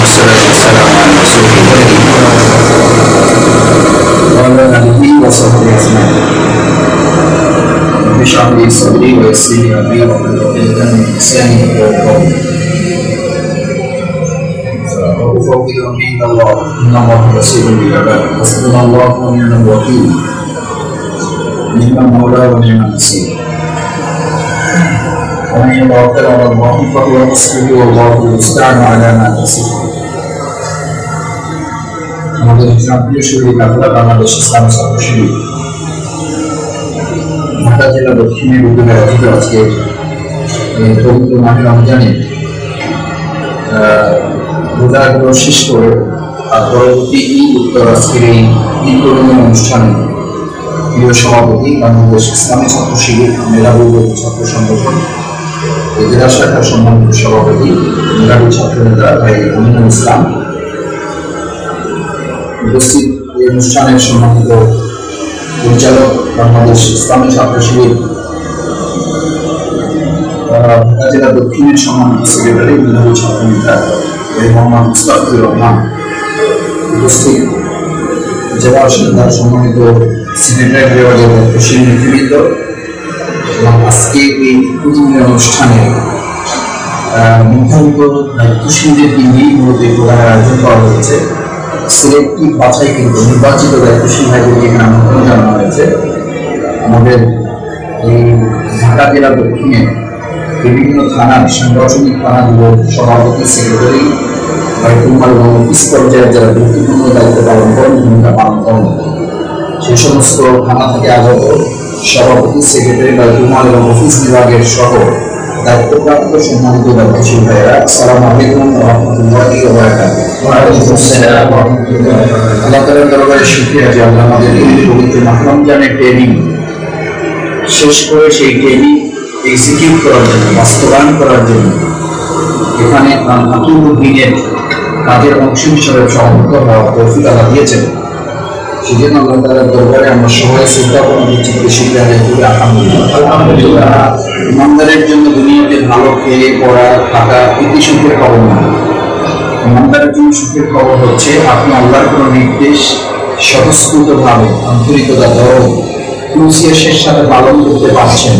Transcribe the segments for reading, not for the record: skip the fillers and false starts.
والصلاة والسلام على رسول الله وعلى آله وصحبه أجمعين. رب اشرح لي صدري ويسر لي أمري واحلل عقدة من لساني يفقهوا قولي. وأفوض أمري إلى الله إن الله بصير بالعباد حسبنا الله ونعم الوكيل نعم المولى ونعم النصير. ومن يتوكل على الله فهو حسبه والله المستعان على ما تصفون. আমাদের প্রিয় শহীদ বাংলাদেশ ইসলাম ছাত্র শিবির ঢাকা জেলা দক্ষিণের উদ্যোগে আয়োজিত আজকে পবিত্র মাহে রমজানে রোজাগুলো শেষ করে আর পরবর্তী ঈদ উত্তর আজকের এই ঈদ কর্মী অনুষ্ঠানে প্রিয় সভাপতি বাংলাদেশ ইসলামী ছাত্র শিবির মেধাবী ছাত্র সংগঠন জেলা শাখার সম্মানিত সভাপতি মেধাবী ছাত্র নেতা ভাই আমিনুল ইসলাম, উপস্থিত এই অনুষ্ঠানের সম্মানিত পরিচালক বাংলাদেশ ইসলামী ছাত্র শিবির ঢাকা জেলা দক্ষিণের সম্মানিত সেক্রেটারি মেধাবী ছাত্র নেতা মোহাম্মদ মুস্তাফিজুর রহমান, উপস্থিত জেলা শাখার সম্মানিত সেক্রেটারি বিভাগের দায়িত্বশীল নেতৃবৃন্দ এবং আজকে এই উদ্বোধনী অনুষ্ঠানে নির্ধারিত দায়িত্বশীলদেরকে নিয়ে মূলত এই প্রোগ্রামের আয়োজন করা হয়েছে। সিলেক্টিভ বাছাই কিন্তু নির্বাচিত দায়িত্বশীল ভাইদেরকে এখানে আমন্ত্রণ জানানো হয়েছে। আমাদের এই ঢাকা জেলা দক্ষিণে বিভিন্ন থানার সাংগঠনিক থানাগুলোর সভাপতি সেক্রেটারি বাইতুলমাল এবং অফিস পর্যায়ের যারা গুরুত্বপূর্ণ দায়িত্ব পালন করেন, ভূমিকা পালন করেন, সেই সমস্ত থানা থেকে আগত সভাপতি সেক্রেটারি বাইতুলমাল এবং অফিস বিভাগের সহ দায়িত্বপ্রাপ্ত সম্মানিত দায়িত্বশীল ভাইয়েরা, আসসালামু আলাইকুম ওয়া রাহমাতুল্লাহি ওয়া বারাকাতুহু। ওয়া আলাইকুম আসসালাম ওয়া রাহমাতুল্লাহি। আল্লাহ তাআলার দরবারে শুকরিয়া যে আল্লাহ আমাদের এই পবিত্র মাহে রমজানের ট্রেনিং শেষ করে সেই ট্রেনিং এক্সিকিউট করার জন্য, বাস্তবায়ন করার জন্য এখানে আকিমুদ্দিনের কাজের অংশ হিসেবে সমাবেত হওয়ার তৌফিক আল্লাহ দিয়েছেন। সেজন্য আল্লাহ তাআলার দরবারে আমরা সবাই শ্রদ্ধা করে চিত্তে শুকরিয়া আদায় করি। আলহামদুলিল্লাহ। ইমানদারের জন্য দুনিয়াতে ভালো খেয়ে পড়া থাকা এটি সুখের খবর না। ইমানদারের জন্য সুখের খবর হচ্ছে আপনি আল্লাহর কোনো নির্দেশ স্বতঃস্ফূর্তভাবে আন্তরিকতা দরদ ক্রুসিয়াসের সাথে পালন করতে পারছেন,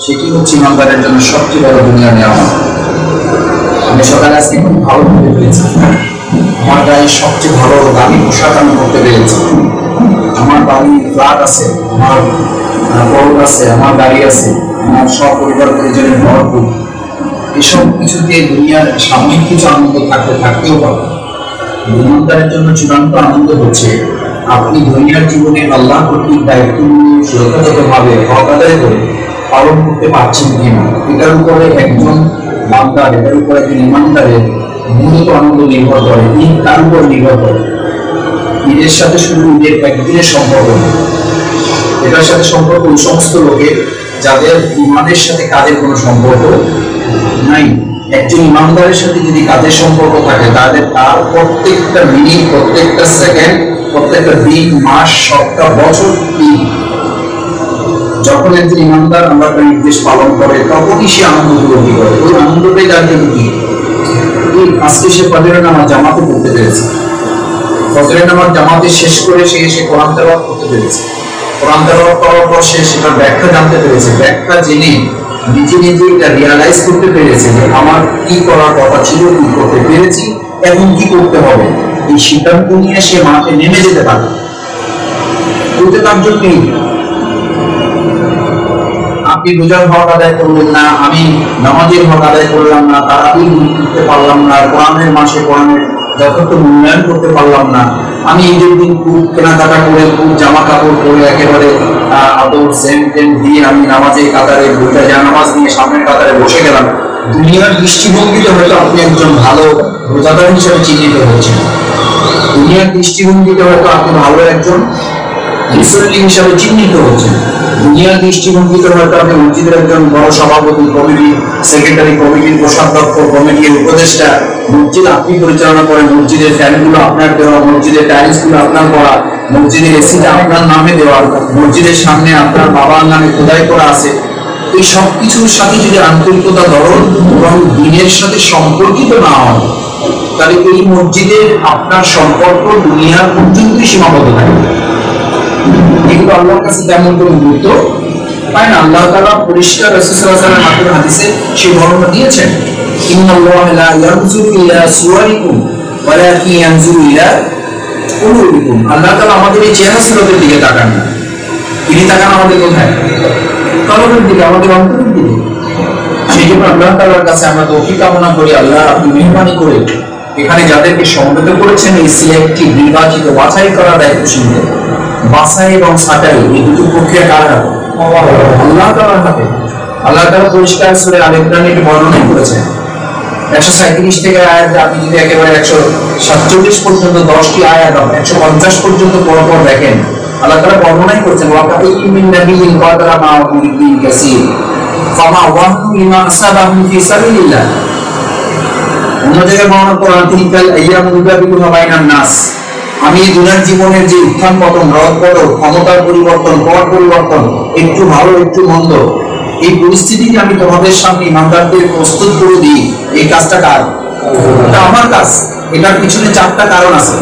সেটি হচ্ছে ইমানদারের জন্য সবচেয়ে বড় দুনিয়া নেওয়া। আমি সকালে আজকে খুব ভালো করতে পেরেছি, আমার গায়ে সবচেয়ে ভালো দামি পোশাক আমি করতে পেরেছি, আমার বাড়ি ফ্ল্যাট আছে, আমার বড় আছে, আমার গাড়ি আছে, আমার সব পরিবার পরিজনের ভরপুর। এসব কিছু দিয়ে দুনিয়ার সাময়িক কিছু আনন্দ থাকতেও পারে। ইমানদারের জন্য চূড়ান্ত আনন্দ হচ্ছে আপনি দুনিয়ার জীবনে আল্লাহ কর্তৃক দায়িত্বগুলো যথাযথভাবে হক আদায় করে পালন করতে পারছেন কিনা, এটার উপরে একজন বান্দার, এটার উপরে একজন ইমানদারের মূলত আনন্দ নির্ভর করে। ঈদ তার উপর নির্ভর করে। ঈদের সাথে শুধু ঈদের একদিনের সম্পর্ক নেই, এটার সাথে সম্পর্ক ওই সমস্ত লোকের যাদের ইমানের সাথে কাজের কোনো সম্পর্ক নাই। একজন ইমানদারের সাথে যদি কাজের সম্পর্ক থাকে তাহলে তার প্রত্যেকটা মিনিট, প্রত্যেকটা সেকেন্ড, প্রত্যেকটা দিন, মাস, সপ্তাহ, বছর ঈদ। যখন একজন ইমানদার আমরা নির্দেশ পালন করে তখনই সে আনন্দ উপলব্ধি করে। ওই আনন্দটাই তার জন্য কি আজকে সে ফজরের নামাজ জামাতে পড়তে পেরেছে, ফজরের নামাজ জামাতে শেষ করে সে এসে কোরআন তেলাওয়াত করতে পেরেছে, কোরআন তেলাওয়াত করার পর সে সেটার ব্যাখ্যা জানতে পেরেছে, ব্যাখ্যা জেনে নিজে নিজে এটা রিয়ালাইজ করতে পেরেছে যে আমার কি করার কথা ছিল, কি করতে পেরেছি এবং কি করতে হবে। এই সিদ্ধান্ত নিয়ে সে মাঠে নেমে যেতে পারে। তার জন্য আপনি রোজার হক আদায় করলেন না, আমি নামাজের হক আদায় করলাম না, তারাবির করতে পারলাম না, কোরআনের মাসে কোরআনের যথার্থ মূল্যায়ন করতে পারলাম না, আমি ঈদের দিন খুব কেনাকাটা করে, খুব জামা কাপড় পরে একেবারে আদর সেন্ট টেন্ট দিয়ে আমি নামাজের কাতারে দুইটা জানামাজ নিয়ে সামনের কাতারে বসে গেলাম। দুনিয়ার দৃষ্টিভঙ্গিতে হয়তো আপনি একজন ভালো রোজাদার হিসেবে চিহ্নিত হচ্ছেন, দুনিয়ার দৃষ্টিভঙ্গিতে হয়তো আপনি ভালো একজন মুসল্লি হিসাবে চিহ্নিত হচ্ছেন, দুনিয়ার দৃষ্টিভঙ্গিতে হয়তো আপনি মসজিদের একজন বড় সভাপতি, কমিটি সেক্রেটারি, কমিটির কোষাধ্যক্ষ, কমিটির উপদেষ্টা, মসজিদ আপনি পরিচালনা করেন, মসজিদের ফ্যানগুলো আপনার দেওয়া, মসজিদের টাইলসগুলো আপনার করা, মসজিদের এসিটা আপনার নামে দেওয়া, মসজিদের সামনে আপনার বাবার নামে খোদাই করা আছে। এই সব কিছুর সাথে যদি আন্তরিকতা, দরদ এবং দিনের সাথে সম্পর্কিত না হয় তাহলে এই মসজিদের আপনার সম্পর্ক দুনিয়ার পর্যন্তই সীমাবদ্ধ থাকে। কিন্তু আল্লাহর কাছে তেমন কোনো গুরুত্ব পায় না। আল্লাহ তাআলা পরিষ্কার রাসূল সাল্লাল্লাহু আলাইহি ওয়াসাল্লামের হাদিসে সেই বর্ণনা দিয়েছেন, ইন্নাল্লাহা লা ইয়ানজুরু ইলা সুওয়ারিকুম ওয়ালাকিন ইয়ানজুরু ইলা কুলুবিকুম। আল্লাহ তাআলা আমাদের এই চেহারা সুরতের দিকে তাকান না, তিনি তাকান আমাদের কোথায়? কলবের দিকে, আমাদের অন্তরের দিকে। সেই জন্য আল্লাহ তাআলার কাছে আমরা তৌফিক কামনা করি, আল্লাহ আপনি মেহরবানি করে এখানে যাদেরকে সমবেত করেছেন এই সিলেক্টিভ নির্বাচিত বাছাই করা দায়িত্বশীলদের, বাছাই এবং ছাঁটাই এই দুটো প্রক্রিয়া কার হাতে? আল্লাহ তাআলার হাতে। আল্লাহ তাআলা পরিষ্কার সূরা আল ইমরানে বর্ণনা করেছেন 137 থেকে আয়াত, আপনি যদি একেবারে 147 পর্যন্ত 10টি আয়াত 150 পর্যন্ত পরপর দেখেন, আল্লাহ তাআলা বর্ণনাই করছেন ওয়াকাইয়িন মিন নাবিয়্যিন কাতালা মা'আহু রিদ্দিন কাসীর ফামা ওয়াহনু লিমা আসাবাহুম ফি সাবিলিল্লাহ। অন্য জায়গায় বর্ণনা করেন তিলকাল আইয়ামু নুদাবিলুহা বাইনান নাস। আমি দুনিয়ার জীবনের যে উত্থান পতন, রদ বদল, ক্ষমতার পরিবর্তন, পথ পরিবর্তন, একটু ভালো একটু মন্দ, এই পরিস্থিতিকে আমি তোমাদের সামনে ইমানদারদের প্রস্তুত করে দিই। এই কাজটা কার? এটা আমার কাজ। এটার পিছনে 4টা কারণ আছে।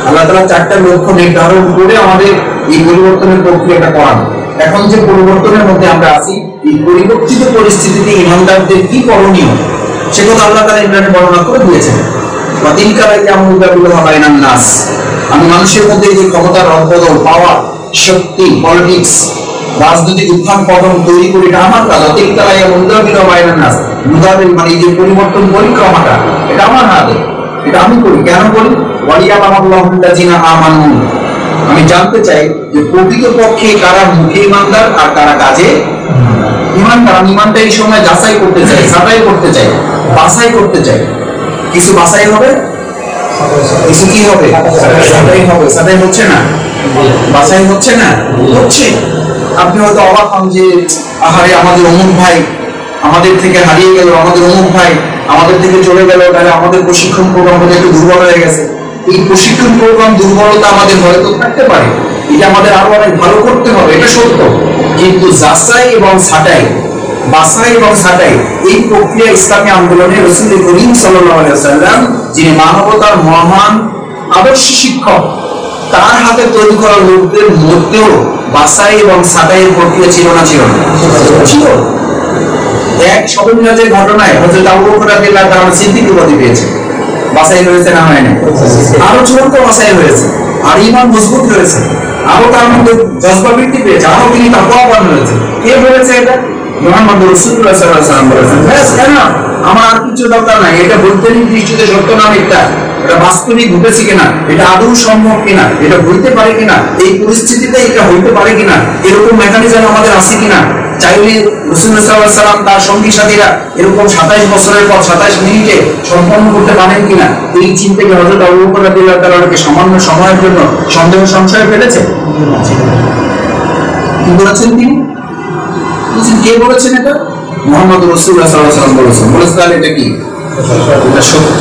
আল্লাহ তাআলা 4টা লক্ষ্য নির্ধারণ করে আমাদের এই পরিবর্তনের প্রক্রিয়াটা করান। এখন যে পরিবর্তনের মধ্যে আমরা আছি, এই পরিবর্তিত পরিস্থিতিতে ইমানদারদের কি করণীয় সেটা আল্লাহ তাআলা ইমরানে বর্ণনা করে দিয়েছেন। আমি মানুষের মধ্যে যে ক্ষমতার রদবদল, পাওয়ার, শক্তি, পলিটিক্স, রাজনৈতিক উত্থান পতন তৈরি করে এটা আমার কাজ। মানে যে পরিবর্তন পরিক্রমাটা এটা আমার হাতে, এটা আমি করি। কেন করি? আমি জানতে চাই যে প্রকৃতপক্ষে কারা মুখে ইমানদার আর কারা কাজে ইমানদার। আমি ইমানটা এই সময় যাচাই করতে চাই, ছাঁটাই করতে চাই, বাছাই করতে চাই। কিছু বাছাই হবে, কিছু কি হবে? ছাঁটাই হবে। ছাঁটাই হচ্ছে না, বাছাই হচ্ছে না, হচ্ছে। আপনি হয়তো অবাক হন যে আহারে আমাদের অমুক ভাই আমাদের থেকে হারিয়ে গেল, আমাদের অমুক ভাই আমাদের থেকে চলে গেল, তাহলে আমাদের প্রশিক্ষণ প্রোগ্রাম হয়তো একটু দুর্বল হয়ে গেছে। এই প্রশিক্ষণ প্রোগ্রাম দুর্বলতা আমাদের হয়তো থাকতে পারে, এটা আমাদের আরো অনেক ভালো করতে হবে, এটা সত্য। কিন্তু যাচাই এবং ছাঁটাই, বাছাই এবং ছাঁটাই এই প্রক্রিয়া ইসলামী আন্দোলনে রাসূল করিম সাল্লাল্লাহু আলাইহি ওয়াসাল্লাম, যিনি মানবতার মহান আদর্শ শিক্ষক, তার হাতে তৈরি করা লোকদের মধ্যেও বাছাই এবং ছাঁটাইয়ের প্রক্রিয়া ছিল না? ছিল না, ছিল। এক শবে মিলাদের ঘটনায় হযরত আবু বকর রাদিয়াল্লাহু তাআলা সিদ্দিক উপাধি পেয়েছে। বাছাই হয়েছে না হয় না? আরো চূড়ান্ত বাছাই হয়েছে, আর ঈমান মজবুত হয়েছে, আরো তার মধ্যে জজবা বৃদ্ধি পেয়েছে, আরো তিনি তাকওয়াবান হয়েছে। কে বলেছে এটা? মুহাম্মদ রাসূলুল্লাহ সাল্লাল্লাহু আলাইহি ওয়াসাল্লাম বলেছেন। ব্যাস, কেন আমার আর কিছু দরকার নাই। এটা বৈজ্ঞানিক দৃষ্টিতে সত্য না মিথ্যা, এটা বাস্তবিক ঘটেছে কিনা, এটা আদৌ সম্ভব কিনা, এটা হইতে পারে কিনা, এই পরিস্থিতিতে এটা হইতে পারে কিনা, এরকম মেকানিজম আমাদের আছে কিনা, চাইলে রাসূলুল্লাহ সাল্লাল্লাহু আলাইহি ওয়াসাল্লাম তার সঙ্গী সাথীরা এরকম 27 বছরের পর 27 মিনিটে সম্পন্ন করতে পারেন কিনা, এই চিন্তাকে হযরত আবু বকর রাদিয়াল্লাহু তাআলাকে সামান্য সময়ের জন্য সন্দেহ সংশয় ফেলেছে। কি বলেছেন তিনি? কে বলেছেন এটা? মুহাম্মদ রাসূলুল্লাহ সাল্লাল্লাহু আলাইহি ওয়াসাল্লাম বলেছেন। বলেছেন তাহলে এটা কি? এটা সত্য।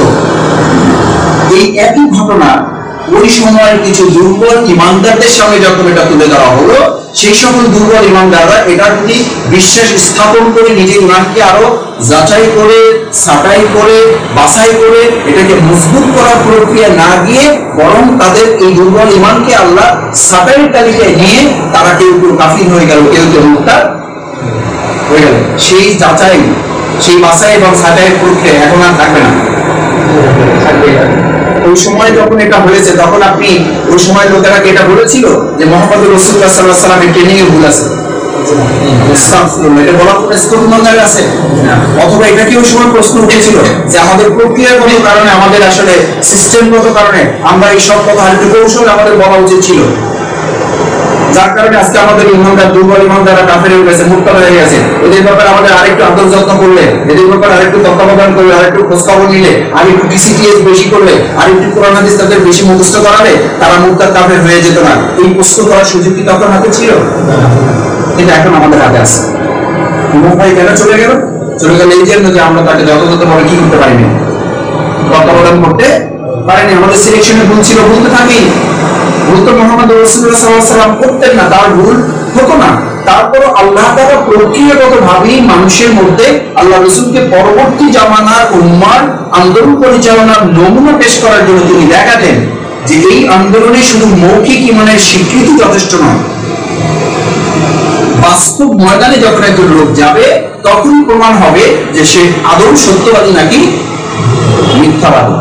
এই একই ঘটনা ওই সময়ের কিছু দুর্বল ইমানদারদের সামনে যখন এটা তুলে ধরা হলো, সেই সকল দুর্বল ইমানদাররা এটার প্রতি বিশ্বাস স্থাপন করে নিজের ইমানকে আরো যাচাই করে, ছাঁটাই করে, বাছাই করে এটাকে মজবুত করার প্রক্রিয়া না গিয়ে বরং তাদের এই দুর্বল ইমানকে আল্লাহ ছাঁটাইয়ের তালিকায় নিয়ে তারা কেউ কেউ কাফির হয়ে গেল, কেউ কেউ মুরতাদ হয়ে গেল। সেই যাচাই, সেই বাছাই এবং ছাঁটাইয়ের প্রক্রিয়া এখন আর থাকবে না, থাকবে না। ওই সময় যখন এটা হয়েছে তখন আপনি ওই সময় লোকেরা এটা বলেছিল যে মুহাম্মদ রাসূলুল্লাহ সাল্লাল্লাহু আলাইহি ওয়াসাল্লামের ট্রেনিং এ ভুল আছে, এটা বলা কোনো স্কোপ আছে, অথবা এটা কি ওই সময় প্রশ্ন উঠেছিল যে আমাদের প্রক্রিয়াগত কারণে, আমাদের আসলে সিস্টেমগত কারণে আমরা এই সব কথা আরেকটু কৌশল আমাদের বলা উচিত ছিল, যার কারণে আজকে আমাদের ইমানদার দুর্বল ইমানদাররা কাফের হয়ে গেছে, মুরতাদ হয়ে গেছে। এদের ব্যাপারে আমাদের আরেকটু আদর যত্ন করলে, এদের ব্যাপারে আরেকটু তত্ত্বাবধান করলে, আরেকটু খোঁজখবর নিলে, আর একটু ডিসিটিএস বেশি করলে, আর একটু কোরআন হাদিস তাদের বেশি মুখস্থ করালে তারা মুরতাদ কাফের হয়ে যেত না। এই প্রশ্ন করার সুযোগ কি তখন হাতে ছিল? কিন্তু এখন আমাদের হাতে আছে। ভাই কেন চলে গেল? চলে গেল এই জন্য যে আমরা তাকে যথাযথভাবে কি করতে পারিনি, তত্ত্বাবধান করতে পারিনি। আমাদের সিলেকশনে ভুল ছিল, ভুলতে থাকি। ভুল তো মুহাম্মদ রাসূলুল্লাহ সাল্লাল্লাহু আলাইহি ওয়াসাল্লাম করতেন না, তার ভুল হতো না। তারপর আল্লাহ তাআলা প্রক্রিয়াগত ভাবেই মানুষের মধ্যে আল্লাহ রাসূলকে পরবর্তী জামানার উম্মার আন্দোলন পরিচালনার নমুনা পেশ করার জন্য তিনি দেখাতেন যে এই আন্দোলনে শুধু মৌখিক ঈমানের স্বীকৃতি যথেষ্ট নয়, বাস্তব ময়দানে যখন একজন লোক যাবে তখনই প্রমাণ হবে যে সে আদৌ সত্যবাদী নাকি মিথ্যাবাদী।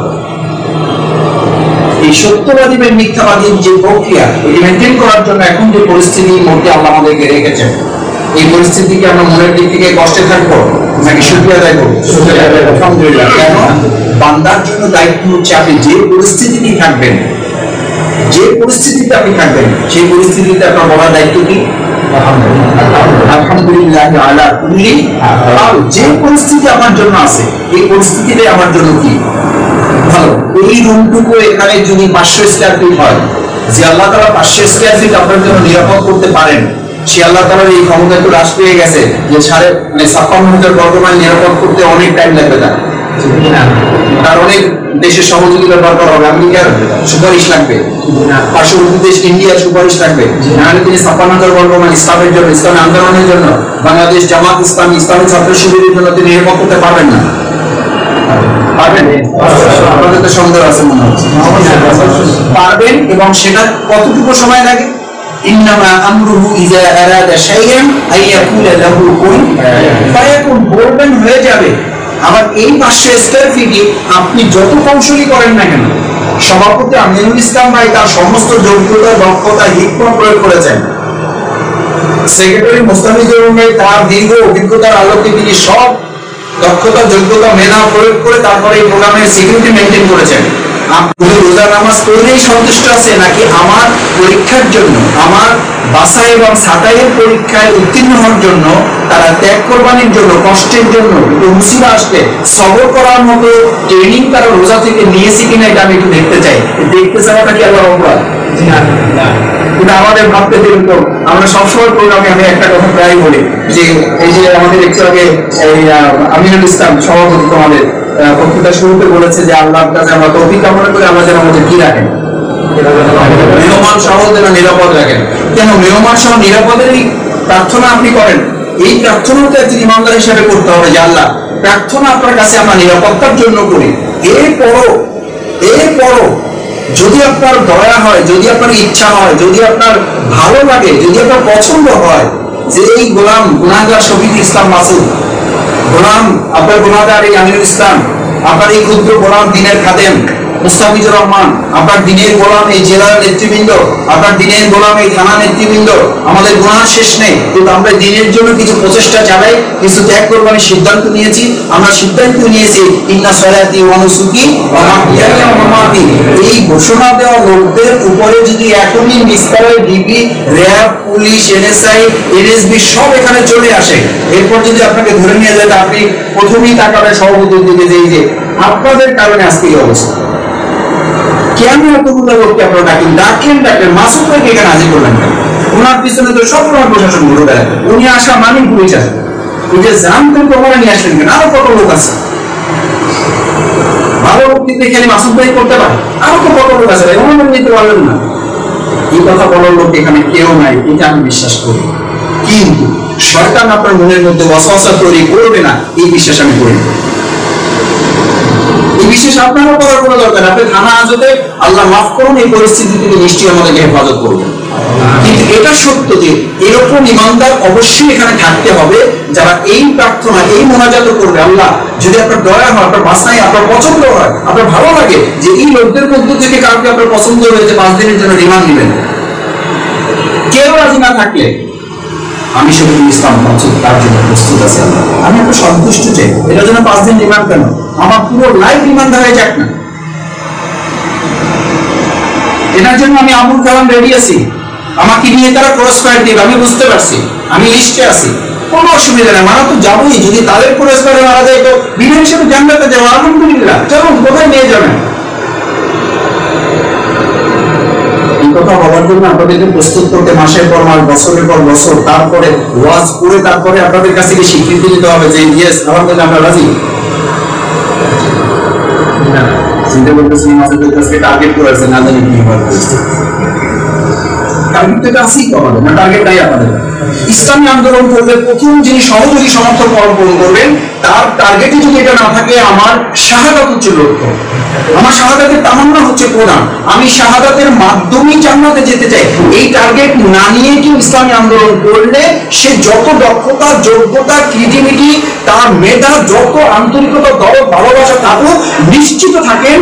এই সত্যবাদী বা মিথ্যাবাদীর যে প্রক্রিয়া এটি মেনটেন করার জন্য এখন যে পরিস্থিতির মধ্যে আল্লাহ আমাদেরকে রেখেছেন, এই পরিস্থিতিকে আমরা মনের দিক থেকে কষ্টে থাকবো নাকি শুকরিয়া আদায় করবো? আলহামদুলিল্লাহ। কেন? বান্দার জন্য দায়িত্ব হচ্ছে আপনি যে পরিস্থিতিতে থাকবেন, যে পরিস্থিতিতে আপনি থাকবেন সেই পরিস্থিতিতে আপনার বলার দায়িত্ব কি? আলহামদুলিল্লাহ আলা কুল্লি হাল। যে পরিস্থিতি আমার জন্য আছে এই পরিস্থিতিটাই আমার জন্য কি ভালো। এই রুমটুকু এখানে যদি 500 স্কয়ার ফিট হয়, যে আল্লাহ তাআলা 500 স্কয়ার ফিট আপনার জন্য নিরাপদ করতে পারেন, সে আল্লাহ তাআলার এই ক্ষমতা একটু হ্রাস পেয়ে গেছে যে 56,000 বর্গ মাইল নিরাপদ করতে অনেক টাইম লাগবে। তার অনেক দেশের সহযোগিতার দরকার হবে, আমেরিকার সুপারিশ লাগবে, পার্শ্ববর্তী দেশ ইন্ডিয়ার সুপারিশ লাগবে। নাহলে তিনি 56,000 বর্গ মাইল ইসলামের জন্য, ইসলামী আন্দোলনের জন্য, বাংলাদেশ জামাত ইসলামী, ইসলামী ছাত্র শিবিরের জন্য তিনি নিরাপদ করতে পারবেন না। পারবেন? আপনাদের তো সন্দেহ আছে মনে হচ্ছে। পারবেন, এবং সেটা কতটুকু সময় লাগে? ইন্নামা আমরুহু ইযা আরাদা শাইআন আইয়াকুলা লাহু কুন ফায়াকুন। বলবেন হয়ে যাবে। আবার এই 500 স্কয়ার ফিটে আপনি যত কৌশলী করেন না কেন, সভাপতি আমিনুল ইসলাম ভাই তার সমস্ত যোগ্যতা, দক্ষতা, হিকমত প্রয়োগ করেছেন। সেক্রেটারি মোস্তাফিজুর ভাই তার দীর্ঘ অভিজ্ঞতার আলোকে তিনি সব দক্ষতা, যোগ্যতা, মেধা প্রয়োগ করে তারপরে এই প্রোগ্রামের সিকিউরিটি মেনটেন করেছেন। আপনি রোজা নামাজ পড়লেই সন্তুষ্ট আছে নাকি আমার পরীক্ষার জন্য, আমার বাছাই এবং ছাঁটাইয়ের পরীক্ষায় উত্তীর্ণ হওয়ার জন্য, তারা ত্যাগ কোরবানির জন্য, কষ্টের জন্য, মুসিবত আসলে সবর করার মতো ট্রেনিং তারা রোজা থেকে নিয়েছে কিনা এটা আমি একটু দেখতে চাই। দেখতে চাওয়াটা কি আল্লাহর অপরাধ? কিন্তু আমাদের ভাবতে দিন তো, আমরা সবসময় প্রোগ্রামে আমি একটা কথা প্রায় বলি যে এই যে আমাদের একটু আগে আমিনুল ইসলাম সভাপতি তোমাদের বক্তৃতা শুরুতে বলেছে যে আল্লাহর কাছে আমরা তৌফিক কামনা করে আমরা যেন আমাদের কি রাখেন, মেহমান সহ যেন নিরাপদ রাখেন। কেন মেহমান সহ নিরাপদেরই প্রার্থনা আপনি করেন? এই প্রার্থনাটা একজন ইমানদার হিসাবে করতে হবে যে আল্লাহ প্রার্থনা আপনার কাছে আমরা নিরাপত্তার জন্য করি। এরপরও যদি আপনার দয়া হয়, যদি আপনার ইচ্ছা হয়, যদি আপনার ভালো লাগে, যদি আপনার পছন্দ হয় যে এই গোলাম গুনাহগার শফিক ইসলাম মাসুদ, গোলাম আপনার গুনাহগার এই আমিনুল ইসলাম, আপনার এই ক্ষুদ্র গোলাম দিনের খাদেম মুস্তাফিজুর রহমান, আপনার দিনের গোলাম এই জেলার নেতৃবৃন্দ, আপনার দিনের গোলাম এই থানা নেতৃবৃন্দ, আমাদের গুনাহ শেষ নেই, কিন্তু আমরা দিনের জন্য কিছু প্রচেষ্টা চালাই, কিছু ত্যাগ করবার সিদ্ধান্ত নিয়েছি। আমরা সিদ্ধান্ত নিয়েছি ইন্না সলাতি ওয়া নুসুকি ওয়া মাহইয়ায়া ওয়া মামাতি। এই ঘোষণা দেওয়া লোকদের উপরে যদি এখনই নিস্তারের DB, RAB, police, NSI, NSB সব এখানে চলে আসে, এরপর যদি আপনাকে ধরে নিয়ে যায়, আপনি প্রথমেই তাকাবেন সভাপতির দিকে যে আপনাদের কারণে আজকে এই অবস্থা। কেন এতগুলো লোককে আপনারা ডাকেন মাসুদ ভাইকে এখানে হাজির করলেন কেন? ওনার পিছনে তো সব রকম প্রশাসন ঘুরে বেড়ায়, উনি আসা মানে পুলিশ আসে, ওই যে জানতেন প্রমাণে নিয়ে আসলেন কেন? আরো কত লোক আছে ভালো বক্তৃতা এখানে মাসুদ ভাই করতে পারে, আরো তো কত লোক আছে, ওনারা নিতে পারলেন না। এই কথা বলার লোক এখানে কেউ নাই, এটা আমি বিশ্বাস করি। কিন্তু শয়তান আপনার মনের মধ্যে ওয়াসওয়াসা তৈরি করবে না, এই বিশ্বাস আমি করি। এই বিশেষ আপনারও করার কোনো দরকার, আপনি থানা হাজতে আল্লাহ মাফ করুন, এই পরিস্থিতি থেকে নিশ্চয়ই আমাদেরকে হেফাজত করবেন। কিন্তু এটা সত্য যে এরকম ইমানদার অবশ্যই এখানে থাকতে হবে যারা এই প্রার্থনা, এই মোনাজাত করবে। আল্লাহ যদি আপনার দয়া হয়, আপনার বাসায় আপনার পছন্দ হয়, আপনার ভালো লাগে যে এই লোকদের মধ্য থেকে কাউকে আপনার পছন্দ হয়েছে 5 দিনের জন্য রিমান্ড নেবেন, কেউ রাজি না থাকলে আমি শফিকুল ইসলাম মাসুদ তার জন্য প্রস্তুত আছি। আল্লাহ আমি একটু সন্তুষ্ট চাই, এটার জন্য 5 দিন রিমান্ড কেন, আমার পুরো লাইফ রিমান্ড হয়ে যাক না, এটার জন্য আমি আবুল কালাম রেডি আছি। আমাকে নিয়ে তারা ক্রস ফায়ার দিবে, আমি বুঝতে পারছি, আমি লিস্টে আছি, কোনো অসুবিধা নেই, মারা তো যাবোই। যদি তাদের ক্রস ফায়ারে মারা যায় তো বিনা হিসেবে জান্নাতে যাবো, আলহামদুলিল্লাহ। চলুন, কোথায় নিয়ে যাবেন? কথা বলার জন্য আপনাদেরকে প্রস্তুত করতে মাসের পর মাস, বছরের পর বছর, তারপরে ওয়াজ করে তারপরে আপনাদের কাছে কি স্বীকৃতি দিতে হবে যে ইয়েস আলহামদুলিল্লাহ আমরা রাজি। চিন্তা করতেছি মাসের কাছে টার্গেট করেছে, না জানি কি হয়। টার্গেট আছেই তো আমাদের, না টার্গেট নাই আমাদের। ইসলামী আন্দোলন করলে প্রথম যিনি সহযোগী সমর্থক পূরণ করবেন, তার টার্গেটে যদি এটা না থাকে, আমার শাহাদাত হচ্ছে লক্ষ্য, আমার শাহাদাতের তামান্না হচ্ছে প্রধান, আমি শাহাদাতের মাধ্যমেই জান্নাতে যেতে চাই, এই টার্গেট না নিয়ে কেউ ইসলামী আন্দোলন করলে সে যত দক্ষতা, যোগ্যতা, ক্রিয়েটিভিটি, তার মেধা, যত আন্তরিকতা, দরদ, ভালোবাসা থাকুক, নিশ্চিত থাকেন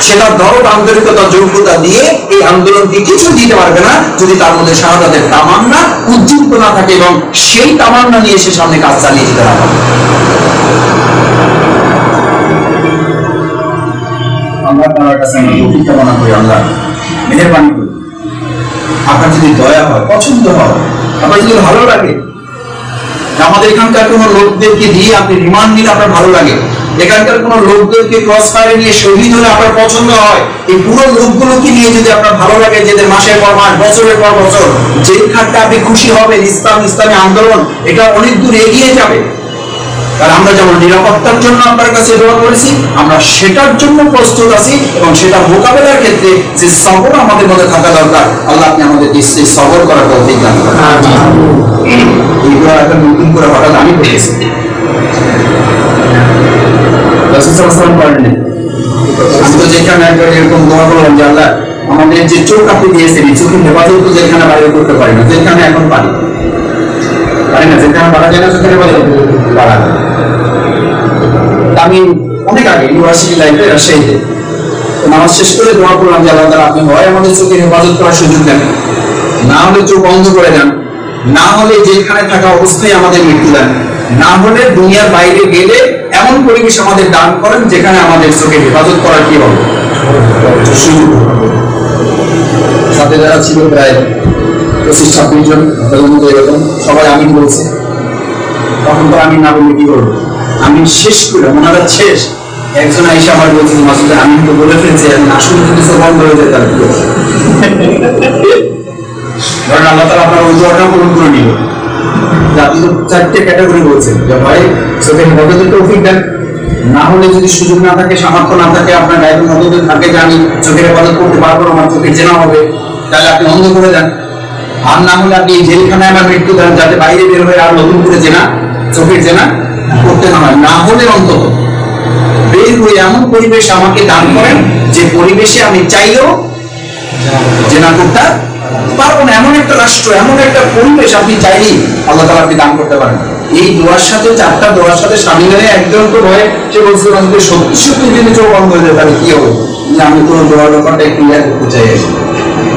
সেটা দরদ, আন্তরিকতা, যোগ্যতা দিয়ে এই আন্দোলনকে কিছু দিতে পারবে না যদি তার মধ্যে শাহাদাতের তামান্না উজ্জীবিত না থাকে এবং সেই তামান্না নিয়ে সে সামনে কাজ চালিয়ে যেতে না পারে। আমরা তার কাছে আমরা তৌফিক কামনা করি, আল্লাহ মেহেরবানি করি, আপনার যদি দয়া হয়, পছন্দ হয়, আপনার যদি ভালো লাগে, আমাদের এখানকার কোন লোকদেরকে দিয়ে আপনি রিমান্ড নিলে আপনার ভালো লাগে, এখানকার কোন লোকদেরকে ক্রস ফায়ারে নিয়ে শহীদ হলে আপনার পছন্দ হয়, এই পুরো লোকগুলোকে নিয়ে যদি আপনার ভালো লাগে, যাদের মাসের পর মাস, বছরের পর বছর যেখানটা আপনি খুশি হবেন, ইসলামী আন্দোলন এটা অনেক দূর এগিয়ে যাবে। কারণ আমরা যেমন নিরাপত্তার জন্য আপনার কাছে দোয়া করেছি, আমরা সেটার জন্য প্রস্তুত আছি এবং সেটা মোকাবেলার ক্ষেত্রে যে সবর আমাদের মধ্যে থাকা দরকার, আল্লাহ আপনি আমাদের সেই সবর করার তৌফিক দান করুন। এই দোয়া একটা নতুন করে হঠাৎ আমি পেয়েছি, আমি তো যেখানে একবার এরকম দোয়া করলাম যে আল্লাহ আমাদের যে চোখ আপনি দিয়েছেন, এই চোখের হেফাজত তো যেখানে বাইরে করতে পারি না, যেখানে এখন পারি না, যেখানে পারা যায় না সেখানে পারা যায়। আমি অনেক আগে ইউনিভার্সিটি লাইফে রাজশাহীতে নামাজ শেষ করে দোয়া করলাম যে আল্লাহ তাআলা আপনি হয় আমাদের চোখের হেফাজত করার সুযোগ দেন, না হলে চোখ বন্ধ করে দেন, না হলে যেখানে থাকা অবস্থায় আমাদের মৃত্যু দেন, না হলে দুনিয়ার বাইরে গেলে এমন পরিবেশ আমাদের দান করেন যেখানে আমাদের চোখের হেফাজত করার কি হবে সুযোগ। সাথে যারা ছিল প্রায় 25-26 জন, এরকম সবাই আমিন বলছে, তখন তো আমি না বলে কি করবো, আমি শেষ করে ওনারা শেষ, একজন আইসা আমার বলছিল মাসুদ আমি তো বলে ফেলছি, আমি আসলে যদি বন্ধ হয়ে যায় তার ধরেন আল্লাহ তাআলা আপনার ওই দোয়াটা পূরণ করে নিল। আপনি তো 4টে ক্যাটাগরি বলছেন যে ভাই চোখের হেফাজতের তৌফিক দেন, না হলে যদি সুযোগ না থাকে, সামর্থ্য না থাকে, আপনার গায়ের মধ্যে থাকে যে আমি চোখের হেফাজত করতে পারবো না, আমার চোখের জেনা হবে, তাহলে আপনি অন্ধ করে দেন। আর না হলে আপনি জেলখানায় আমার মৃত্যু দেন, যাতে বাইরে বের হয়ে আর নতুন করে জেনা, চোখের জেনা করতে না হয়। না হলে অন্তত বের হয়ে এমন পরিবেশ আমাকে দান করেন যে পরিবেশে আমি চাইলেও জেনা করতে পারবো না, এমন একটা রাষ্ট্র, এমন একটা পরিবেশ আপনি চাইলেই আল্লাহ তাআলা আপনি দান করতে পারেন। এই দোয়ার সাথে 4টা দোয়ার সাথে সামিল হয়ে একজন তো ভয়ে সে বলছিল যে সত্যি যদি চোখ বন্ধ হয়ে যায় তাহলে কি হবে, যে আমি কোনো দোয়ার ব্যাপারটা ক্লিয়ার করতে চাই।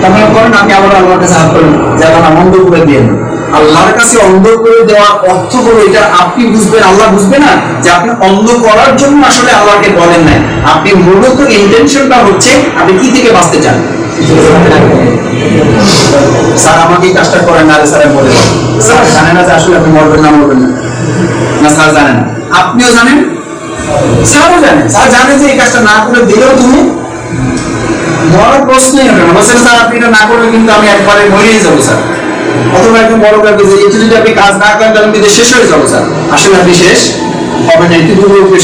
তারপরে করেন আমি আবার আল্লাহর কাছে হাত করি যে আল্লাহ অন্ধ করে দিয়ে না। আল্লাহর কাছে অন্ধ করে দেওয়ার অর্থ হলো এটা আপনি বুঝবেন, আল্লাহ বুঝবে না যে আপনি অন্ধ করার জন্য আসলে আল্লাহকে বলেন নাই, আপনি মূলত ইন্টেনশনটা হচ্ছে আপনি কি থেকে বাঁচতে চান। স্যার আমাকে এই কাজটা করেন না, স্যার বলে স্যার জানে না যে আসলে আপনি মরবেন না, মরবেন না, না স্যার জানেন না, আপনিও জানেন, স্যারও জানেন, স্যার জানে যে এই কাজটা না করে দিলেও তুমি মরার প্রশ্নই হবে না, বলছেন স্যার আপনি এটা না করলে কিন্তু আমি একবারে মরেই যাবো স্যার, অথবা একদম বড় ব্যাপার যে একটু যদি আপনি কাজ না করেন তাহলে কিন্তু শেষ হয়ে যাবো স্যার, আসলে আপনি শেষ হবে না, একটু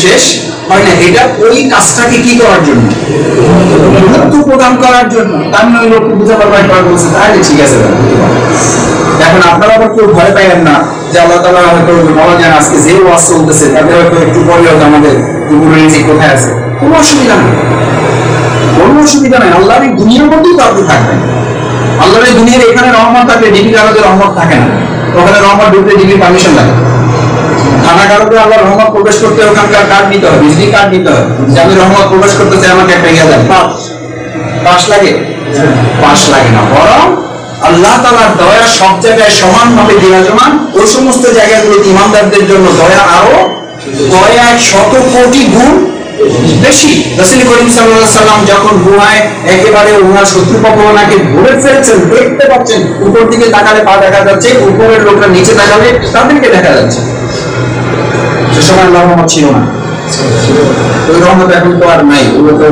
শেষ হয় না, এটা ওই কাজটাকে কি করার জন্য, গুরুত্ব প্রদান করার জন্য। তার মানে ওই লোককে বুঝতে পারবো একবার বলছে তাহলে ঠিক আছে। এখন আপনারা আবার কেউ ভয় পাইলেন না যে আল্লাহ তাআলা হয়তো বলা যায় আজকে যে ওয়াজ চলতেছে তাদের হয়তো একটু পরে হয়তো আমাদের দুপুরের রিজিক কোথায় আছে, কোনো অসুবিধা নেই, কোনো অসুবিধা নেই। আল্লাহর এই দুনিয়ার মধ্যেই তো আপনি থাকবেন, আল্লাহর এই দুনিয়ার এখানে রহমত থাকলে ডিবি কাগজের রহমত থাকে না, ওখানে রহমত ঢুকতে ডিবির পারমিশন লাগে। থানা কাগজে আল্লাহর রহমত প্রবেশ করতে ওখানকার কার্ড নিতে হয়, বিজলি কার্ড নিতে হয়, যে আমি রহমত প্রবেশ করতে চাই আমাকে একটা ইয়ে দেন, পাস লাগে, পাস লাগে না, বরং আল্লাহ তাআলার দয়া সব জায়গায় সমানভাবে বিরাজমান। ওই সমস্ত জায়গাগুলোতে ইমানদারদের জন্য দয়া আরো কয়েক শত কোটি গুণ বেশি। রাসূল করিম সাল্লাল্লাহু আলাইহি সাল্লাম যখন গুহায় একেবারে ওনার শত্রুপক্ষ ওনাকে ধরে ফেলছেন, দেখতে পাচ্ছেন উপর দিকে তাকালে পা দেখা যাচ্ছে, উপরের লোকরা নিচে তাকালে তাদেরকে দেখা যাচ্ছে, সে সময় রহমত ছিল না, ওই রহমত এখন তো আর নাই, ওগুলো তো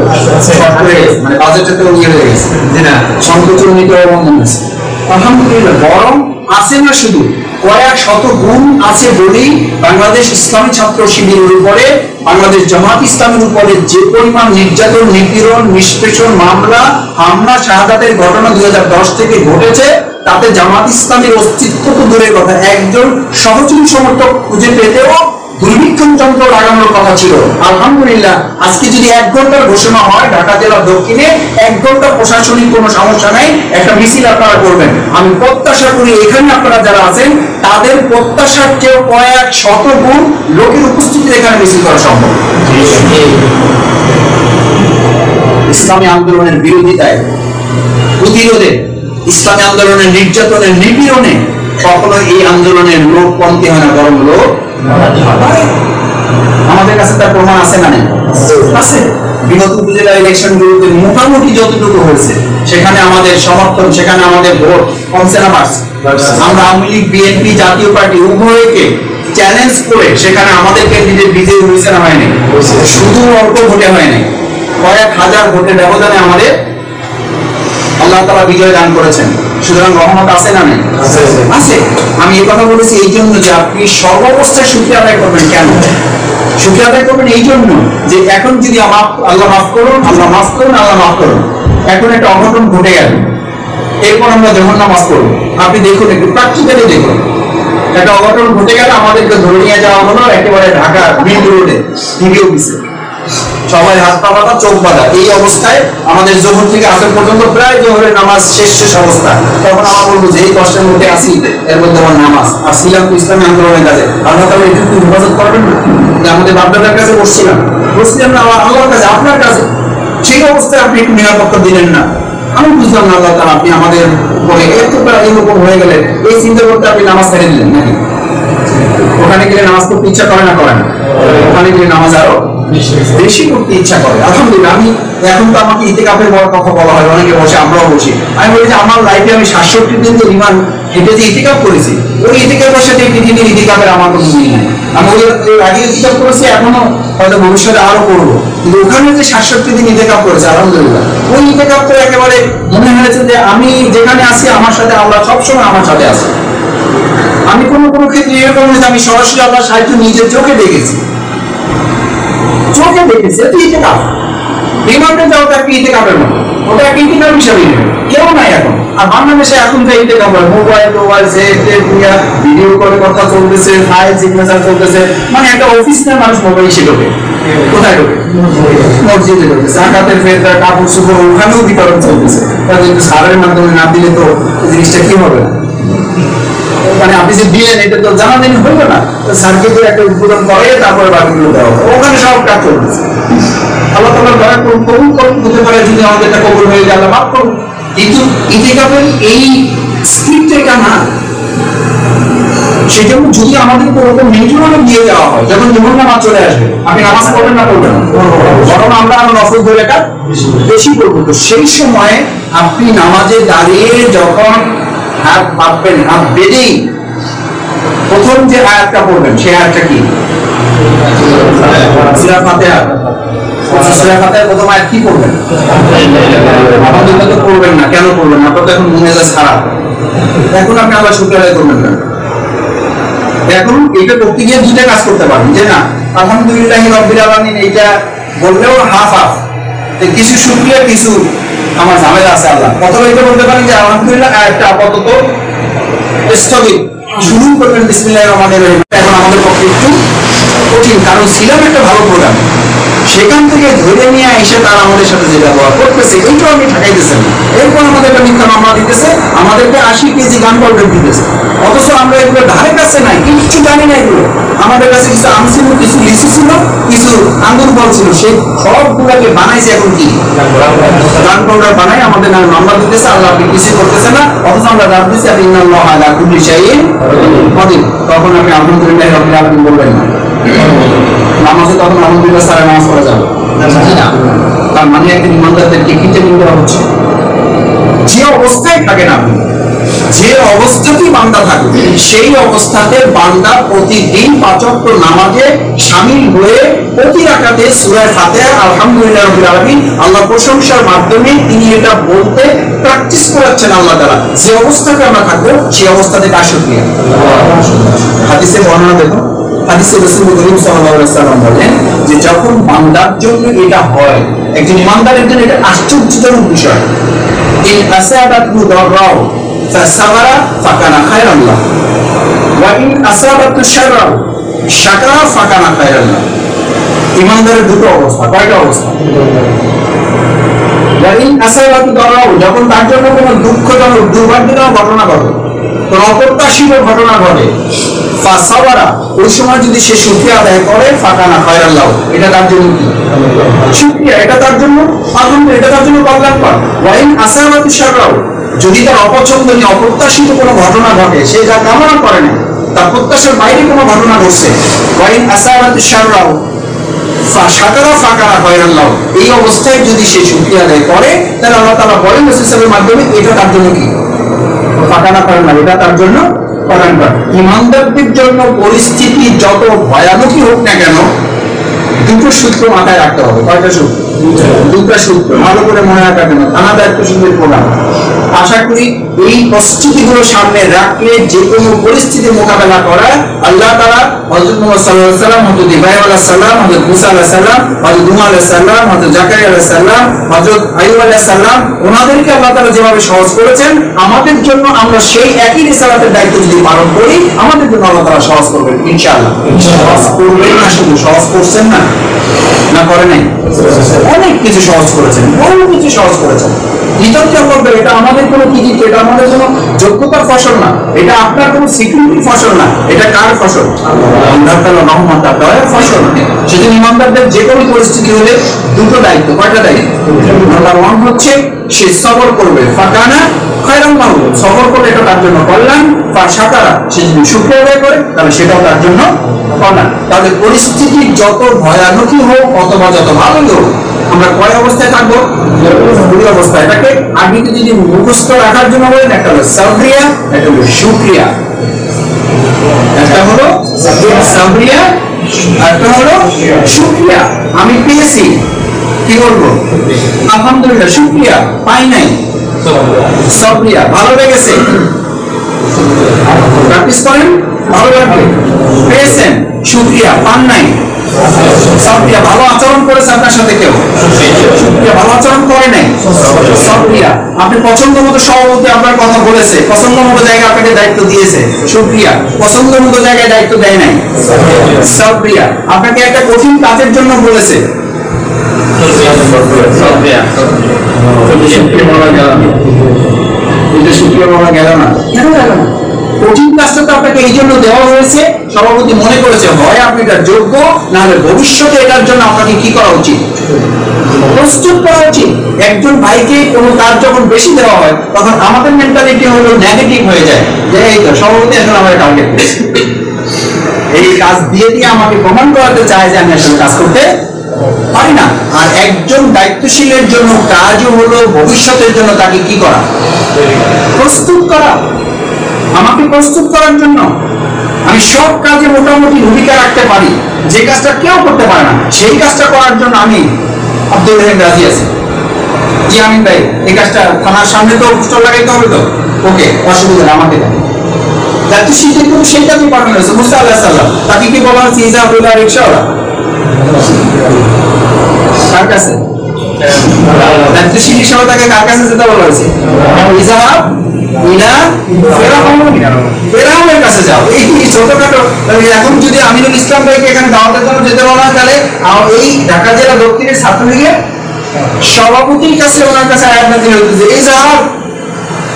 মানে বাজেটটাতেও নিয়ে হয়ে গেছে, না সংকোচন নিতে এবং আলহামদুলিল্লাহ। বরং আছে না শুধু কয়েক শত গুণ আছে বলেই বাংলাদেশ ইসলামী ছাত্র শিবিরের উপরে, বাংলাদেশ জামাত ইসলামের উপরে যে পরিমাণ নির্যাতন, নিপীড়ন, নিষ্পেষণ, মামলা, হামলা, শাহাদাতের ঘটনা 2010 থেকে ঘটেছে, তাতে জামাত ইসলামের অস্তিত্ব তো দূরের কথা, একজন সহযোগী সমর্থক খুঁজে পেতেও দুর্ভিক্ষণ যন্ত্র লাগানোর কথা ছিল। আলহামদুলিল্লাহ, আজকে যদি 1 ঘন্টার ঘোষণা হয় ঢাকা জেলার দক্ষিণে 1 ঘন্টা প্রশাসনিক কোনো সমস্যা নাই, একটা মিছিল আপনারা করবেন। আমি প্রত্যাশা করি এখানে আপনারা যারা আছেন তাদের প্রত্যাশার চেয়ে কয়েক শত গুণ লোকের উপস্থিতিতে এখানে মিছিল করা সম্ভব। ইসলামী আন্দোলনের বিরোধিতায়, প্রতিরোধে, ইসলামী আন্দোলনের নির্যাতনের, নিপীড়নে কখনো এই আন্দোলনের লোক কমতি হয় না, বরং লোক আমাদের কাছে তার প্রমাণ আছে না? আছে। বিগত উপজেলা ইলেকশন গুলোতে মোটামুটি যতটুকু হয়েছে সেখানে আমাদের সমর্থন, সেখানে আমাদের ভোট কমছে না বাড়ছে? আমরা আওয়ামী লীগ, বিএনপি, জাতীয় পার্টি উভয়কে চ্যালেঞ্জ করে সেখানে আমাদের ক্যান্ডিডেট বিজয়ী হয়েছে না হয়নি? শুধু অল্প ভোটে হয়নি, কয়েক হাজার ভোটের ব্যবধানে আমাদের আল্লাহ তাআলা বিজয় দান করেছেন। সুতরাং রহমত আছে না নেই? আছে। আমি এই কথা বলেছি এই জন্য যে আপনি সর্বাবস্থায় শুকরিয়া আদায় করবেন। কেন শুকরিয়া আদায় করবেন? এই জন্য যে এখন যদি আল্লাহ মাফ করুন, আল্লাহ মাফ করুন, আল্লাহ মাফ করুন, এখন একটা অঘটন ঘটে গেল, এরপর আমরা যখন নামাজ পড়ব, আপনি দেখুন, একটু প্র্যাকটিক্যালি দেখুন, একটা অঘটন ঘটে গেল, আমাদেরকে ধরে নিয়ে যাওয়া হলো একেবারে ঢাকা মেইন রোডে টিভি অফিসে, সবাই হাত পা বাঁধা, চোখ বাঁধা, এই অবস্থায় আমাদের জোহর থেকে আসর পর্যন্ত প্রায় জোহরের নামাজ শেষ অবস্থা। তখন আমরা বলবো যে এই কষ্টের মধ্যে আসি, এর মধ্যে আমার নামাজ আর ছিলাম তো ইসলামী আন্দোলনের কাছে, আল্লাহ তাআলা একটু হেফাজত করবেন না? আমাদের বাপদাদার কাছে বসছিলাম না আল্লাহর কাছে, আপনার কাছে, সেই অবস্থায় আপনি একটু নিরাপত্তা দিলেন না। আমি বুঝলাম না আল্লাহ তাআলা আপনি আমাদের উপরে এতটা এরকম হয়ে গেলেন, এই চিন্তা করতে আপনি নামাজ ছেড়ে দিলেন নাকি? ওখানে গেলে নামাজ পড়তে ইচ্ছা করে না? করে না। ওখানে গেলে নামাজ আরো বেশি করতে ইচ্ছা করে। আলহামদুলিল্লাহ, আমি এখন তো আমাকে ইতিকাফের বড় কথা বলা হয়, অনেকে বসে, আমরাও বসি। আমি বলি যে আমার লাইফে আমি 67 দিন যে রিমান হেঁটে যে ইতিকাফ করেছি, ওই ইতিকাফের সাথে পৃথিবীর ইতিকাফের আমার কোনো মিল নাই। আমি ওই আগে ইতিকাফ করেছি, এখনো হয়তো ভবিষ্যতে আরো করবো, কিন্তু ওখানে যে 67 দিন ইতিকাফ করেছে, আলহামদুলিল্লাহ, ওই ইতিকাফ তো একেবারে মনে হয়েছে যে আমি যেখানে আছি আমার সাথে আল্লাহ সবসময় আমার সাথে আছে। আমি কোনো ক্ষেত্রে এরকম হয়েছে আমি সরাসরি আল্লাহর সাহায্য নিজের চোখে দেখেছি, ইতিকাফ রিমান্ডে যাও তো একটা ইতিকাফের মতো, ওটা একটা ইতিকাফ হিসাবে কেউ নাই এখন। আর বাংলাদেশে এখন যে ইতিকাফ হয়, মোবাইল ভিডিও করে কথা চলতেছে, ফাইল সিগনেচার চলতেছে, মানে একটা অফিস না, মানুষ মোবাইল সে ঢোকে, কোথায় ঢোকে? মসজিদে ঢোকে, জাকাতের ফেরত, কাপড় চোপড় ওখানেও বিতরণ চলতেছে। কিন্তু সারের মাধ্যমে না দিলে তো জিনিসটা কি হবে? মানে আপনি যে দিলেন এটা তো জানাজানি হইল না, স্যারকে তো একটা উদ্বোধন করে তারপরে বাকিগুলো দেওয়া হবে, ওখানে সব কাজ চলতেছে। আল্লাহ তাআলা দয়া করুন, কবুল করুন, হতে পারে যদি আমাদের এটা কবুল হয়ে যায়, আল্লাহ মাফ করুন। কিন্তু ইতিকাফের এই স্ক্রিপ্ট এটা না, সেই জন্য যদি আমাদের ওরকম নিয়ন্ত্রণে দিয়ে দেওয়া হয়, যখন যখন নামাজ চলে আসবে, আপনি নামাজ পড়বেন না পড়বেন না, বরং আমরা আরো নফল ধরে এটা বেশি করবো। তো সেই সময় আপনি নামাজে দাঁড়িয়ে যখন হাত পাতবেন, হাত বেঁধেই প্রথম যে আয়াতটা পড়বেন, সেই আয়াতটা কি? সূরা ফাতিহা। সূরা ফাতিহার প্রথম আয়াত কি পড়বেন? আলহামদুলিল্লাহ তো পড়বেন না। কেন পড়বেন না? আপনার তো এখন মনে যায় খারাপ, এখন আপনি আল্লাহ শুকর আদায় করবেন না। এখন এটা করতে গিয়ে দুইটা কাজ করতে পারেন, যে না আলহামদুলিল্লাহ রাব্বিল আলামিন এইটা বললেও হাফ হাফ, কিছু শুকরিয়া, কিছু আমার ঝামেলা আছে আল্লাহ। প্রথমে এটা বলতে পারেন যে আলহামদুলিল্লাহ আয়াতটা আপাতত স্থগিত, শুরু করবেন বিসমিল্লাহির রহমানির রহিম। এখন আমাদের পক্ষে একটু কঠিন, কারণ ছিলাম একটা ভালো প্রোগ্রাম, সেখান থেকে ধরে নিয়ে এসে তারা আমাদের সাথে যে ব্যবহার করতেছে এইটাও আপনি ঠেকাইতেছেন। এরপর আমাদের একটা মিথ্যা মামলা দিতেছে, আমাদেরকে 80 কেজি গান পাউডার দিতেছে, অথচ আমরা এগুলো ধারে কাছে নাই, কিছু জানি না। এগুলো আমাদের কাছে কিছু আম ছিল, কিছু লিচু ছিল, কিছু আঙ্গুর ফল ছিল, সেই সবগুলোকে বানাইছে এখন কি গান পাউডার বানাই আমাদের নামে মামলা দিতেছে। আল্লাহ আপনি কিছু করতেছে না, অথচ আমরা দাঁড় দিচ্ছি আপনি ইন্নাল্লাহা আলা কুল্লি শাইইন কাদির। তখন আপনি আলহামদুলিল্লাহ রাব্বিল আলামিন বলবেন না। নামাজে তখন আলহামদুলিল্লাহ সারা নামাজ পড়া যাবে না, তার মানে একদিন ইমানদারদেরকে কিতে দেওয়া হচ্ছে। যে অবস্থায় থাকেন আপনি, যে অবস্থাতেই বান্দা থাকবে সেই অবস্থাতে বান্দা প্রতিদিন 5 ওয়াক্ত নামাজে শামিল হয়ে প্রতি রাকাতে সূরা ফাতিহা আলহামদুলিল্লাহ রাব্বিল আলামিন আল্লাহ প্রশংসার মাধ্যমে তিনি এটা বলতে প্র্যাকটিস করাচ্ছেন আল্লাহ তাআলা। যে অবস্থাতে আমরা থাকবো সেই অবস্থাতে কার শুকরিয়া। হাদিসে বর্ণনা দেখুন, হাদিসে রাসূল করিম সাল্লাল্লাহু আলাইহি ওয়াসাল্লাম বলেন যে যখন বান্দার জন্য এটা হয়, একজন ইমানদারের জন্য এটা আশ্চর্যজনক বিষয়। ইন আসাবাতু দাররাউ ফাসাবারা ফাকানা খায়রান লাহু ওয়া ইন আসাবাতু শাররাউ শাকারা ফাকানা খায়রান লাহু। ইমানদারের দুটো অবস্থা, কয়টা অবস্থা? ওয়া ইন আসাবাতু দাররাউ, যখন তার জন্য কোনো দুঃখজনক দুর্ভাগ্যজনক ঘটনা ঘটে, কোনো অপ্রত্যাশিত ঘটনা ঘটে, ফাসাবারা, ওই সময় যদি সে শুকরিয়া আদায় করে, ফাকানা খায়রান লাহু, এটা তার জন্য কি? শুকরিয়া, এটা তার জন্য আলহামদুলিল্লাহ, এটা তার জন্য কল্যাণকর। ওয়া ইন আসাবাতু শাররাউ, যদি তার অপছন্দনীয় অপ্রত্যাশিত কোনো ঘটনা ঘটে, সে যা কামনা করে না, তার প্রত্যাশার বাইরে কোনো ঘটনা ঘটছে, ওয়া ইন আসাবাতু শাররাউ শাকারা ফাকানা খায়রান লাহু, এই অবস্থায় যদি সে শুকরিয়া আদায় করে, তাহলে আল্লাহ তাআলা বলেন রাসূল সাল্লাল্লাহু আলাইহি ওয়াসাল্লামের মাধ্যমে এটা তার জন্য কি? ফাকানা খায়রান লাহু, এটা তার জন্য কল্যাণকর। ইমানদারদের জন্য পরিস্থিতি যত ভয়ানকই হোক না কেন, দুটো সূত্র মাথায় রাখতে হবে। কয়টা সূত্র? দুটো সূত্র ভালো করে মনে রাখা কেন, আলাদা একটা সূত্রের প্রধান। আশা করি এই প্রস্তুতিগুলো সামনে রাখলে যে কোনো পরিস্থিতি মোকাবেলা করা আল্লাহ তাআলা হযরত মুহাম্মদ সাল্লাল্লাহু আলাইহি ওয়াসাল্লাম, হযরত ইব্রাহিম আলাইহিস সালাম, হযরত মুসা আলাইহিস সালাম, হযরত নূহ আলাইহিস সালাম, হযরত জাকারিয়া আলাইহিস সালাম, হযরত আইয়ুব আলাইহিস সালাম, ওনাদেরকে আল্লাহ তাআলা যেভাবে সহজ করেছেন, আমাদের জন্য আমরা সেই একই রিসালাতের দায়িত্ব যদি পালন করি, আমাদের জন্য আল্লাহ তাআলা সহজ করবেন ইনশাআল্লাহ। সহজ করবেন না, শুধু সহজ করছেন না, না করে নাই, অনেক কিছু সহজ করেছেন, বহু কিছু সহজ করেছেন। এটা আমাদের কোনো কৃতিত্ব, এটা আমাদের কোনো যোগ্যতার ফসল না, এটা আপনার কোনো সিকিউরিটির ফসল না, এটা কার ফসল? আল্লাহ তাআলা রহমত আর দয়ার ফসল। সেদিন ইমানদারদের যে কোনো পরিস্থিতি হলে দুটো দায়িত্ব। কয়টা দায়িত্ব? নাম্বার 1 হচ্ছে সে সবর করবে, ফাকানা খায়রান লাহু, সবর করলে এটা তার জন্য কল্যাণ। শাকারা, সে যদি শুকরিয়া আদায় করে, তাহলে সেটাও তার জন্য কল্যাণ। তাহলে পরিস্থিতি যত ভয়ানকই হোক অথবা যত ভালোই হোক, আমরা কয় অবস্থায় থাকবো? দুই অবস্থায়। এটাকে আগে যদি মুখস্থ রাখার জন্য বলেন, একটা হলো সাবরিয়া, একটা হলো শুকরিয়া। একটা হলো সাবরিয়া, একটা হলো শুকরিয়া। আমি পেয়েছি, কি করবো? আলহামদুলিল্লাহ, শুকরিয়া। পাই নাই, সাবরিয়া। ভালো লেগেছে, প্র্যাকটিস করেন, ভালো লাগবে। পেয়েছেন, শুকরিয়া। পান নাই, সাবরিয়া। ভালো আচরণ করেছে আপনার সাথে কেউ, শুকরিয়া। ভালো আচরণ করে নাই, সাবরিয়া। আপনি পছন্দ মতো সভাপতি আপনার কথা বলেছে, পছন্দ মতো জায়গায় আপনাকে দায়িত্ব দিয়েছে, শুকরিয়া। পছন্দ মতো জায়গায় দায়িত্ব দেয় নাই, সাবরিয়া। আপনাকে একটা কঠিন কাজের জন্য বলেছে, সাবরিয়া। শুকরিয়া বলা গেল না, এটা শুকরিয়া বলা গেল না। কেন গেল না? কঠিন কাজটা তো আপনাকে এই জন্য দেওয়া হয়েছে, সভাপতি মনে করেছে হয় আপনি এটা যোগ্য, না হলে ভবিষ্যতে এটার জন্য আপনাকে কি করা উচিত? প্রস্তুত করা উচিত। একজন ভাইকে কোনো কাজ যখন বেশি দেওয়া হয়, তখন আমাদের মেন্টালিটি হলো নেগেটিভ হয়ে যায়, যে এই তো সভাপতি এখন আমার টার্গেট করেছে, এই কাজ দিয়ে দিয়ে আমাকে প্রমাণ করাতে চায় যে আমি আসলে কাজ করতে পারি না। আর একজন দায়িত্বশীলের জন্য কাজও হলো ভবিষ্যতের জন্য তাকে কি করা? প্রস্তুত করা। আমাকে প্রস্তুত করার জন্য আমি সব কাজে মোটামুটি ভূমিকা রাখতে পারি, যে কাজটা কেউ করতে পারে না, সেই কাজটা করার জন্য আমি আব্দুল রহিম রাজি আছি। জি আমিন ভাই, এই কাজটা থানার সামনে তো স্টল লাগাইতে হবে, তো ওকে, অসুবিধা নেই, আমাকে দেন। দায়িত্বশীল কিন্তু সেই কাজই পাঠানো হয়েছে। মুসা আলাইহিস সালাম, তাকে কি বলা হয়েছে? ইজা হুলা রিকশাওয়ালা। কার কাছে? দায়িত্বশীল হিসেবে তাকে কার কাছে যেতে বলা হয়েছে? ইজা ইলা ফেরাউনের কাছে যাও। এই ছোটখাটো, এখন যদি আমিনুল ইসলাম ভাইকে এখানে দাওয়াতের জন্য যেতে বলা হয়, তাহলে এই ঢাকা জেলা দক্ষিণের ছাত্রলীগের সভাপতির কাছে, ওনার কাছে আয়াত নাযিল হইতেছে, এই যাও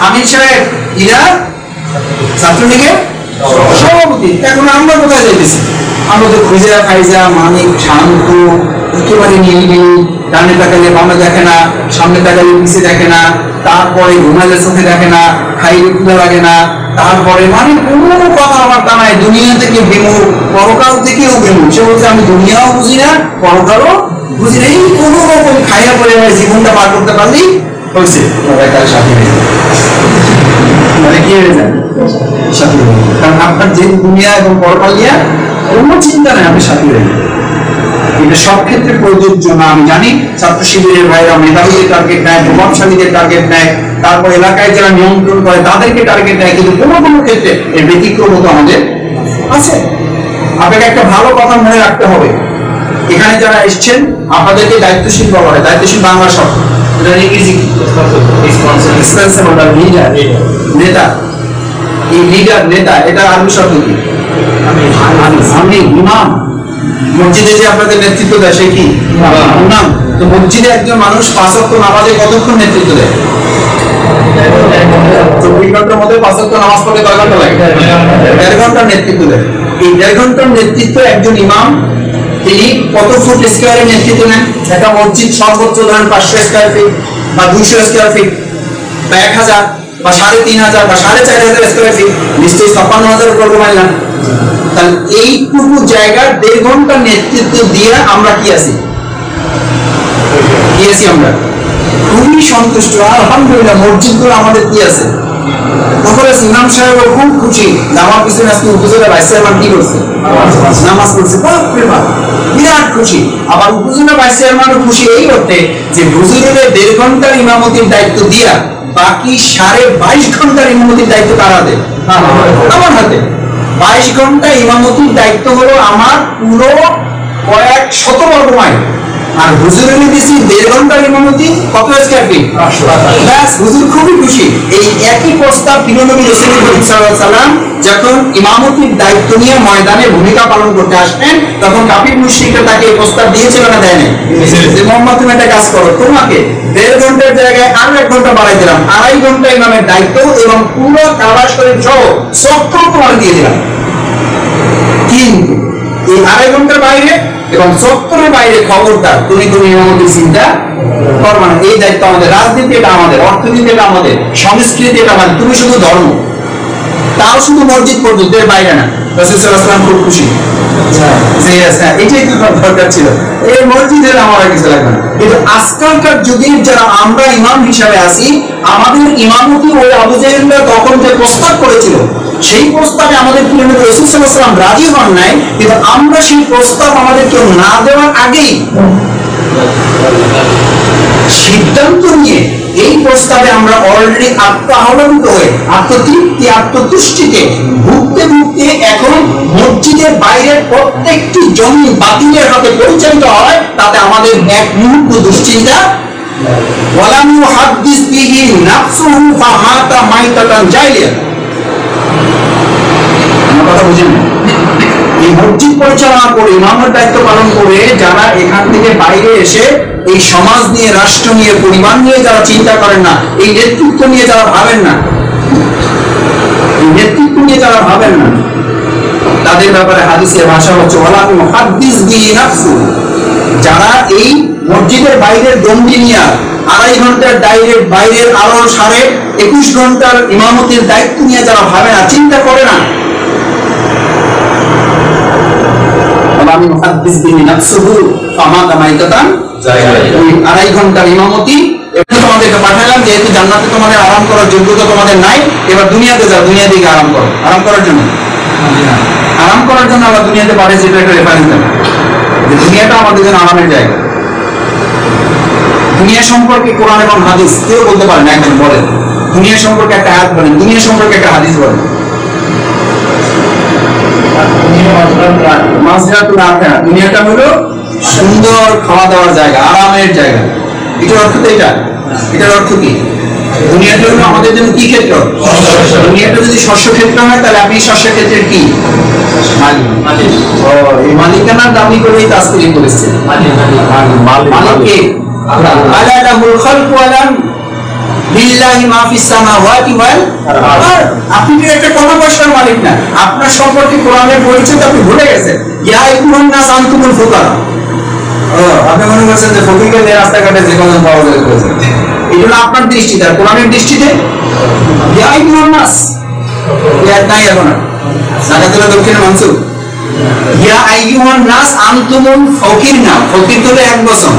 আমিন সাহেব ইলা ছাত্রলীগের সভাপতি। এখন আমরা কোথায় যাইতেছি? আমরা তো খুঁজে খাইজা মানিক শান্ত, একেবারে নিরিবিলি, ডানে তাকালে বামে দেখে না, সামনে তাকালে পিছিয়ে দেখে না, তারপরে ঘুমাইলে চোখে দেখে না, খাইলে ক্ষুধা লাগে না, তারপরে মানে কোনো কথা আমার তা নাই, দুনিয়া থেকে বিমুখ, পরকাল থেকেও বিমুখ। সে বলছে আমি দুনিয়াও বুঝি না, পরকালও বুঝি না। এই কোনো রকম খাইয়া পরে জীবনটা পার করতে পারলেই হয়েছে তার সাথী হয়ে যায়, মানে কি হয়ে যায় সাথী হয়ে যায়। কারণ আপনার যে দুনিয়া এবং পরকাল নিয়ে কোনো চিন্তা নেই, আপনি সাথী হয়ে যায়। এটা সব ক্ষেত্রে প্রযোজ্য না। আমি জানি ছাত্র শিবিরের ভাইরা মেধাবীদের টার্গেট নেয়, প্রভাবশালীদের টার্গেট নেয়, তারপর এলাকায় যারা নিয়ন্ত্রণ করে তাদেরকে টার্গেট নেয়, কিন্তু কোনো কোনো ক্ষেত্রে এর ব্যতিক্রম তো আমাদের আছে। আপনাকে একটা ভালো কথা মনে রাখতে হবে, এখানে যারা এসছেন আপনাদেরকে দায়িত্বশীল বলা হয়। দায়িত্বশীল বাংলা শব্দ, এটা ইংরেজি রেসপন্সিবল লিডার, নেতা। এই লিডার নেতা এটা আরবি শব্দ কি? আমি ইমাম। মসজিদে যে আপনাদের নেতৃত্ব দেয় সে কি? ইমাম। তো মসজিদে একজন মানুষ 5 ওয়াক্ত নামাজে কতক্ষণ নেতৃত্ব দেয়? 24 ঘন্টার মধ্যে 5 ওয়াক্ত নামাজ পড়তে কয় ঘন্টা লাগে? 1.5 ঘন্টার নেতৃত্ব দেয়। এই 1.5 ঘন্টার নেতৃত্ব একজন ইমাম তিনি কত ফুট স্কয়ারের নেতৃত্ব নেন? একটা মসজিদ সর্বোচ্চ ধরেন 500 স্কয়ার ফিট বা 200 স্কয়ার ফিট বা 1000 বা 3500 বা 4500 স্কয়ার ফিট, নিশ্চয়ই 56,000 বর্গ মাইল না? তাহলে এইটুকু জায়গা 1.5 ঘন্টা নেতৃত্ব দিয়ে আমরা কি আছি? কি আছি আমরা? খুবই সন্তুষ্ট, আলহামদুলিল্লাহ। মসজিদগুলো আমাদের কি আছে? তারপরে ইমাম সাহেব খুব খুশি, আমার পিছনে আজকে উপজেলা ভাইস চেয়ারম্যান কি করছে? নামাজ পড়ছে, বাপরে বাপ, বিরাট খুশি। আবার উপজেলা ভাইস চেয়ারম্যানও খুশি এই অর্থে যে হুজুরের 1.5 ঘন্টার ইমামতির দায়িত্ব দিয়া বাকি 22.5 ঘন্টার ইমামতির দায়িত্ব কার হাতে? আমার হাতে। 22 ঘন্টা ইমামতির দায়িত্ব হলো আমার পুরো কয়েক শত বর্গ মাইল, আর হুজুরের দিয়েছি 1.5 ঘন্টার ইমামতি কত স্কয়ার ফিট? ব্যাস, হুজুর খুবই খুশি। এই একই প্রস্তাব নবী রাসূলুল্লাহ সাল্লাল্লাহু আলাইহি ওয়াসাল্লাম যখন ইমামতির দায়িত্ব নিয়ে ময়দানে ভূমিকা পালন করতে আসলেন, তখন কাফির মুশরিকরা তাকে এই প্রস্তাব দিয়েছিল না দেয় নাই? যে মুহাম্মদ তুমি একটা কাজ করো, তোমাকে 1.5 ঘন্টার জায়গায় আর 1 ঘন্টা বাড়াই দিলাম, 2.5 ঘন্টা ইমামের দায়িত্ব এবং পুরো কাবা শরীফ সহ সব তোমার দিয়ে দিলাম। কিন্তু এই 2.5 ঘন্টার বাইরে এবং 70-এর বাইরে খবরদার তুমি ইমামতির চিন্তা করবা না। এই দায়িত্ব আমাদের। রাজনীতি এটা আমাদের, অর্থনীতি এটা আমাদের, সংস্কৃতি এটা আমাদের। তুমি শুধু ধর্ম, তাও শুধু মসজিদ পর্যন্ত, এর বাইরে না। রাসূল সাল্লাল্লাহু আলাইহি ওয়াসাল্লাম খুব খুশি যে এটাই তো দরকার ছিল, এই মসজিদের আমার কিছু লাগবে না। কিন্তু আজকালকার যুগের যারা আমরা ইমাম হিসাবে আছি, আমাদের ইমামতি ওই আবু জাহেলরা তখন যে প্রস্তাব করেছিল, সেই প্রস্তাবে আমাদের প্রিয় নবী রাসূল সাল্লাল্লাহু আলাইহি ওয়াসাল্লাম রাজি হন নাই, কিন্তু আমরা সেই প্রস্তাব আমাদের কেউ না দেওয়ার আগেই সিদ্ধান্ত নিয়ে এই প্রস্তাবে আমরা অলরেডি আত্মাহ্লাদিত হয়ে আত্মতৃপ্তি আত্মতুষ্টিতে ভুগতে ভুগতে এখন মসজিদের বাইরের প্রত্যেকটি জমি বাতিলের হাতে পরিচালিত হয়, তাতে আমাদের এক মুহূর্ত দুশ্চিন্তা ওয়ালাম ইউহাদ্দিস বিহি নাফসুহু ফামাতা মাইতাতান জাইলিয়া। আমার কথা বুঝেন? এই মসজিদ পরিচালনা করে ইমামের দায়িত্ব পালন করে যারা এখান থেকে বাইরে এসে এই সমাজ নিয়ে, রাষ্ট্র নিয়ে, পরিবার নিয়ে যারা চিন্তা করেন না, এই নেতৃত্ব নিয়ে যারা ভাবেন না, এই নেতৃত্ব নিয়ে যারা ভাবেন না, তাদের ব্যাপারে হাদিসের ভাষা হচ্ছে ওয়ালা মুহাদ্দিস বিহি নাফসু। যারা এই মসজিদের বাইরের দণ্ডি নিয়ে 2.5 ঘন্টার বাইরের আরো 21 ঘন্টার ইমামতির দায়িত্ব নিয়ে যারা ভাবে না, চিন্তা করে না, আমি মুহাদ্দিস বিহি নাফসুহু ফামাতা মাইতাতান জাইলিয়া। 2.5 ঘন্টার ইমামতি তোমাদেরকে পাঠালাম, যেহেতু জান্নাতে তোমাদের আরাম করার যোগ্যতা তোমাদের নাই, এবার দুনিয়াতে যাও, দুনিয়া থেকে আরাম করো। আরাম করার জন্য আবার দুনিয়াতে পাঠিয়েছে, এটা একটা রেফারেন্স দেবে যে দুনিয়াটা আমাদের জন্য আরামের জায়গা। দুনিয়া সম্পর্কে কোরআন এবং হাদিস কেউ বলতে পারে না। একজন বলেন দুনিয়া সম্পর্কে একটা আয়াত বলেন, দুনিয়া সম্পর্কে একটা হাদিস বলেন। দুনিয়াটা হলো সুন্দর খাওয়া দাওয়ার জায়গা, আরামের জায়গা। এটার অর্থ তো এটার অর্থ কি? দুনিয়াটা হলো আমাদের জন্য কি ক্ষেত্র? দুনিয়াটা যদি শস্য ক্ষেত্র হয়, তাহলে আপনি শস্য ক্ষেত্রের কি মালিক? এই মালিকানার দামি করেই তাসবিহ করেছে। মালিক কে? আলা লাহুল খালকু ওয়ালাম লিল্লাহি মা ফিস সামাওয়াতি ওয়াল আরদ। আপনি কি একটা কোন পয়সার মালিক না? আপনার সম্পর্কে কোরআনের পরিচয় আপনি ভুলে গেছেন। ইয়া আইয়ুহান নাস আনতুমুল ফুকারা। আপনি মনে করছেন যে ফকিরকে রাস্তাঘাটে যে কোনো পাওয়া যায় করেছেন, এটা আপনার দৃষ্টিতে। আর কোরআনের দৃষ্টিতে ইয়া আইয়ুহান নাস, ইয়া নাই এখন জাকাতুল দক্ষিণে মানসুব। ইয়া আইয়ুহান নাস আনতুমুল ফকির না, ফকির তো এক বছর,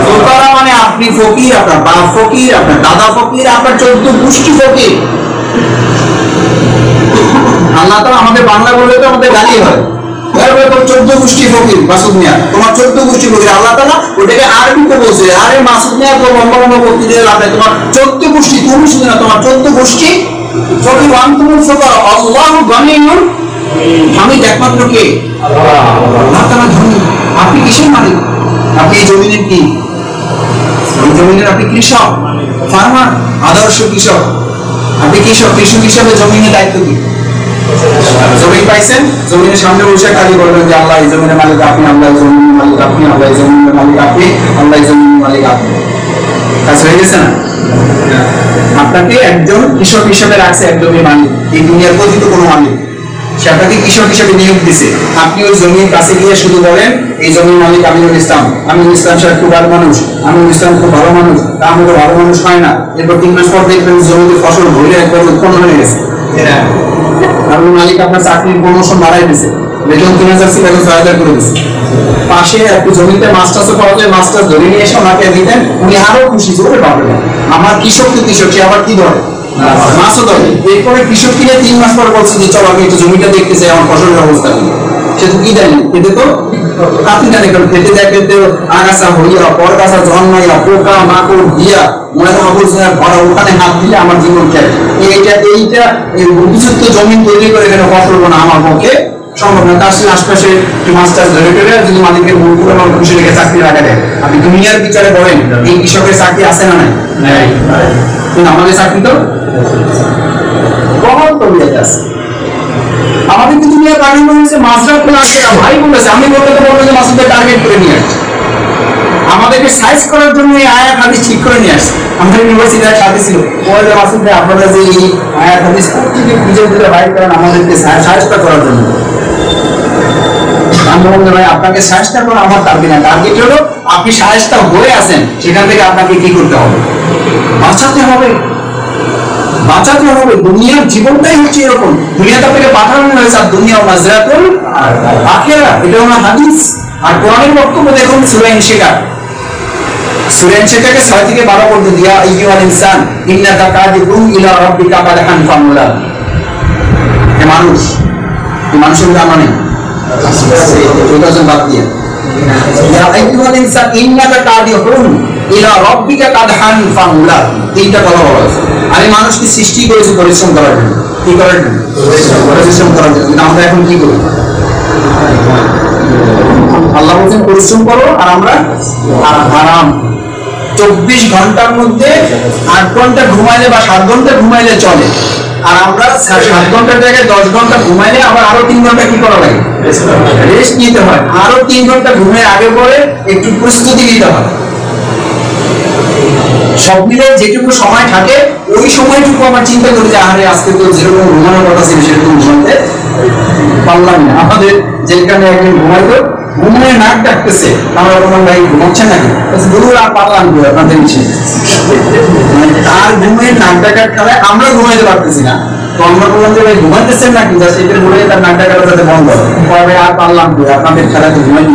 ফুকারা মানে আপনি ফকির, আপনার বাপ ফকির, আপনার দাদা ফকির, আপনার 14 গোষ্ঠী ফকির। আল্লাহ তাআলা আমাদের বাংলা বলে তো আমাদের গালি হয়, 14 গোষ্ঠী ফকির মাসুদ মিয়া, তোমার 14 গোষ্ঠী ফকির। আল্লাহ তাআলা ওটাকে আরবিতে বলছে, আরে মাসুদ মিয়া তো লম্বা লম্বা বলতে দিয়ে লাভ নাই, তোমার 14 গোষ্ঠী, তুমি শুধু না, তোমার 14 গোষ্ঠী ফকির। আনতুমুল ফুকারা আল্লাহু গনিয়্যুন, আমি একমাত্র কে? আল্লাহ তাআলা ধনী। আপনি কিসের মালিক? আপনি এই জমিনের কি? এই জমিনের আপনি কৃষক, ফার্মার, আদর্শ কৃষক। আপনি কৃষক, কৃষক হিসাবে জমিনের দায়িত্ব কি? জমি পাইছেন, জমিনের সামনে বসে কাজী করবেন যে আল্লাহ এই জমিনের মালিক আপনি, আল্লাহ এই জমিনের মালিক আপনি, আল্লাহ এই জমিনের মালিক আপনি, আল্লাহ এই জমিনের মালিক আপনি। কাজ হয়ে গেছে না? আপনাকে একজন কৃষক হিসেবে রাখছে, একজনের মালিক, এই দুনিয়ার প্রকৃত কোনো মালিক। সে আপনাকে কৃষক হিসেবে নিয়োগ দিছে। আপনি ওই জমির কাছে গিয়ে শুধু বলেন এই জমির মালিক আমিনুল ইসলাম, আমিনুল ইসলাম সাহেব খুব ভালো মানুষ, আমিনুল ইসলাম খুব ভালো মানুষ, তার মতো ভালো মানুষ হয় না। এরপর 3 মাস পর দেখবেন জমিতে ফসল ভরে একবার উৎপন্ন হয়ে গেছে। আর ওই মালিক আপনার চাকরির প্রমোশন বাড়াই দিয়েছে, বেতন 3000 ছিল এখন 6000 করে দিচ্ছে। পাশে একটু জমিতে মাছ চাষও পাওয়া যায়, মাছ চাষ ধরে নিয়ে এসে ওনাকে দিতেন, উনি আরো খুশি জোরে পাবেন। আমার কৃষক তো কৃষক, সে আবার কি ধরে? মাছও ধরে। এরপরে কৃষক কিনে 3 মাস পর বলছে যে চলো আমি একটু জমিটা দেখতে চাই, আমার ফসলের অবস্থা কি। সে তো কি দেয়নি, খেতে তো কাতি জানে, কারণ খেতে দেয়, খেতে আগাছা হইয়া, পরগাছা জন্মাইয়া, পোকা মাকড় দিয়া, ময়লা আবর্জনা ভরা, ওখানে হাত দিলে আমার জীবন শেষ। এইটা উপযুক্ত জমি তৈরি করে এখানে ফসল বোনা আমার পক্ষে সম্ভব না। তার সাথে আশপাশে মাছ চাষ ধরে ধরে যদি মালিকের মূল করে আমার খুশি রেখে চাকরি রাখা দেয়, আপনি দুনিয়ার বিচারে বলেন এই কৃষকের চাকরি আছে না নাই? কিন্তু আমাদের চাকরি তো বহুত তবিয়াতে আছে। আমাদের কিন্তু দুনিয়া টার্গেট করেছে মাছরা খোলা আছে না, ভাই বলেছে, আমি বলতে তো বলবো যে মাছদের টার্গেট করে নিয়ে আসছে। আমাদেরকে সাইজ করার জন্য এই আয়াত হাদিস ঠিক করে নিয়ে আসছে। আমাদের ইউনিভার্সিটির সাথে ছিল বলে মাসুদ ভাই আপনারা যে এই আয়াত হাদিস থেকে খুঁজে খুঁজে বাইর করেন আমাদেরকে সাইজটা করার জন্য। আমি বললাম ভাই আপনাকে সাইজটা করা আমার টার্গেট না, টার্গেট হলো আপনি সাইজটা হয়ে আছেন, সেখান থেকে আপনাকে কি করতে হবে? বাঁচাতে হবে, বাঁচাতে হবে। দুনিয়ার জীবনটাই হচ্ছে এরকম, দুনিয়াতে আপনাকে পাঠানো হয়েছে, আর দুনিয়া মাজরাতুল আখিরা, এটা হলো হাদিস। আর কোরআনের বক্তব্য দেখুন সূরা ইনশিকাক, সূরা ইনশিকাকে 6 থেকে 12 পর্যন্ত দিয়া আইয়ুহাল ইনসান ইন্নাকা কাদিবুন ইলা রাব্বিকা কাদহান ফামুলা। এ মানুষ, এই মানুষের নাম মানে ওইটাজন বাদ দিয়ে ইয়া আইয়ুহাল ইনসান ইন্নাকা কাদিবুন ইলা রাব্বিকা কাদহান ফামুলা, তিনটা কথা বলা হয়েছে। আমি মানুষকে সৃষ্টি করেছি পরিশ্রম করার জন্য। কি করার জন্য? পরিশ্রম করার জন্য। কিন্তু আমরা এখন কি করি? আল্লাহ বলছেন পরিশ্রম করো, আর আমরা আরাম। 24 ঘন্টার মধ্যে 8 ঘন্টা ঘুমাইলে বা 7 ঘন্টা ঘুমাইলে চলে, আর আমরা 7 ঘন্টার জায়গায় 10 ঘন্টা ঘুমাইলে আবার আরো 3 ঘন্টা কি করা লাগে? রেস্ট নিতে হয়। আরো 3 ঘন্টা ঘুমের আগে পরে একটু প্রস্তুতি নিতে হয়। সব মিলে যেটুকু সময় থাকে ওই সময়টুকু আমার চিন্তা করি যে আরে আজকে তো যেরকম ঘুমানোর কথা ছিল সেরকম ঘুমাতে পারলাম না। আমাদের যেখানে একদিন ঘুমাইতো, ঘুমিয়ে নাক ডাকতেছে, আমরা বললাম ভাই ঘুমাচ্ছেন নাকি? বলুন আর পারলাম কি আপনাদের নিচে, তার ঘুমিয়ে নাক ডাকার খেলায় আমরা ঘুমাইতে পারতেছি না। তো আমরা বললাম যে ভাই ঘুমাইতেছেন নাকি? সেটা বলে তার নাক ডাকাটা যাতে বন্ধ হয়। আর পারলাম কি আপনাদের খেলায় তো ঘুমাইনি।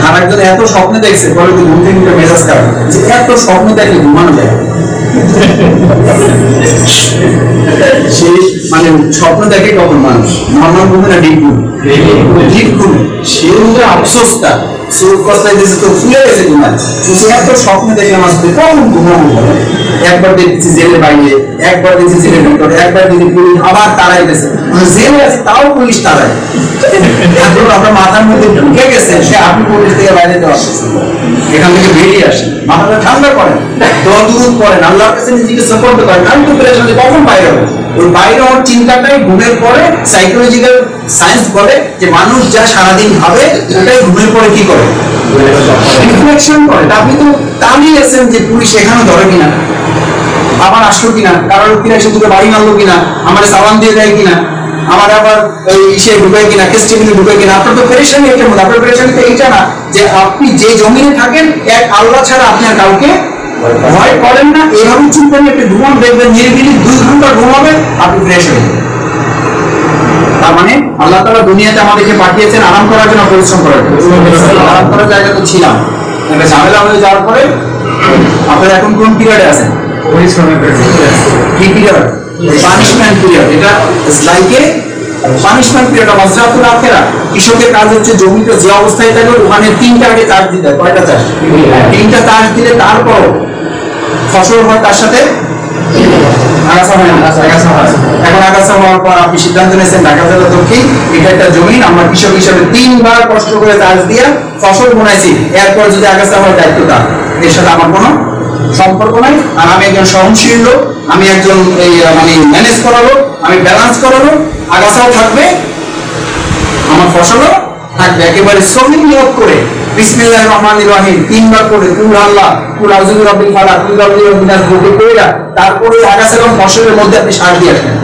আর একজন এত স্বপ্নে দেখছে, পরে তো ঘুম থেকে মেজাজ খারাপ, যে এত স্বপ্ন দেখলে ঘুমানো যায়। সেই মানে স্বপ্ন দেখে কখন মানুষ নর্মাল ঘুমে না ডিপ ঘুম? ডিপ ঘুমে। সেও যে আফসোসটা সুর কষ্টায় দিয়েছে তো ফুলে গেছে ঘুমায়, সে এত স্বপ্ন দেখে মানুষ কখন ঘুমাবো বলে। একবার দেখছি জেলের বাইরে, একবার দেখছি জেলের ভিতরে, একবার দেখছি পুলিশ আবার তাড়াইতেছে, জেলে আছে তাও পুলিশ তাড়ায়। এখন আপনার মাথার মধ্যে ঢুকে গেছে সে, আপনি পুলিশ থেকে বাইরে দেওয়া এখান থেকে বেরিয়ে আসেন, মাথাটা ঠান্ডা করেন, দোয়া করেন, আল্লাহর কাছে নিজেকে সাপোর্ট করেন। আমি তো পেরেছি কখন বাইরে হবে, ওই বাইরে হওয়ার চিন্তাটাই ঘুমের পরে সাইকোলজিক্যাল সায়েন্স বলে যে মানুষ যা সারাদিন ভাবে ওটাই ঘুমের পরে কি করে? রিফ্লেকশন করে। আপনি তো তাড়িয়েছেন যে পুলিশ এখানে ধরে কিনা, আবার আসলো কিনা, কারোর কিনা এসে দুটো বাড়ি মারলো কিনা, আমার সাবান দিয়ে দেয় কিনা, আমার আবার সে ঢুকায় কিনা, কেস টেবিলে ঢুকায় কিনা। আপনার তো পেরেশানি এটার মধ্যে। আপনার পেরেশানি তো এইটা না যে আপনি যে জমিনে থাকেন এক আল্লাহ ছাড়া আপনি আর কাউকে ভয় করেন না। এইভাবে চিন্তা নিয়ে আপনি ঘুমান, দেখবেন নিরিবিলি 2 ঘন্টা ঘুমাবেন, আপনি ফ্রেশ হয়ে যাবেন। তার মানে আল্লাহ তাআলা দুনিয়াতে আমাদেরকে পাঠিয়েছেন আরাম করার জন্য, পরিশ্রম করার জন্য। আরাম করার জায়গা তো ছিলাম, একটা ঝামেলা হয়ে যাওয়ার পরে আপনারা এখন কোন পিরিয়ডে আছেন? কি পিরিয়ড? Punishment period. এটা লাইক এ পানিশমেন্ট পিরিয়ড। মাজরাতুল আখিরা, কৃষকের কাজ হচ্ছে জমিতে যে অবস্থায় থাকে ওখানে 3টা আগে চাষ দিতে হয়। কয়টা চাষ? 3টা চাষ দিলে তারপর ফসল হয়, তার সাথে আগাছা হয় না। এখন আগাছা হওয়ার পর আপনি সিদ্ধান্ত নিয়েছেন ঢাকা জেলা দক্ষিণ এটা একটা জমি, আমরা কৃষক হিসেবে 3বার কষ্ট করে চাষ দিয়ে ফসল বোনাইছি, এরপর যদি আগাছা হয় দায়িত্ব তার, এর সাথে আমার কোনো সম্পর্ক নাই। আর আমি একজন সহনশীল লোক, আমি একজন এই মানে ম্যানেজ করার লোক, আমি ব্যালেন্স করার লোক। আগাছাও থাকবে, আমার ফসলও থাকবে। একেবারে সহি নিয়ত করে বিসমিল্লাহির রহমানির রহিম 3বার করে কুল আল্লাহ, কুল আউযু বিরাব্বিল ফালাক, কুল আউযু বিরাব্বিন নাস বলে কইরা তারপরে আগাছা এবং ফসলের মধ্যে আপনি সার দিয়ে আসবেন।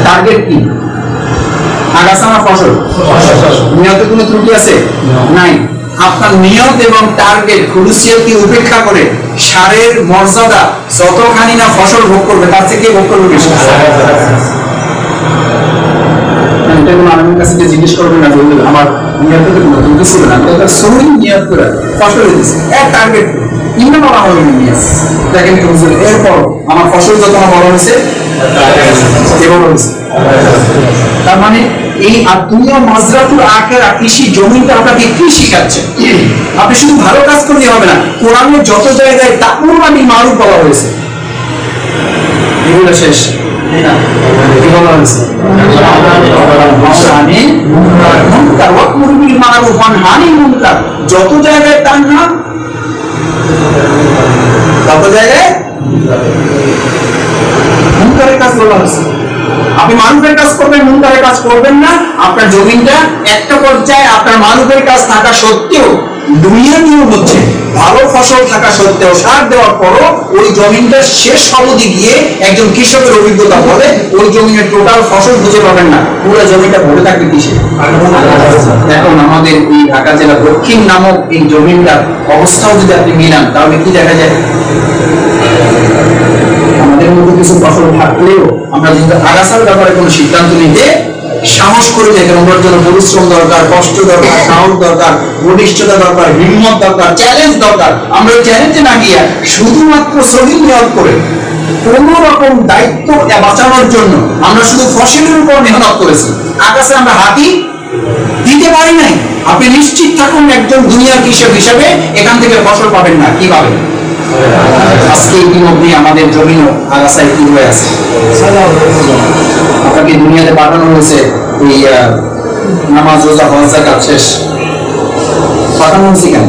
টার্গেট কি? আগাছা না ফসল? নিয়তে কোনো ত্রুটি আছে? নাই। আপনার নিয়ত এবং টার্গেট খুলুসিয়াতকে উপেক্ষা করে সারের মর্যাদা যতখানি না ফসল ভোগ করবে তার থেকে ভোগ করবে বেশি। আমার কাছে জিজ্ঞেস করবেন না যে আমার নিয়তে কোনো ত্রুটি ছিল না, তো সহি নিয়ত করে ফসল দিয়েছে এক টার্গেট ইন্না বলা হবে নিয়ত। দেখেন এরপর আমার ফসল যত বড় হয়েছে এবার হয়েছে, তার মানে এই দুনিয়া মাজরাতুল আখিরা কৃষি জমিটা আপনাকে কি শিখাচ্ছে? আপনি শুধু ভালো কাজ করলে হবে না, কোরআনে যত জায়গায় তাকওয়ানি মারুফ বলা হয়েছে এগুলো শেষ কি বলা হয়েছে? যত জায়গায় তানহা তত জায়গায় মুনকারের কাজ বলা হয়েছে। আপনি মারুফের কাজ করবেন, মুনকারের কাজ করবেন না। আপনার জমিটা একটা পর্যায়ে আপনার মারুফের কাজ থাকা সত্ত্বেও দুনিয়ার নিয়ম হচ্ছে ভালো ফসল থাকা সত্ত্বেও সার দেওয়ার পরও ওই জমিনটা শেষ অবধি গিয়ে একজন কৃষকের অভিজ্ঞতা বলে ওই জমিনের টোটাল ফসল খুঁজে পাবেন না, পুরো জমিটা ভরে থাকবে কিসে? এখন আমাদের এই ঢাকা জেলা দক্ষিণ নামক এই জমিনটার অবস্থাও যদি আপনি মিলান তাহলে কি দেখা যায়? আমাদের মধ্যে কিছু ফসল থাকলেও আমরা যেহেতু আগাছার ব্যাপারে কোনো সিদ্ধান্ত নিতে সাহস করে দেখেন, ওটার জন্য পরিশ্রম দরকার, কষ্ট দরকার, সাহস দরকার, ঘনিষ্ঠতা দরকার, হিম্মত দরকার, চ্যালেঞ্জ দরকার। আমরা ওই চ্যালেঞ্জে না গিয়ে শুধুমাত্র সহি নিয়ত করে কোন রকম দায়িত্ব বাঁচানোর জন্য আমরা শুধু ফসলের উপর মেহনত করেছি, আকাশে আমরা হাতি দিতে পারি নাই। আপনি নিশ্চিত থাকুন একজন দুনিয়ার কৃষক হিসেবে এখান থেকে ফসল পাবেন না। কি পাবেন? আজকে ইতিমধ্যে আমাদের জমিনও আগাছায় কি হয়ে আছে। আপনাকে দুনিয়াতে পাঠানো হয়েছে ওই নামাজ রোজা হজ যাকাত শেষ, পাঠানো হয়েছে কেন?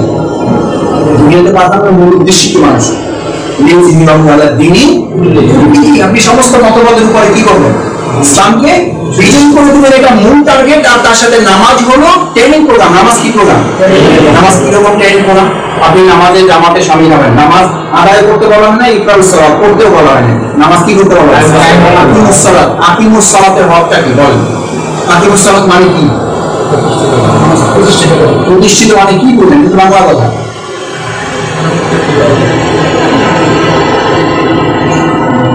দুনিয়াতে পাঠানোর মূল উদ্দেশ্য কি? মানুষ আপনি সমস্ত মতবাদের উপরে কি করবেন? ইসলামকে বিজয়ী করে দেবেন, এটা মূল টার্গেট। আর তার সাথে নামাজ হলো ট্রেনিং প্রোগ্রাম। নামাজ কি প্রোগ্রাম? নামাজ কিরকম ট্রেনিং প্রোগ্রাম? আপনি নামাজের জামাতে শামিল হবেন, নামাজ আদায় করতে বলা হয় না, ইকরারুস সালাত করতেও বলা হয় না। নামাজ কি করতে বলা হয়? আকিমুস সালাত। আকিমুস সালাতের হকটা কি বলেন? আকিমুস সালাত মানে কি? প্রতিষ্ঠিত মানে কি বলেন? কিন্তু বাংলা কথা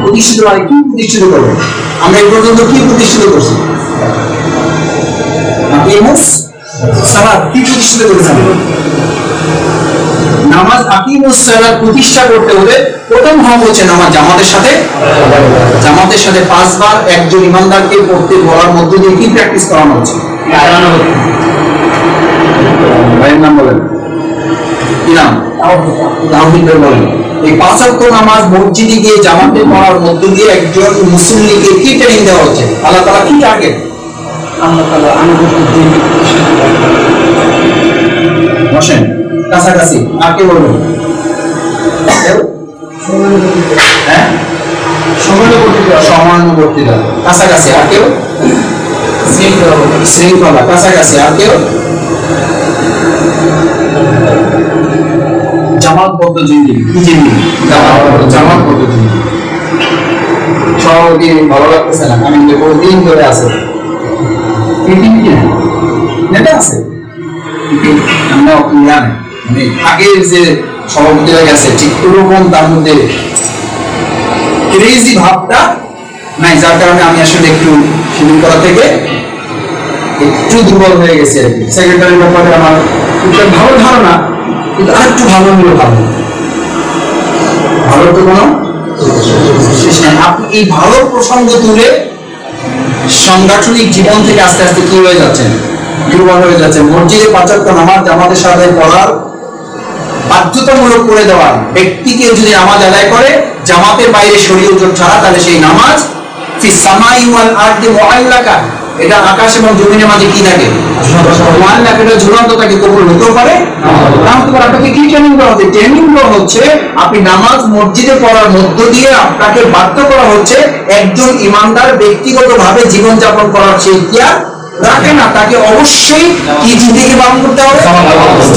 প্রতিষ্ঠিত মানে কি? প্রতিষ্ঠিত করবে। আমরা এই পর্যন্ত কি প্রতিষ্ঠিত করছি? আকিমুস সালাত কি প্রতিষ্ঠিত করেছেন? নামাজ আকিমুস সালাত প্রতিষ্ঠা করতে হলে প্রথম হক হচ্ছে নামাজ জামাতের সাথে। জামাতের সাথে 5 বার একজন ইমানদারকে পড়তে বলার মধ্য দিয়ে কি প্র্যাকটিস করানো হচ্ছে? ভাইয়ের নাম বলেন, কি নাম? তাওহীদ বলেন। এই 5 ওয়াক্ত নামাজ মসজিদে গিয়ে জামাতে পড়ার মধ্য দিয়ে একজন মুসলিমকে কি ট্রেনিং দেওয়া হচ্ছে? আল্লাহ তাআলা কি টার্গেট? আল্লাহ তাআলা আনুগত্যের দিন বসেন কাছাকাছি। আর কে বলবেন? হ্যাঁ, সমানুবর্তিতা কাছাকাছি। আর কেউ? শৃঙ্খলা কাছাকাছি। আর কেউ? জামাতবদ্ধ জিন্দেগি। কি জিন্দেগি? জামাতবদ্ধ জিন্দেগি। সবাই ভালো লাগতেছে না, আমি দিন ধরে আছে নেতা আছে আমরা মানে আগের যে সভাপতিরা গেছে ঠিক ওরকম তার মধ্যে ক্রেজি ভাবটা নাই, যার কারণে আমি আসলে একটু সেদিন করা থেকে একটু দুর্বল হয়ে গেছে আর কি। সেক্রেটারির ব্যাপারে আমার একটা ভালো ধারণা, কিন্তু আরেকটু ভালো হলে ভালো, ভালো তো কোনো শেষ নেই। আপনি এই ভালো প্রসঙ্গ তুলে সাংগঠনিক জীবন থেকে আস্তে আস্তে কি হয়ে যাচ্ছেন, দুর্বল হয়ে যাচ্ছে। মসজিদে ৫ ওয়াক্ত নামাজ জামাতের সাথে পড়ার বাধ্যতামূলক করে দেওয়া, ব্যক্তিকে যদি নামাজ আদায় করে জামাতের বাইরে শরীয়ত ছাড়া, তাহলে সেই নামাজ ফি সামাই ওয়াল আরদি মুআল্লাকা, এটা আকাশ এবং জমিনের মাঝে কি থাকে, মুআল্লাকা, এটা ঝুলন্ত থাকে, কবুল হতেও পারে না হতে পারে। আপনাকে কি ট্রেনিং দেওয়া হচ্ছে? ট্রেনিং দেওয়া হচ্ছে আপনি নামাজ মসজিদে পড়ার মধ্য দিয়ে আপনাকে বাধ্য করা হচ্ছে একজন ইমানদার ব্যক্তিগতভাবে জীবনযাপন করার সেই ইখতিয়ার রাখে না, তাকে অবশ্যই কি জিন্দেগি পালন করতে হবে,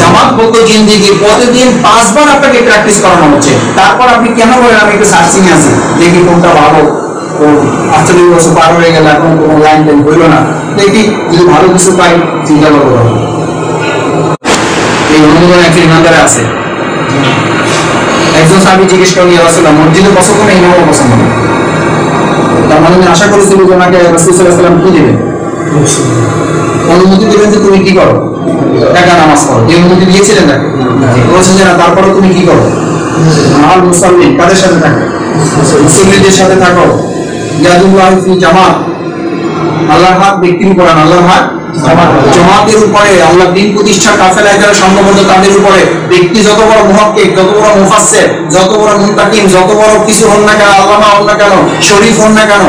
জামাতবদ্ধ জিন্দেগি। প্রতিদিন 5 বার আপনাকে প্র্যাকটিস করানো হচ্ছে। তারপর আপনি কেন বলেন আমি একটু সার্চিং আছি, দেখি কোনটা ভালো, ও 48 বছর পার হয়ে গেল এখন কোনো লাইন টাইন হইল না, দেখি যদি ভালো কিছু পাই চিন্তা করবো। এই অনুমোদন একজন ইমানদারে আছে। একজন সাহাবী জিজ্ঞেস করেন, ইয়া রাসূলুল্লাহ, মসজিদে পছন্দ না ইমামও পছন্দ না? তার মানে আশা করেছিল যে ওনাকে রাসূল সাল্লাল্লাহু আলাইহি ওয়াসাল্লাম কি দেবেন, অনুমতি দেবেন যে তুমি কি করো, একা নামাজ পড়ো। এই অনুমতি দিয়েছিলেন তাকে? বলছে যে না, তারপরে তুমি কি করো, আল মুসাল্লিন, কাদের সাথে থাকো, মুসল্লিদের সাথে থাকো। ইয়াদুল্লাহি ফি জামাত, আল্লাহর হাত ব্যক্তির উপর, আল্লাহর হাত জামাতের উপরে। আল্লাহ দিন প্রতিষ্ঠার কাফেলায় যারা সংঘবদ্ধ তাদের উপরে। ব্যক্তি যত বড় মুহাক্কিক, যত বড় মুফাসসির, যত বড় মুনতাকিম, যত বড় কিছু হন না কেন, আল্লামা হন না কেন, শরীফ হন না কেন,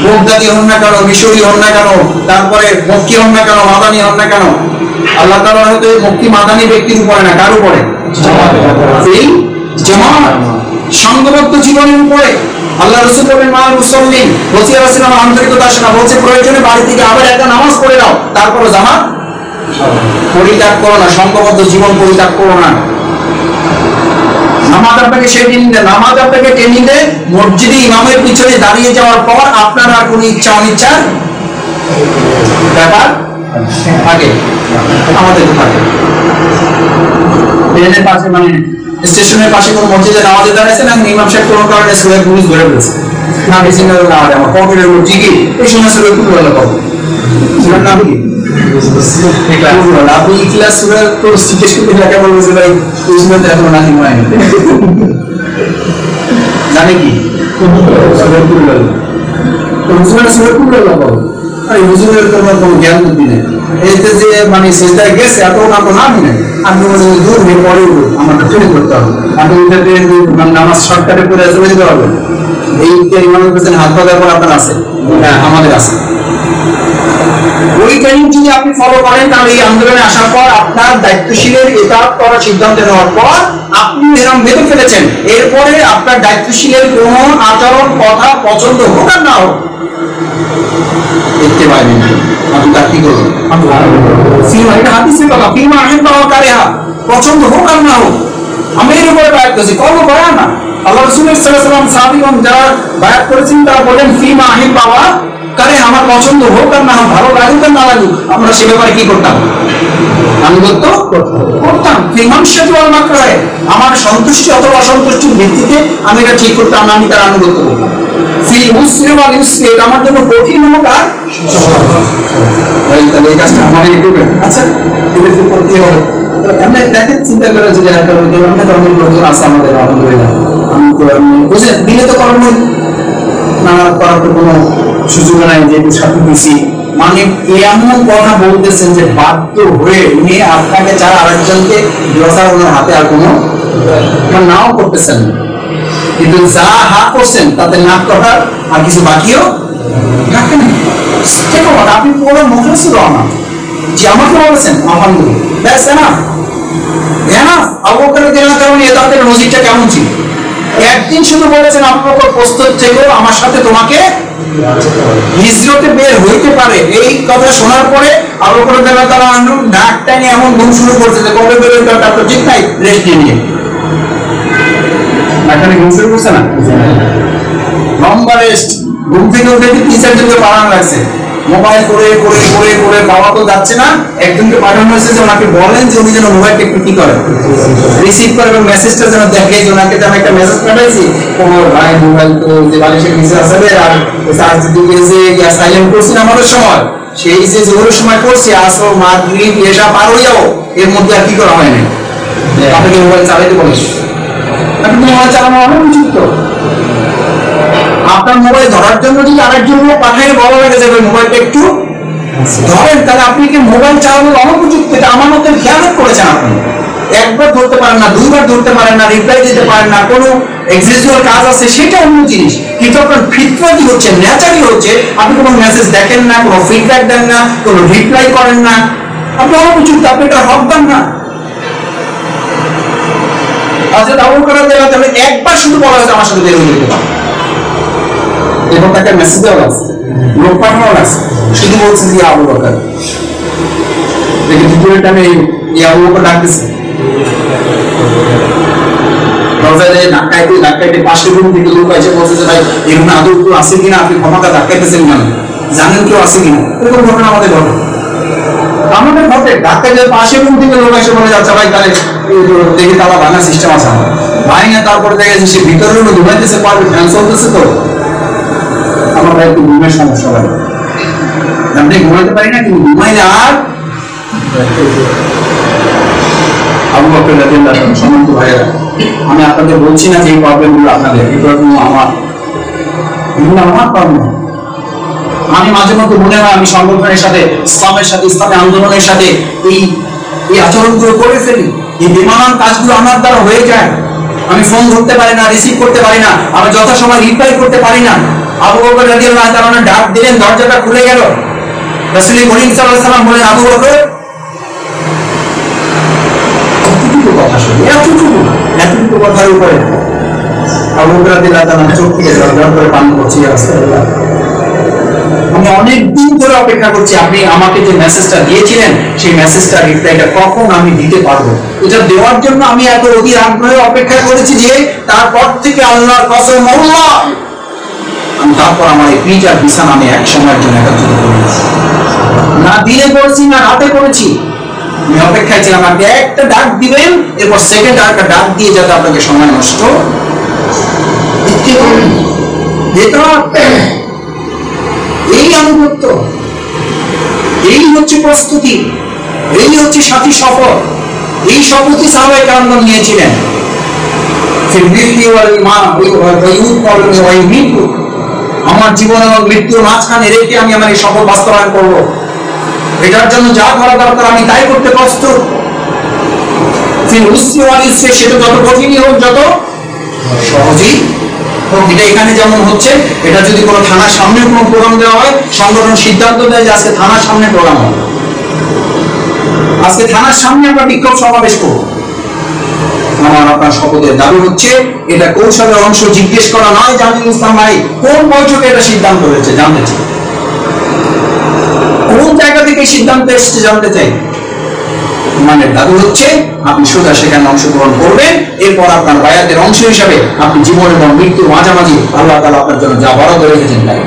বগদাদি হন না কেন, মিশরি হন না কেন, তারপরে মক্কি হন না কেন, মাদানি হন না কেন, আল্লাহ তাআলা হয়তো মক্কি মাদানি ব্যক্তির উপরে না, কার উপরে? এই জামাত সংঘবদ্ধ জীবনের উপরে। আল্লাহ রাসূল বলেন মা মুসাল্লিন, বলছি রাসূলুল্লাহ আন্তরিকতা আসে না, বলছে প্রয়োজনে বাড়ি থেকে আবার একটা নামাজ পড়ে নাও, তারপরে জামাত পরিত্যাগ করো না, সংঘবদ্ধ জীবন পরিত্যাগ করো না। নামাজ আপনাকে সেই ট্রেনিং দেয়, নামাজ আপনাকে ট্রেনিং দেয় মসজিদে ইমামের পিছনে দাঁড়িয়ে যাওয়ার পর আপনার আর কোনো ইচ্ছা অনিচ্ছার ব্যাপার থাকে, আমাদের তো থাকে। ট্রেনের পাশে মানে স্টেশনের পাশে কোনো মসজিদে নামাজে দাঁড়াইছে না, ইমাম সাহেব কোনো কারণে সুরে পুলিশ ধরে ফেলছে, না বেশি না আমার পকেটের উপর ঠিকই এই সময় সুরে খুব ভালো পাবো। সুরের নাম কি? আপনি ক্লাস সুরে তো জিজ্ঞেস করতে লেখা বলবো যে ভাই এই সময় এখনো নাকি হয় না, জানে কি সুরে খুব ভালো, তো সুরে খুব ভালো পাবো। আর এই হুজুরের তোমার কোনো জ্ঞান বুদ্ধি নেই, এতে যে মানে সেটাই গেছে এত না তো নামই নেই। আপনি বলে দূর হয়ে পরে আমাকে ট্রেন করতে হবে, আপনি নামাজ শর্টকাটে করে চলে যেতে হবে। এই ইমামের পেছনে হাত পাতার পর আপনার আছে, আমাদের আছে। ওই ট্রেনিং যদি আপনি ফলো করেন তাহলে এই আন্দোলনে আসার পর আপনার দায়িত্বশীলের ইতাআত করার সিদ্ধান্ত নেওয়ার পর আপনি এরকম বেঁধে ফেলেছেন, এরপরে আপনার দায়িত্বশীলের কোনো আচরণ কথা পছন্দ হোক আর না হোক দেখতে পাইবেন, আপনি তার কি করবেন? এটা হাদিসের কথা, ফিমা আহিব্বা ওয়া কারিহা, পছন্দ হোক আর না হোক আমি এর উপরে বায়াত করেছি, কর্ম করা না। আল্লাহ রাসূল সাল্লাল্লাহু আলাইহি ওয়াসাল্লাম সাহাবীগণ যারা বায়াত করেছেন তারা বলেন ফিমা আহিব্বা ওয়া কারিহা, আমার পছন্দ হোক আর না হোক, ভালো লাগুক আর না লাগুক, আমরা সে ব্যাপারে কি করতাম? আনুগত্য করতাম। ফিমান শাতু ওয়াল মাকরাহ, আমার সন্তুষ্টি অথবা অসন্তুষ্টির ভিত্তিতে আমি এটা ঠিক করতাম না, আমি তার আনুগত্য করতাম। ফিল উসরি ওয়াল ইউসরি, আমার জন্য কঠিন হোক আর সহজ হোক, তাহলে এই কাজটা আমারই করবে। আচ্ছা এটা কি করতে হবে? আমরা দেখেন চিন্তা করে যদি একটা আমরা তো অনেক লোকজন আছে আমাদের, আলহামদুলিল্লাহ আমি তো বুঝে দিলে তো কর্ম না করার তো কোনো সুযোগ নাই, যেহেতু সাথে দিছি মানে এমন কথা বলতেছেন যে বাধ্য হয়ে উনি আপনাকে ছাড়া আরেকজনকে ব্যবসা ওনার হাতে আর কোনো নাও করতেছেন না, কিন্তু যা হা করছেন তাতে না করার আর কিছু বাকিও রাখেন। আপনি পুরো মুখলিসুর রহমান যে আমাকে বলেছেন আলহামদুলিল্লাহ, ব্যাস না না আবু বকর রাদিয়াল্লাহু আনহু তাদের নজিরটা কেমন ছিল? একদিন শুধু বলেছেন আবু বকর প্রস্তুত থেকো, আমার সাথে তোমাকে হিজরতে বের হইতে পারে। এই কথা শোনার পরে আবু বকর রাদিয়াল্লাহু আনহু ডাকটা নিয়ে এমন ঘুম শুরু করছে যে কবে বের হইতে হবে তার ঠিক নাই, রেস্ট নিয়ে এখানে ঘুম শুরু করছে না, লম্বা রেস্ট। ঘুম থেকে উঠে 3-4 জনকে পাঠানো লাগছে, মোবাইল করে করে করে করে পাওয়া তো যাচ্ছে না, একজনকে পাঠানো হয়েছে যে ওনাকে বলেন যে উনি যেন মোবাইলটা একটু কি করে রিসিভ করে এবং মেসেজটা যেন দেখে যে ওনাকে আমি একটা মেসেজ পাঠাইছি, তোমার ভাই মোবাইল তো যে বালিশের নিচে আসবে আর চার্জ দিয়ে যে সাইলেন্ট করছি আমাদের সময়, সেই যে জোরের সময় করছি আসো মাগরিব এশা পার হয়ে যাও, এর মধ্যে আর কি করা হয় না, আপনাকে মোবাইল চালাইতে বলিস, আপনি মোবাইল চালানো অনুপযুক্ত। আপনার মোবাইল ধরার জন্য যদি আরেকজন লোক পাঠায় বলা লাগে যে মোবাইলটা একটু ধরেন, তাহলে আপনি কি মোবাইল চালানোর অনুপযুক্ত? এটা আমার মধ্যে খেয়ালত করেছেন আপনি। একবার ধরতে পারেন না, দুইবার ধরতে পারেন না, রিপ্লাই দিতে পারেন না, কোনো এক্সিস্টুয়াল কাজ আছে সেটা অন্য জিনিস, কিন্তু আপনার ফিতরাতি হচ্ছে, ন্যাচারালি হচ্ছে আপনি কোনো মেসেজ দেখেন না, কোনো ফিডব্যাক দেন না, কোনো রিপ্লাই করেন না, আপনি অনুপযুক্ত, আপনি এটা হকদার না। আচ্ছা আবু বকর রাদিয়াল্লাহু তাআলা একবার শুধু বলা হয়েছে আমার সাথে বের হয়ে যেতে পারে, এবং তাকে মেসেজ দেওয়া আছে, লোক পাঠানো আছে, শুধু বলছে যে আবু বকর, দেখি দুপুরের টাইমে আবু বকর ডাকতেছে, দরজায় ধাক্কাইতে পাশের রুম থেকে লোক এসে বলতেছে ভাই এরকম আদৌ কেউ আছে কিনা, আপনি ক্ষমতা ধাক্কাইতেছেন কেন, জানেন কেউ আছে কিনা? এরকম ঘটনা আমাদের ঘটে, ধাক্কাইতে পাশের রুম থেকে লোক এসে বলে যাচ্ছে ভাই তাহলে দেখি তালা ভাঙা সিস্টেম আছে আমার ভাই না, তারপরে দেখা যাচ্ছে সে ভিতরে রুমে ঘুমাইতেছে, পারবে ফ্যান চলতেছে, তো আমার ভাই একটু ঘুমের সমস্যা হয়, আপনি ঘুমাইতে পারি না, কিন্তু ঘুমাই না। আর আবু বকর রাদিয়াল্লাহু তাআলা সম্মানিত ভাইয়েরা, আমি আপনাদের বলছি না যে এই প্রবলেমগুলো আপনাদের, এই প্রবলেম আমার, এগুলো আমার প্রবলেম। আমি মাঝে মধ্যে মনে হয় আমি সংগঠনের সাথে, ইসলামের সাথে, ইসলামী আন্দোলনের সাথে এই আচরণগুলো করে ফেলি, এই বেমানান কাজগুলো আমার দ্বারা হয়ে যায়। আমি ফোন ধরতে পারি না, রিসিভ করতে পারি না, আমি যথাসময় রিপ্লাই করতে পারি না। আবু বকর রাদিয়াল্লাহু তাআলা ডাক দিলেন, দরজাটা খুলে গেল, রাসূল করিম সাল্লাল্লাহু আলাইহি ওয়াসাল্লাম বলেন আবু বকর, কথা শুনি এতটুকু কথার উপরে আবু বকর রাদিয়াল্লাহু তাআলা চোখ থেকে জল করে পানি পড়ছে। আমি অনেক দিন ধরে অপেক্ষা করছি আপনি আমাকে যে মেসেজটা দিয়েছিলেন সেই মেসেজটা রিপ্লাইটা কখন আমি দিতে পারবো, এটা দেওয়ার জন্য আমি এত অধীর আগ্রহে অপেক্ষা করেছি যে তারপর থেকে আল্লাহর কসম আল্লাহ, আমি তারপর আমার এই পিঠ আর বিছানা আমি এক সময়ের জন্য একত্রিত করেছি, না দিনে করেছি না রাতে করেছি। আমি অপেক্ষায় ছিলাম আপনি একটা ডাক দিবেন, এরপর সেকেন্ড আরেকটা ডাক দিয়ে যাতে আপনাকে সময় নষ্ট এই আনুগত্য, এই হচ্ছে প্রস্তুতি, এই হচ্ছে সাথী শপথ। এই শপথই সাহাবায়ে কেরাম নিয়েছিলেন। আমার জীবন এবং মৃত্যুর মাঝখানে রেখে আমি আমার এই শপথ বাস্তবায়ন করবো, এটার জন্য যা করা দরকার আমি তাই করতে প্রস্তুত। সেটা যত কঠিনই হোক, যত সহজেই হোক। এটা এখানে যেমন হচ্ছে, এটা যদি কোনো থানার সামনে কোনো প্রোগ্রাম দেওয়া হয়, সংগঠন সিদ্ধান্ত দেয় যে আজকে থানার সামনে প্রোগ্রাম হবে, আজকে থানার সামনে আমরা বিক্ষোভ সমাবেশ করবো, আমার আপনার শপথের দাবি হচ্ছে এটা কৌশলের অংশ, জিজ্ঞেস করা নয় জামিল ইসলাম ভাই কোন বৈঠকে এটা সিদ্ধান্ত হয়েছে জানতে চাই, কোন জায়গা থেকে সিদ্ধান্ত এসেছে জানতে চাই। মানে দাবি হচ্ছে আপনি সোজা সেখানে অংশগ্রহণ করবেন, এরপর আপনার বায়াতের অংশ হিসাবে আপনি জীবন এবং মৃত্যুর মাঝামাঝি আল্লাহ তাআলা আপনার জন্য যা বরাদ্দ রেখেছেন তাই।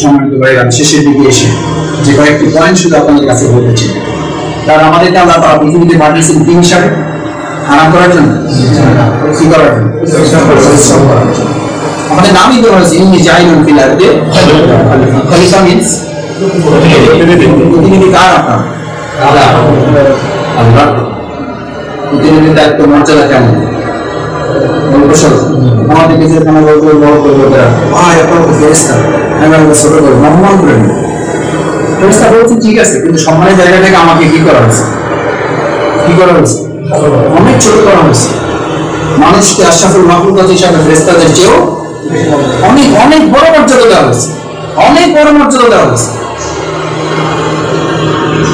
সম্মানিত ভাইরা, শেষের দিকে এসে যে কয়েকটি পয়েন্ট শুধু আপনাদের কাছে বলতেছি, তার আমাদেরকে আল্লাহ তাআলা পৃথিবীতে পাঠিয়েছেন দিন হিসাবে, আরাম করার জন্য, কি করার জন্য, আমাদের নামই দেওয়া হয়েছে ইন্নী জাইলুন ফিল আরদি খলিফা। মিন্স প্রতিনিধি কার? আপনার আল্লাহ। প্রতিনিধির দায়িত্ব মর্যাদা কেমন? আমাদের নিজের কেন বড় করবে ভাই আপনার ফেরেশতা, আমরা ছোট করবো, সম্মান করে নেব। ফেরেশতা বলছে ঠিক আছে, কিন্তু সম্মানের জায়গা থেকে আমাকে কি করা হয়েছে, কি করা হয়েছে, অনেক ছোট করা হয়েছে। মানুষকে আশরাফুল মাখলুকাত হিসাবে ফেরেশতাদের চেয়েও অনেক অনেক বড় মর্যাদা দেওয়া হয়েছে, অনেক বড় মর্যাদা দেওয়া হয়েছে।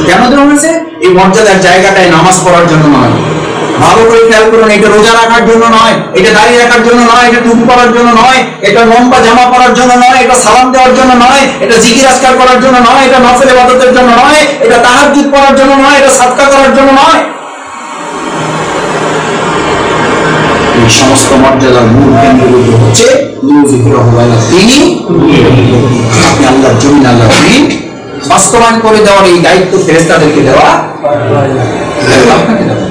কেন দেওয়া হয়েছে? এই মর্যাদার জায়গাটায় নামাজ পড়ার জন্য নয়, ভালো করে খেয়াল করুন, এটা রোজা রাখার জন্য নয়, এটা দাড়ি রাখার জন্য নয়, এটা টুপি পরার জন্য নয়, এটা লম্বা জামা পরার জন্য নয়, এটা সালাম দেওয়ার জন্য নয়, এটা জিকির আজকার করার জন্য নয়, এটা নফল ইবাদতের জন্য নয়, এটা তাহাজ্জুদ পড়ার জন্য নয়, এটা সাদকা করার জন্য নয়। এই সমস্ত মর্যাদার মূল কেন্দ্রবিন্দু হচ্ছে তিনি, আপনি আল্লাহর জমিন, আল্লাহর দিন বাস্তবায়ন করে দেওয়ার এই দায়িত্ব ফেরেশতাদেরকে দেওয়া, আপনাকে দেওয়া।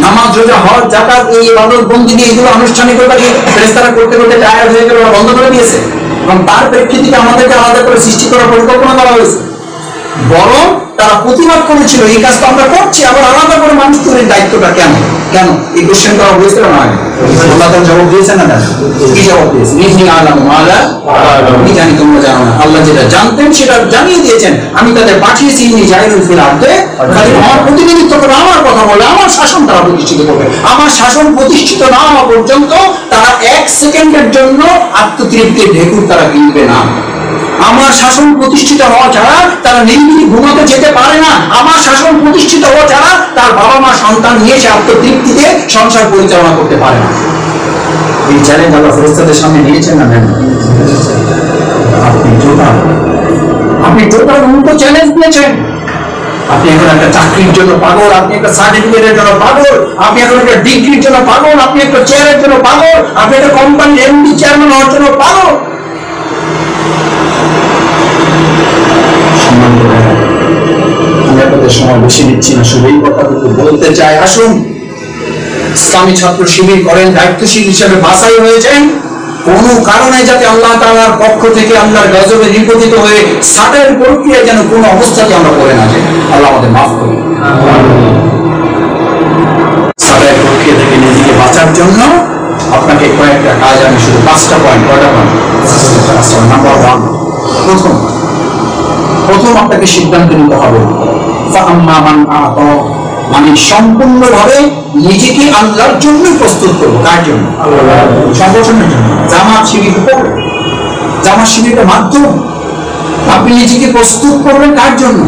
নামাজ, রোজা, হজ, যাকাত, এই ইবাদত বন্দেগী এগুলো আনুষ্ঠানিকতা কি ফেরেশতারা করতে করতে টায়ার্ড হয়ে গেল, বন্ধ করে দিয়েছে, এবং তার প্রেক্ষিতে আমাদেরকে আলাদা করে সৃষ্টি করার পরিকল্পনা করা হয়েছে। বরং তারা প্রতিবাদ করেছিল এই কাজ তো আমরা করছি, আবার আলাদা করে মানুষ তৈরির দায়িত্বটা কেন কেন এই কোশ্চেন করা হয়েছিল না? আল্লাহ তাআলা জবাব দিয়েছেন না? কি জবাব দিয়েছেন? ইন্নী আ'লামু মা লা তা'লামুন, আমি জানি তোমরা জানো না। আল্লাহ যেটা জানতেন সেটা জানিয়ে দিয়েছেন। আমি তাদের পাঠিয়েছি ইন্নী জাইলুন ফিল আরদে, খালি আমার প্রতিনিধিত্ব করে আমার কথা বলে আমার শাসন তারা প্রতিষ্ঠিত করবে। আমার শাসন প্রতিষ্ঠিত না হওয়া পর্যন্ত তারা এক সেকেন্ডের জন্য আত্মতৃপ্তির ঢেকুর তারা কিনবে না। আমার শাসন প্রতিষ্ঠিত হওয়া ছাড়া তারা নিরিবিলি ঘুমাতে যেতে পারে না। আমার শাসন প্রতিষ্ঠিত হওয়া ছাড়া তার বাবা মা সন্তান নিয়ে সে আত্মতৃপ্তিতে সংসার পরিচালনা করতে পারে না। এই চ্যালেঞ্জ আল্লাহ ফেরেশতাদের সামনে নিয়েছেন না? নেন। আপনি টোটাল উল্টো চ্যালেঞ্জ নিয়েছেন। আপনি এখন একটা চাকরির জন্য পাগল, আপনি একটা সার্টিফিকেটের জন্য পাগল, আপনি এখন একটা ডিগ্রির জন্য পাগল, আপনি একটা চেয়ারের জন্য পাগল, আপনি একটা কোম্পানির এমডি চেয়ারম্যান হওয়ার জন্য পাগল। আমি আপনাদের সময় বেশি দিচ্ছি না, শুধু এই কথাটুকু বলতে চাই, আসুন ইসলামী ছাত্র শিবির করেন, দায়িত্বশীল হিসেবে বাছাই হয়েছেন, কোন কারণে যাতে আল্লাহ তাআলার পক্ষ থেকে আল্লাহর গজবে নিপতিত হয়ে সাটের প্রক্রিয়া যেন কোন অবস্থাতে আমরা করে না যাই। আল্লাহ আমাদের মাফ করুন। সাটের প্রক্রিয়া থেকে নিজেকে বাঁচার জন্য আপনাকে কয়েকটা কাজ, আমি শুধু 5টা পয়েন্ট, কয়টা পয়েন্ট? নাম্বার 1, প্রথম আপনাকে সিদ্ধান্ত নিতে হবে মানে সম্পূর্ণভাবে নিজেকে আল্লাহর জন্য প্রস্তুত করবো। কার জন্য? সংগঠনের জন্য। জামাত শিবির করবে, জামাত শিবিরের মাধ্যম আপনি নিজেকে প্রস্তুত করবেন কার জন্য?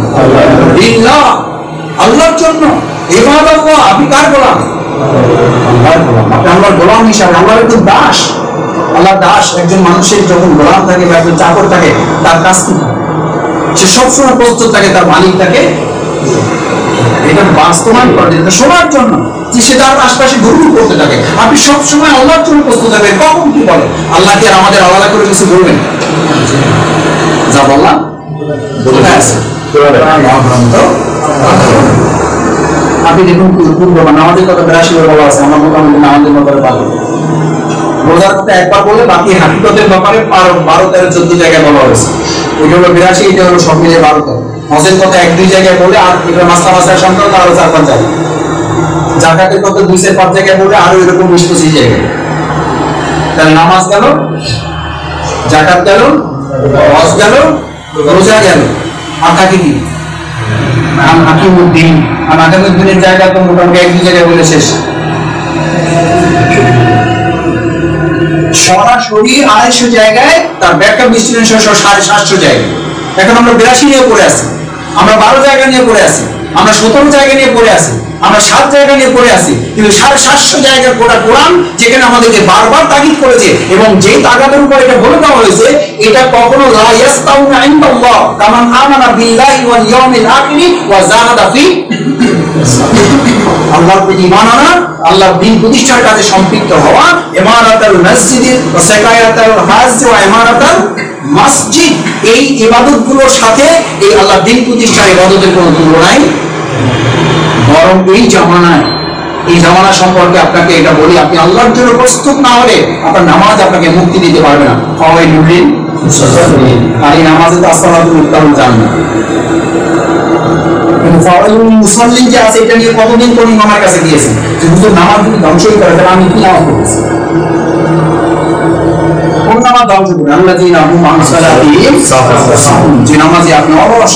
আল্লাহর জন্য। ইবাদত, আপনি কার গোলাম? আল্লাহর গোলাম। আপনি আল্লাহর গোলাম হিসাবে, আল্লাহর একজন দাস। আল্লাহর দাস একজন মানুষের যখন গোলাম থাকে বা একজন চাকর থাকে, তার কাজ কি? সে সবসময় প্রস্তুত থাকে তার মালিক তাকে এটা বাস্তবায়ন করে, এটা শোনার জন্য যে সে তার আশপাশে ঘুরঘুর করতে থাকে। আপনি সবসময় আল্লাহর জন্য প্রস্তুত থাকবেন। কখন কি বলে আল্লাহ কি আমাদের আলাদা করে কিছু বলবেন? যা বললাম আপনি দেখুন পূর্ব নামাজের কথা 82 বলা আছে, আমার মোটামুটি নামাজের ব্যাপারে পাবো। রোজার কথা একবার বলে বাকি হাকিকতের ব্যাপারে 12, 13, 14 জায়গায় বলা হয়েছে। ওইটা হলো 82, এটা হলো সব মিলে 12। হজের কথা 1-2 জায়গায় বলে, আর এটা মাসলা মাসার সংক্রান্ত আরো 4-5 জায়গায়। জাকাতের কথা 2-5 জায়গায় বলে, আরো এরকম 20-25 জায়গায়। তাহলে নামাজ গেল, জাকাত গেল, হজ গেল, রোজা গেল, আর থাকে কি? হাকিমউদ্দিন। আর হাকিমউদ্দিনের জায়গা তো মোটামুটি 1-2 জায়গায় বলে শেষ। সরাসরি 250 জায়গায়, তার ব্যাকআপ ডিস্টিনেশন 750 জায়গায়। এখন আমরা 82 নিয়ে পড়ে আছি, আমরা 12 জায়গা নিয়ে পড়ে আছি, আমরা 17 জায়গা নিয়ে পড়ে আছি, আমরা 7 জায়গা নিয়ে পড়ে আছি, কিন্তু 750 জায়গার গোটা কোরআন যেখানে আমাদেরকে বারবার তাগিদ করেছে এবং যে তাগাদের উপর এটা বলে দেওয়া হয়েছে, এটা কখনো লা ইয়াস্তাউনা ইনদাল্লাহ কামান আমানা বিল্লাহি ওয়াল ইয়াউমিল আখির ওয়া জাহাদা ফি আল্লাহর প্রতি ঈমান আনা, আল্লাহর দ্বীন প্রতিষ্ঠার কাজে সম্পৃক্ত হওয়া, ইমারাতুল মসজিদ ওয়া সাকায়াতুল হজ ওয়া ইমারাতুল মসজিদ, এই ইবাদতগুলোর সাথে এই আল্লাহর দ্বীন প্রতিষ্ঠার ইবাদতের কোনো তুলনা নাই। বরং এই জামানা সম্পর্কে আপনাকে এটা বলি, আপনি আল্লাহর জন্য প্রস্তুত না হলে আপনার নামাজ আপনাকে মুক্তি দিতে পারবে না। আর এই নামাজে তো আসসালাতুল মুত্তাকিন জান না, কিন্তু ফাওয়াইলুল মুসাল্লিন যে আছে, এটা নিয়ে কতদিন কোন ইমামের কাছে গিয়েছে যে হুজুর নামাজ যদি ধ্বংসই করে তাহলে আমি কি নামাজ পড়েছি? কোন নামাজ ধ্বংস করে? আল্লাযীনা হুম আন সালাতিহিম সাহুন, যে নামাজে আপনি অলস,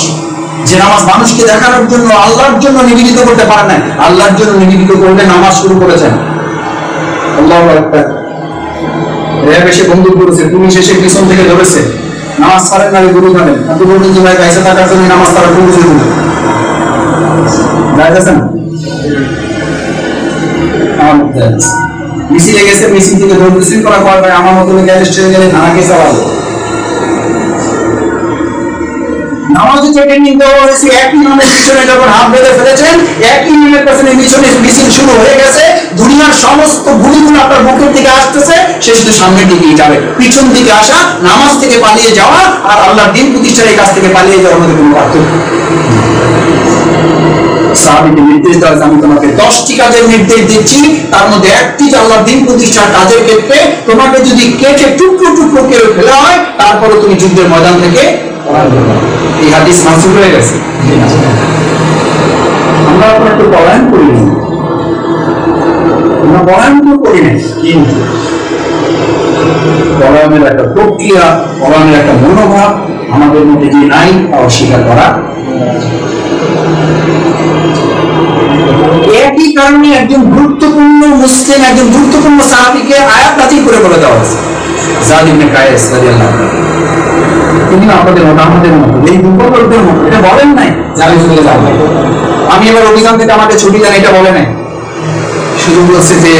যে নামাজ মানুষকে দেখানোর জন্য, আল্লাহর জন্য নিবেদিত করতে পারেন না, আল্লাহর জন্য নিবেদিত করলে নামাজ শুরু করেছেন। আল্লাহু আকবার। র্যাব এসে বন্দুক করেছে, পুলিশ এসে পিছন থেকে ধরেছে, নামাজ ছাড়েন না, গুরু ধরেন। আপনি বলবেন যে ভাই পয়সা থাকার জন্য নামাজ তারা পুলিশ দেবেন, যাইতেছেন আমার মধ্যে আছে। মিছিলে গেছে, মিছিল থেকে ধরতেছেন করা কয় ভাই আমার মতো গ্যারেস্ট হয়ে গেলে থানাকে চালাবো। নামাজে যে ট্রেনিং দেওয়া হয়েছে, একই ইমামের পিছনে যখন হাত বেঁধে ফেলেছেন, একই ইমামের পেছনে মিছিল শুরু হয়ে গেছে, দুনিয়ার সমস্ত গুলিগুলো আপনার মুখের দিকে আসতেছে, সে শুধু সামনের দিকেই যাবে। পিছন দিকে আসা, নামাজ থেকে পালিয়ে যাওয়া আর আল্লাহর দ্বীন প্রতিষ্ঠার এই কাজ থেকে পালিয়ে যাওয়ার মধ্যে কোনো পার্থক্য। সাহাবীকে নির্দেশ দেওয়া, আমি তোমাকে 10টি কাজের নির্দেশ দিচ্ছি, তার মধ্যে একটি আল্লাহর দ্বীন প্রতিষ্ঠার কাজের ক্ষেত্রে তোমাকে যদি কেটে টুকরো টুকরো করে ফেলা হয়, তারপরে তুমি যুদ্ধের ময়দান থেকে এই হাদিস মানসুখ হয়ে গেছে। আমরা এখন একটু পলায়ন করিনি, আমরা পলায়ন তো করি না, কিন্তু পলায়নের একটা প্রক্রিয়া, পলায়নের একটা মনোভাব আমাদের মধ্যে যে নাই তা অস্বীকার করা। একই কারণে একজন গুরুত্বপূর্ণ মুসলিম, একজন গুরুত্বপূর্ণ সাহাবীকে আয়াত নাযিল করে বলে দেওয়া হয়েছে, যাদ ইবনে কায়েস রাদিয়াল্লাহু আনহু। তিনি আপনাদের মতো আমাদের মতো এই দুর্বলদের মতো এটা বলেন নাই যারা চলে যাবে, আমি এবার অভিযান থেকে আমাকে ছুটি দেন, এটা বলে নাই। শুধু বলছে যে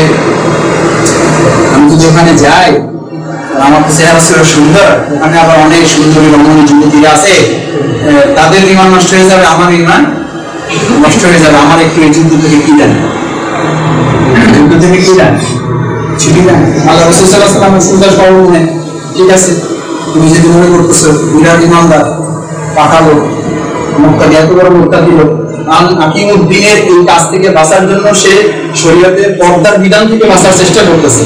আমি যদি ওখানে যাই, আমার তো চেহারা ছিল সুন্দর, ওখানে আবার অনেক সুন্দরী রমণী যুবতীরা আছে, তাদের ইমান নষ্ট হয়ে যাবে, আমার ইমান নষ্ট হয়ে যাবে। আমার একটু এই যুদ্ধ থেকে কি জানি, যুদ্ধ থেকে কি জানি, ছুটি দেন। আল্লাহ রাসূল সাল্লাল্লাহু আলাইহি ওয়াসাল্লামের সুন্দর স্মরণ নেই, ঠিক আছে, তুমি যদি মনে করতেছো বিরাট ইমানদার, পাঠালো মুক্তা দিয়ে এত বড় মুক্তা দিল, হাকিমউদ্দিনের এই কাজ থেকে বাঁচার জন্য সে শরীয়তের পর্দার বিধান থেকে বাঁচার চেষ্টা করতেছে,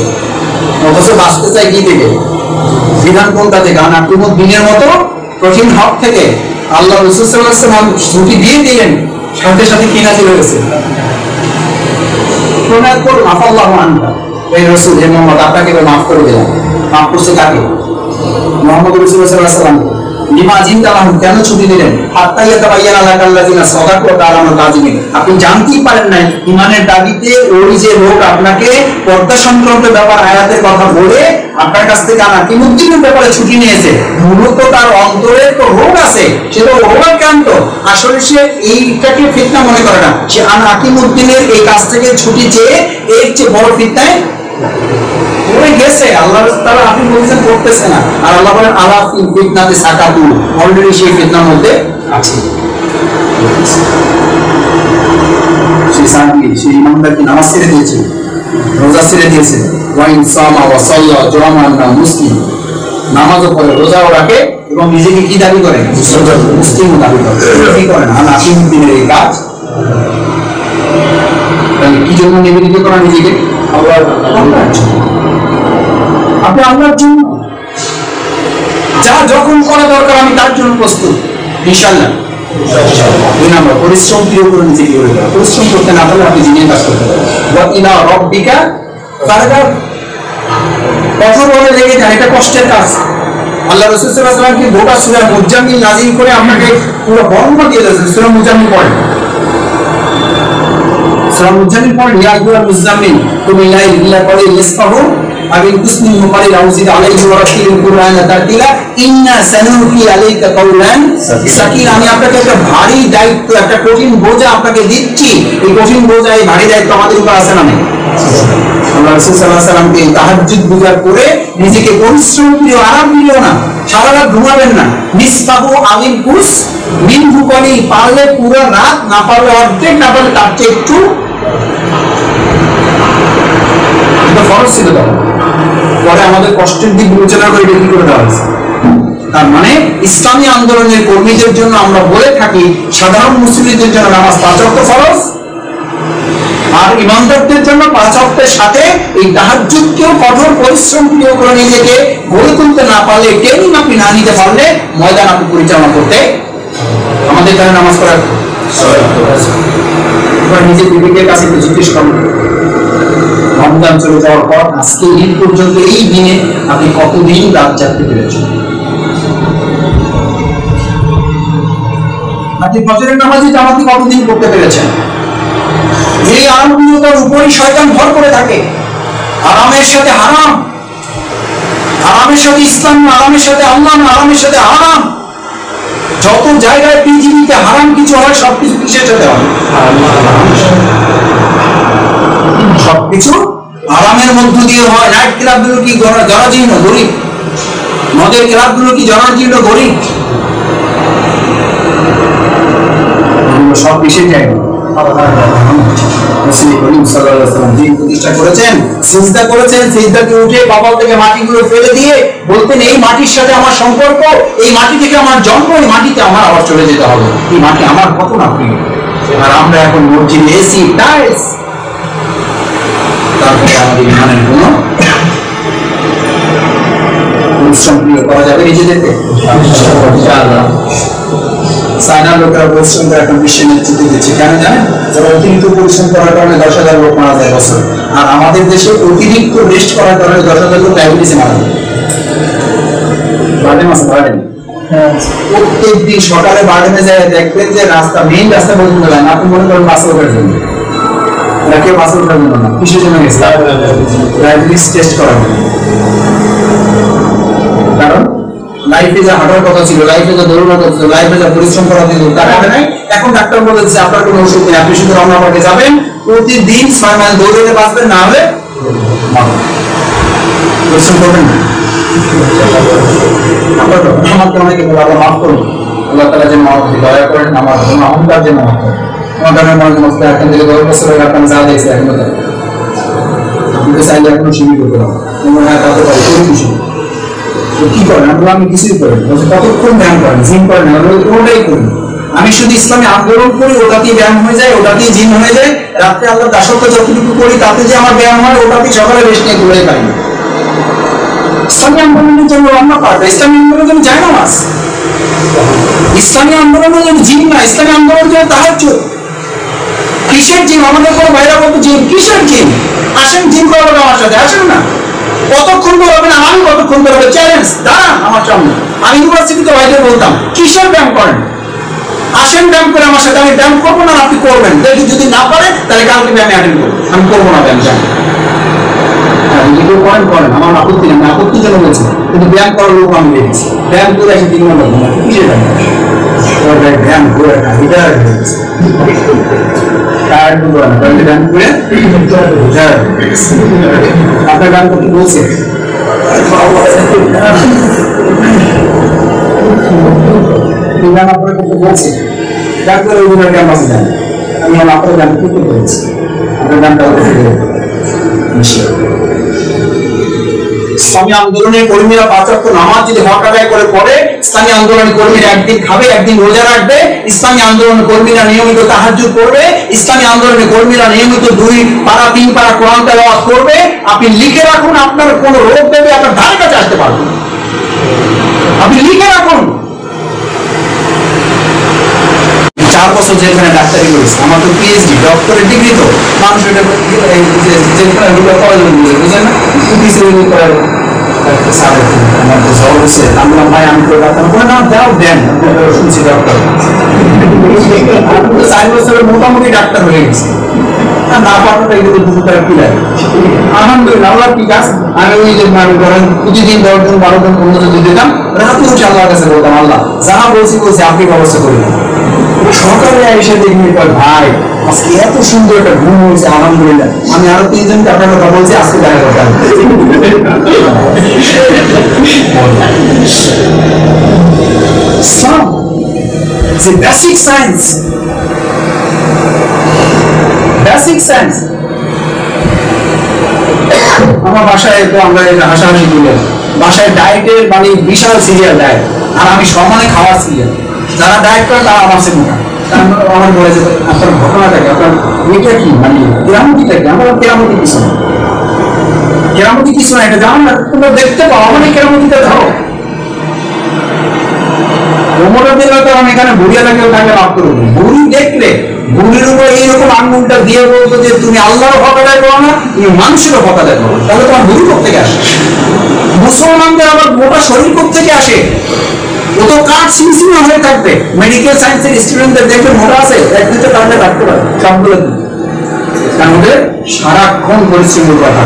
অথচ বাঁচতে চাই কি থেকে, বিধান কোনটা থেকে? হাকিমউদ্দিনের মতো কঠিন হক থেকে। আল্লাহ রাসূল সাল্লাল্লাহু আলাইহি ওয়াসাল্লাম ছুটি দিয়ে দিলেন, সাথে সাথে কি নাযিল হয়েছে? প্রণয় করুন আফাল্লাহু আনকা, এই রাসূল হে মুহাম্মদ আপনাকে মাফ করে দিলাম। মাফ করছে কাকে? মুহাম্মদ রাসূলুল্লাহ সাল্লাল্লাহু আলাইহি ওয়াসাল্লাম। লিমা জিনতালাহুম, কেন ছুটি দিলেন? হাত্তা ইয়াতাবায়্যানা লাকাল্লাযিনা সাদাকু ওয়া তা'লামুল কাযিবিন। আপনি জানতেই পারেন না ঈমানের দাবিতে ওই যে লোক আপনাকে পর্দা সংক্রান্ত ব্যাপার আয়াতের কথা বলে আপনার কাছ থেকে হাকিমউদ্দিনের ব্যাপারে ছুটি নিয়েছে, মূলত তার অন্তরের তো রোগ আছে, সে তো রোগাক্রান্ত। আসলে সে এইটাকে ফিতনা মনে করে না, সে হাকিমউদ্দিনের এই কাজ থেকে ছুটি চেয়ে এর চেয়ে বড় ফিতনায় পড়ে গেছে। আল্লাহ তাআলা আপনি বলছেন করতেছে না, আর আল্লাহ বলেন আলা ফিতনাতে সাকাতু, অলরেডি সেই ফিতনার মধ্যে আছে। সেই সাহাবী, সেই ইমানদার কি নামাজ ছেড়ে দিয়েছে, রোজা ছেড়ে দিয়েছে, ওয়াইন সামা ওয়া সাল্লা জুরামান মুসলিম, নামাজও পড়ে, রোজাও রাখে, এবং নিজেকে কি দাবি করে? মুসলিমও দাবি করে। কি করেন? হাকিমউদ্দিনের এই কাজ কি জন্য নিবেদিত করা নিজেকে? আল্লাহর জন্য। আপনি আল্লাহর জন্য যা যখন করা দরকার আমি তার জন্য প্রস্তুত, ইনশাআল্লাহ। দুই নম্বর, পরিশ্রম প্রিয় করে নিজেকে গড়ে তোলা। পরিশ্রম করতে না পারলে আপনি জিনিস কাজ করতে পারবেন। ওয়া ইলা রাব্বিকা ফারগাব, কঠোরভাবে লেগে যান, এটা কষ্টের কাজ। আল্লাহ রাসূল সাল্লাল্লাহু আলাইহি ওয়াসাল্লাম কি গোটা সূরা মুজাম্মিল নাযিল করে আপনাকে পুরো বর্ণনা দিয়ে দিয়েছেন। সূরা মুজাম্মিল পড়েন, সূরা মুজাম্মিল পড়েন, ইয়া আইয়ুহাল মুজাম্মিল কুম ইলাইহি ইল্লা কালিল নিসফাহু আও ইনকুস মিনহু কালিলান আও জিদ আলাইহি ওয়া রাত্তিলিল কুরআনা তারতিলা ইন্না সানুলকি আলাইকা কাওলান সাকিলা। আমি আপনাকে একটা ভারী দায়িত্ব, একটা কঠিন বোঝা আপনাকে দিচ্ছি। এই কঠিন বোঝা, এই ভারী দায়িত্ব আমাদের উপর আছে না নেই? আল্লাহ রাসূল সাল্লাল্লাহু আলাইহি ওয়াসাল্লামকে তাহাজ্জুদ গুজার করে নিজেকে পরিশ্রম প্রিয়, আরাম প্রিয় না, সারা রাত ঘুমাবেন না। নিসফাহু আও ইনকুস মিনহু কালিল, পারলে পুরো রাত, না পারলে অর্ধেক, না পারলে তার চেয়ে একটু। এটা ফরজ ছিল তখন, পরে আমাদের কষ্টের দিক বিবেচনা করে এটা কি করে দেওয়া হয়েছে। তার মানে ইসলামী আন্দোলনের কর্মীদের জন্য আমরা বলে থাকি, সাধারণ মুসলিমদের জন্য নামাজ 5 ওয়াক্ত ফরজ, আর ইমানদারদের জন্য 5 ওয়াক্তের সাথে এই তাহাজ্জুদকেও কঠোর পরিশ্রম প্রিয় করে নিজেকে গড়ে তুলতে না পারলে, ট্রেনিং আপনি না নিতে পারলে ময়দান আপনি পরিচালনা করতে। আমাদের দ্বারা নামাজ পড়ার নিজের বিবেকের কাছে একটু জিজ্ঞেস করুন, রমজান চলে যাওয়ার পর আজকে ঈদ পর্যন্ত এই দিনে আপনি কতদিন রাত জাগতে পেরেছেন? আপনি ফজরের নামাজে জামাতে কতদিন পড়তে পেরেছেন? এই আরামগুলোর উপরই শয়তান ভর করে থাকে। আরামের সাথে হারাম, আরামের সাথে ইসলাম, আরামের সাথে আল্লাহ, আরামের সাথে হারাম। যত জায়গায় পৃথিবীতে হারাম কিছু হয়, সবকিছু কিসের সাথে হয়? সবকিছু আরামের মধ্য দিয়ে হয়। নাইট ক্লাব গুলো কি জরাজীর্ণ গরিব? মদের ক্লাব গুলো কি জরাজীর্ণ গরিব? সব কিসের জায়গা? প্রতিষ্ঠা করেছেন, সিজদা করেছেন, সিজদাকে উঠে কপাল থেকে মাটিগুলো ফেলে দিয়ে বলতেন এই মাটির সাথে আমার সম্পর্ক, এই মাটি থেকে আমার জন্ম, এই মাটিতে আমার আবার চলে যেতে হবে, এই মাটি আমার কত না প্রিয়। আর আমরা এখন মসজিদে এসি, টাইলস, তারপরে আমাদের ইমানের কোনো পরিশ্রম করা যাবে নিজেদেরকে ইনশাআল্লাহ। চায়নার লোকেরা পরিশ্রম করে একটা বিশ্বের নেতৃত্ব দিচ্ছে, কেন জানেন? যারা অতিরিক্ত পরিশ্রম করার কারণে 10,000 লোক মারা যায় বছর, আর আমাদের দেশে অতিরিক্ত রেস্ট করার কারণে 10,000 লোক ডায়াবেটিসে মারা যায়। বার্ডেন আছে, বার্ডেন প্রত্যেক দিন সকালে বার্ডেনে যায় দেখবেন যে রাস্তা, মেইন রাস্তা পর্যন্ত যায় না। আপনি মনে করেন বাসে ওঠার জন্য, কেউ বাসে ওঠার জন্য না, কিসের জন্য গেছে? ডায়াবেটিস টেস্ট করার জন্য। কারণ লাইফে যা হাঁটার কথা ছিল, লাইফে যা দৌড়ানোর কথা ছিল, লাইফে যা পরিশ্রম করা ছিল, তার কারণে নাই। এখন ডাক্তার বলেছে আপনার কোনো ওষুধ নেই, আপনি শুধু রমনা পার্কে যাবেন, প্রতিদিন 6 মাইল দৌড়াতে বাঁচবেন, না হলে পরিশ্রম করবেন না। আমাকে অনেকে বলে আল্লাহ মাফ করুন, আল্লাহ তাআলা যেন আমাকে দয়া করেন, আমার অহংকার যেন মাফ করেন। আমার ধর্মের মানুষ মস্ত এখন থেকে 10 বছর আগে আপনার যা দেখছে এখন আপনি তো চাইলে এখনো শিবির করতে পারেন, হ্যাঁ তাতে পারি কোনো কিছু কি করেন? আমি কিছুই করেন, কতক্ষণ ব্যায়াম করেন, জিম করেন, কোনোটাই করেন। আমি শুধু ইসলামে আন্দোলন করি, ওটাতেই ব্যায়াম হয়ে যায়, ওটাতেই জিম হয়ে যায়। রাত্রে আল্লাহ দাসত্ব যতটুকু করি তাতে যে আমার ব্যায়াম হয়, ওটাতেই সকালে বেশ নিয়ে ঘুরে পাই। ইসলামী আন্দোলনের জন্য রান্না পাঠ, ইসলামী আন্দোলনের জন্য যায় নামাজ, ইসলামী আন্দোলনের জন্য জিম না, ইসলামী আন্দোলনের জন্য তাহাজ্জুদ। কিসের জিম? আমাদের কোনো ভাইরা বলতো জিম, কিসের জিম? আসেন জিম করাবেন আমার সাথে, আসেন না। কতক্ষণ করাবেন? আমি কতক্ষণ করাবেন? চ্যালেঞ্জ, দাঁড়ান আমার সামনে। আমি ইউনিভার্সিটিতে ভাইদের বলতাম কিসের ব্যায়াম করেন, আসেন ব্যায়াম করে আমার সাথে। আমি ব্যায়াম করবো না, আপনি করবেন, দেখি যদি না পারে তাহলে কালকে ব্যায়ামে অ্যাটেন্ড করবো। আমি করবো না ব্যায়াম, জানি করেন করেন, আমার আপত্তি নেই, আমি আপত্তি যেন বলছি, কিন্তু ব্যায়াম করার লোক আমি দেখেছি। ব্যায়াম করে আসে 3 ঘন্টা ঘুমায়, কিসের ব্যায়াম করে এটা আপনার গান করতে বলছে বলছে ডাক্তার ওই গান বাজে যান, আমি আপনার গান করতে পেরেছি, আপনার গানটা ইসলামী আন্দোলনের কর্মীরা 5 ওয়াক্ত নামাজ যদি হক আদায় করে পড়ে, ইসলামী আন্দোলনের কর্মীরা একদিন খাবে, একদিন রোজা রাখবে, ইসলামী আন্দোলনের কর্মীরা নিয়মিত তাহাজ্জুদ করবে, ইসলামী আন্দোলনের কর্মীরা নিয়মিত 2 পারা 3 পারা কোরআন তেলাওয়াত করবে। আপনি লিখে রাখুন, আপনার কোন রোগ দেবে আপনার ধারে কাছে আসতে পারবে, আপনি লিখে রাখুন। 4 বছর যেখানে ডাক্তারি করেছে, আমার তো পিএইচডি ডক্টরেট ডিগ্রি, তো মানুষ এটা যেখানে বুঝেন না, আমার তো জ্বর হচ্ছে, আমি বললাম ভাই আমি তো ডাক্তার বলে না, যাও দেন, শুনছি ডক্টর 4 বছরের মোটামুটি ডাক্তার হয়ে গেছে। না পাঠাটা এগুলো 2 টাকা কি লাগে, আলহামদুলিল্লাহ আল্লাহ ঠিক আছে। আমি ওই যে ধরেন প্রতিদিন 10 জন 12 জন 15 জন দিতাম, রাতে উঠে আল্লাহর কাছে বলতাম আল্লাহ যাহা বলছি আপনি ব্যবস্থা করে দিন। সকালে এসে দেখবি ভাই আজকে এত সুন্দর একটা ঘুম হয়েছে, আলহামদুলিল্লাহ। আমি আরো 3 জনকে আপনার কথা বলছি, আজকে দেখা কথা বেসিক সায়েন্স, বেসিক সায়েন্স। আমার বাসায় তো আমরা হাসাহাসি করি, বাসায় ডায়েটের মানে বিশাল সিরিয়াল ডায়েট, আর আমি সমানে খাওয়ার সিরিয়াল। যারা ডায়েট করে তারা আমার সে মোটা, আমার বলে যে আপনার ঘটনাটাকে, আপনার এটা কি মানে কেরামতিটা কি? আমার কেরামতি কিছু না, কেরামতি কিছু না, এটা জানো না, তোমরা দেখতে পাও, মানে কেরামতিটা ধরো। আমি এখানে বুড়িয়া লাগে তাকে মাফ করবো, বুড়ি দেখলে বুড়ির উপর এইরকম আঙ্গুলটা দিয়ে বলতো যে তুমি আল্লাহর হক আদায় করো না, তুমি মানুষেরও হক আদায় করো, তাহলে তোমার বুড়ি কোথেকে আসে? মুসলমানদের আবার মোটা শরীর কোথেকে আসে? ও তো কাঠ সিমসিমা হয়ে থাকবে। মেডিকেল সায়েন্সের স্টুডেন্টদের দেখবে মোটা আছে, 1-2টা কারণে থাকতে পারে, সবগুলো কারণ ওদের সারাক্ষণ পরিশ্রমের কথা।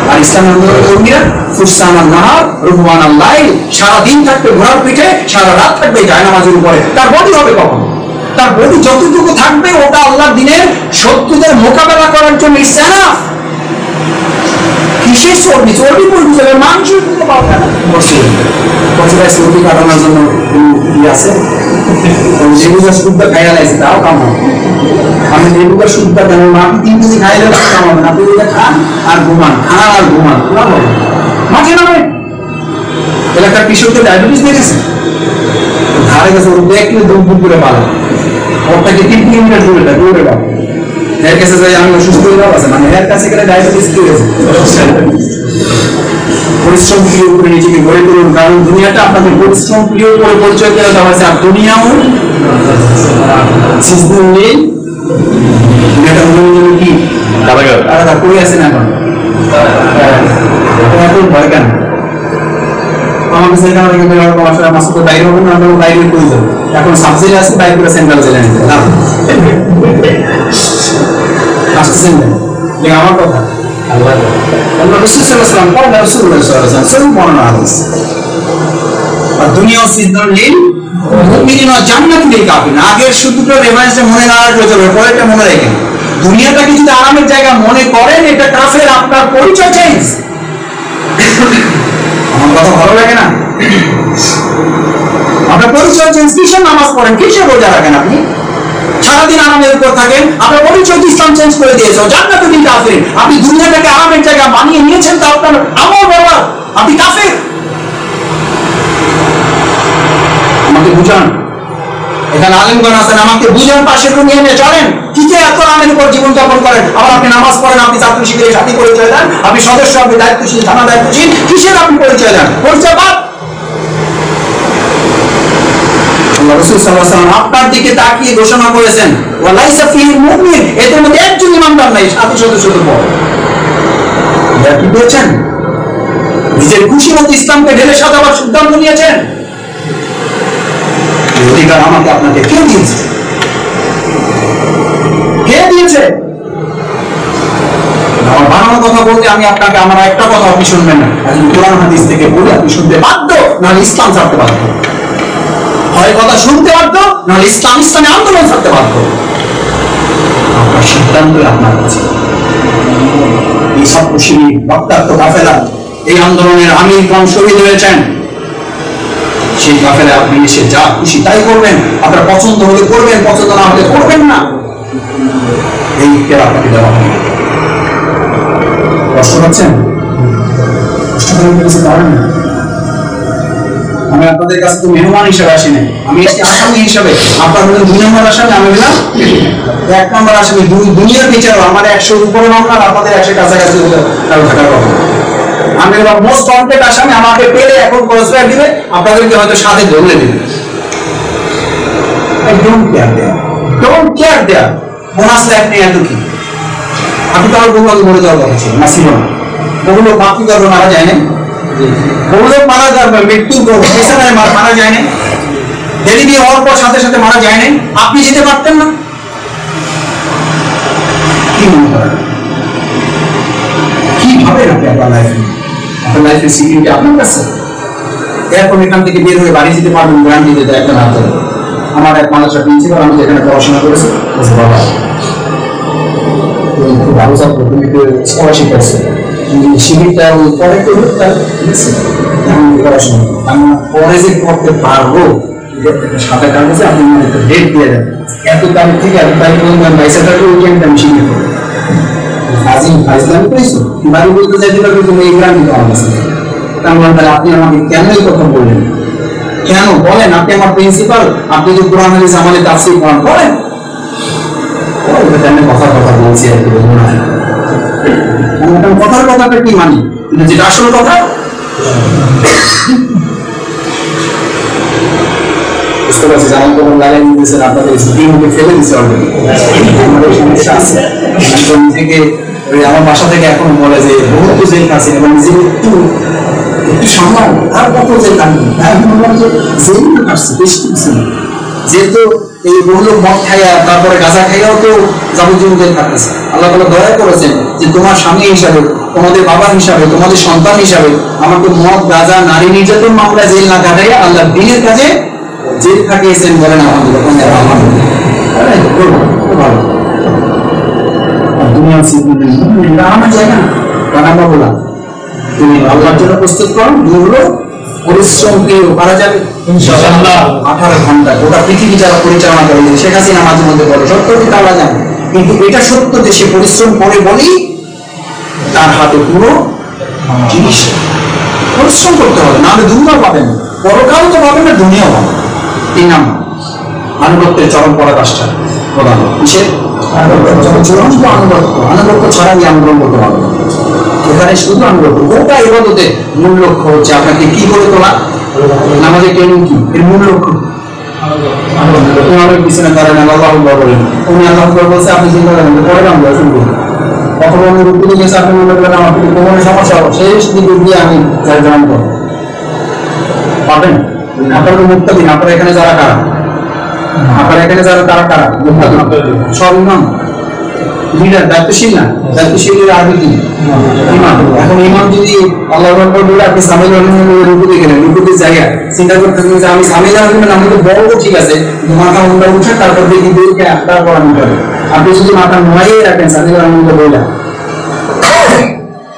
আর ইসলাম আন্দোলনের কর্মীরা ফুরসান আল্লাহ রুহমান আল্লাহ, সারাদিন থাকবে ঘোড়ার পিঠে, সারা রাত থাকবে জায়নামাজের উপরে। তার বডি হবে কখন? তার বডি যতটুকু থাকবে ওটা আল্লাহর দিনের শত্রুদের মোকাবেলা করার জন্য ইসলাম। কিসের চর্বি? চর্বি পড়বে যাবে, মাংস পাবে না। চর্বি কাটানোর জন্য আছে, যেগুলো শুদ্ধ খাইয়া লাগছে তাও কামাবো। আমি যেগুলো শুদ্ধ কেন আপনি 3 কেজি খাইলে কামাবেন, আপনি খান আর ঘুমান, খান আর ঘুমান, মাঠে নামে। এলাকার কৃষকদের ডায়াবেটিস দেখেছে, ধারে গেছে ওর দেখলে দৌড় করে পাবে, ওর থেকে 3 কিলোমিটার দূরে পাবে। এর কাছে যাই আমি অসুস্থ হয়ে যাবো, মানে এর কাছে গেলে ডায়াবেটিস কি হয়েছে। পরিশ্রম প্রিয় করে নিজেকে গড়ে তুলুন, কারণ দুনিয়াটা আপনাকে পরিশ্রম প্রিয় করে পরিচয় করে দেওয়া হয়েছে। আর দুনিয়াও নেই, দুনিয়াটা কি কারাগার করে আছেন এখন। এখন ভয় কেন? আমাকে সেখানে মাসে তো বাইরে হবে না, আমরা বাইরে করে যাবো। এখন সাবজেক্ট আছে বাইরে করে সেন্ট্রাল জেলে নিতে আসতেছেন আমার কথা। আল্লাহ রসুল সাল্লাল্লাহু আলাইহি ওয়াসাল্লাম সব বর্ণনা আছে। আর দুনিয়া সিদ্ধান্তিন মুমিনিন ওয়া জান্নাতুল কাফিরিন। আগের সূত্রটা রেফারেন্সে মনে না রাখলে চলবে, পরেরটা মনে রাখেন। দুনিয়াটাকে যদি আরামের জায়গা মনে করেন, এটা কাফের, আপনার পরিচয় চেঞ্জ। আমার কথা ভালো লাগে না? আপনার পরিচয় চেঞ্জ। কিসের নামাজ পড়েন, কিসের রোজা রাখেন, আপনি সারাদিন আরামের উপর থাকেন, আপনার পরিচয় ইসলাম চেঞ্জ করে দিয়েছে। জান্নাতুল কাফিরিন। আপনি দুনিয়াটাকে আরামের জায়গা বানিয়ে নিয়েছেন, তা আপনার আমল বরবাদ, আপনি কাফের। আমাকে বুঝান, এখানে আলেমগণ আছেন, আমাকে বুঝান, পাশে নিয়ে নিয়ে চলেন। কি যে এত আরামের উপর জীবন যাপন করেন, আবার আপনি নামাজ পড়েন, আপনি ছাত্র শিবিরের সাথে পরিচয় দেন, আপনি সদস্য, আপনি দায়িত্বশীল, থানা দায়িত্বশীল, কিসের আপনি পরিচয় দেন? পরিচয় বাদ। রাসূল সাল্লাল্লাহু আলাইহি ওয়াসাল্লাম আপনার দিকে তাকিয়ে ঘোষণা করেছেন, ওয়ালাইসা ফিল মুমিন, এদের মধ্যে একজন ইমানদার নাই, সাথে সদস্য পর। এটা কি বলছেন? নিজের খুশি মতো ইসলামকে ঢেলে সাজাবার সিদ্ধান্ত নিয়েছেন। অধিকার আমাকে আপনাকে কে দিয়েছে? কে দিয়েছে? আমার বানানো কথা বলতে আমি আপনাকে, আমার একটা কথা আপনি শুনবেন না। আজ কোরআন হাদিস থেকে বলে আপনি শুনতে বাধ্য, নাহলে ইসলাম ছাড়তে বাধ্য। হয় কথা শুনতে বাধ্য, নাহলে ইসলামী আন্দোলন ছাড়তে বাধ্য। আপনার সিদ্ধান্ত আপনার কাছে। এই সব খুশি রক্তাক্ত কাফেলা, এই আন্দোলনের আমির কম শহীদ হয়েছেন। সেই কাফেলা আপনি এসে যা খুশি তাই করবেন, আপনার পছন্দ হলে করবেন, পছন্দ না হলে করবেন না। এই খেলা আপনাকে দেওয়া হবে। কষ্ট পাচ্ছেন? কষ্ট করে কিছু পারেন না। আমি আপনাদের কাছে তো মেহমান হিসেবে আসি নাই, আমি এসে আসামি হিসাবে। আপনার মধ্যে 2 নম্বর আসামি, আমি বললাম 1 নম্বর আসামি। দুনিয়ার বিচারও আমার 100-র উপরে মামলা, আপনাদের 100 কাছাকাছি কারো থাকার কথা। আমি মোস্ট ওয়ান্টেড আসামি, আমাকে পেলে এখন ক্রসফায়ার দিবে, আপনাদেরকে হয়তো সাথে ধরলে দিবে। I don't care there. Don't care there. Bonus life নেই এত কি? আপনি তো আর বহু আগে মরে যাওয়ার কথা ছিল না, ছিল না। বহু লোক মাতৃ গর্ভে মারা যায় না, বহু লোক মারা যাবে মৃত্যুর পেছনে মারা যায় না, ডেলিভারি হওয়ার পর সাথে সাথে মারা যায় না। আপনি যেতে পারতেন না? কি মনে করেন? কিভাবে আপনি আপনার লাইফের সিকিউরিটি আপনার কাছে? এরপর এখান থেকে বের হয়ে বাড়ি যেতে পারবেন, গ্যারান্টি দিতে একটা না করে। আমার এক মাদ্রাসা প্রিন্সিপাল, আমি যেখানে পড়াশোনা করেছি, বাবা খুব ভালো ছাত্র, তুমি স্কলারশিপ আছে, শিবিরটা পরে করবে, পড়াশোনা আমি পরে যে করতে পারবো, সাঁতার কাগজে আপনি একটা ডেট দিয়ে দেন, এত তারিখ থেকে এত তারিখ বলবেন 22 তারিখে উইকেন্ড আমি শিবির করবো। আজি ফাইজলামি করেছো, বাড়ি বলতে যাইতে পারবে, তুমি এই গ্রামে তো আমার কাছে। তাহলে আপনি আমাকে কেন এই কথা বললেন? কেন বলেন? আপনি আমার প্রিন্সিপাল, আপনি যে কোরআন হাদিস আমাদের তাফসীর কোরআন পড়েন, কথার কথা বলছি আর কি বলবো না। কথার কথাটা কি মানি, কিন্তু যেটা আসল কথা বুঝতে পারছি। যেমন কোনো লাগাই দিয়েছেন, আপনাদের ঝুঁকির মধ্যে ফেলে দিচ্ছে অলরেডি। আমাদের সমস্যা আছে, নিজেকে আমার বাসা থেকে এখন বলে যে বহুত জেল আছে, এবং নিজেকে একটু সম্মান, আর কত জেল কাটবে, জেল কাটছে বেশি কিছু না। যেহেতু এই বহু লোক মদ খাইয়া, তারপরে গাঁজা খাইয়াও তো যাবজ্জীবন জেল কাটতেছে। আল্লাহ তাআলা দয়া করেছেন যে তোমার স্বামী হিসাবে, তোমাদের বাবা হিসাবে, তোমাদের সন্তান হিসাবে আমাকে মদ, গাঁজা, নারী নির্যাতন মামলায় জেল না কাটাইয়া আল্লাহ দিনের কাজে জেল খাটিয়েছেন। বলেন আলহামদুলিল্লাহ। ভালো দুনিয়া আমার জায়গা না, কারণ বললাম তুমি আল্লাহর জন্য প্রস্তুত করো। দুগুলো পরিশ্রম কেউ পারা যাবে ইনশাআল্লাহ। 18 ঘন্টা গোটা পৃথিবী যারা পরিচালনা করে, শেখ হাসিনা মাঝে মধ্যে বলে সত্য, কিন্তু আমরা জানি, কিন্তু এটা সত্য যে সে পরিশ্রম করে বলি তার হাতে পুরো জিনিস। পরিশ্রম করতে হবে, নাহলে দুনিয়াও পাবেন, পরকাল তো পাবেন না, দুনিয়াও পাবেন। 3 নম্বর আনুগত্যের চরম পরাকাষ্ঠা প্রধান কিসের? আনুগত্য ছাড়া এই আন্দোলন করতে পারবে। এখানে শুধু আমরা গোটা ইবাদতে মূল লক্ষ্য হচ্ছে আপনাকে কি করে তোলা, নামাজের ট্রেনিং কি, এর মূল লক্ষ্য অনেক পিছনে করেন আল্লাহ বলেন, উনি আল্লাহ বলছে আপনি চিন্তা করেন পরে নাম শুনবো, অথবা উনি রুটি গেছে আপনি মনে করেন আমার কোমরের সমস্যা হবে, শেষ দিকে গিয়ে আমি জয়েন করবো পাবেন। আপনাদের মুক্তা দিন, আপনারা এখানে যারা কারা, আপনারা এখানে যারা তারা কারা সব ইমাম লিডার, দায়িত্বশীল না, দায়িত্বশীলের আগে কি ইমাম। এখন ইমাম যদি আল্লাহ বলে আপনি সামিল রুকুতে গেলেন, রুকুতে জায়গা চিন্তা করতে যে আমি সামিল হবেন, আমি তো বলবো ঠিক আছে, মাথা মুন্ডা উঠে তারপর দেখি দুইকে একটা করানো যাবে। আপনি যদি মাথা নোয়াইয়ে রাখেন সামিল আলমকে বললেন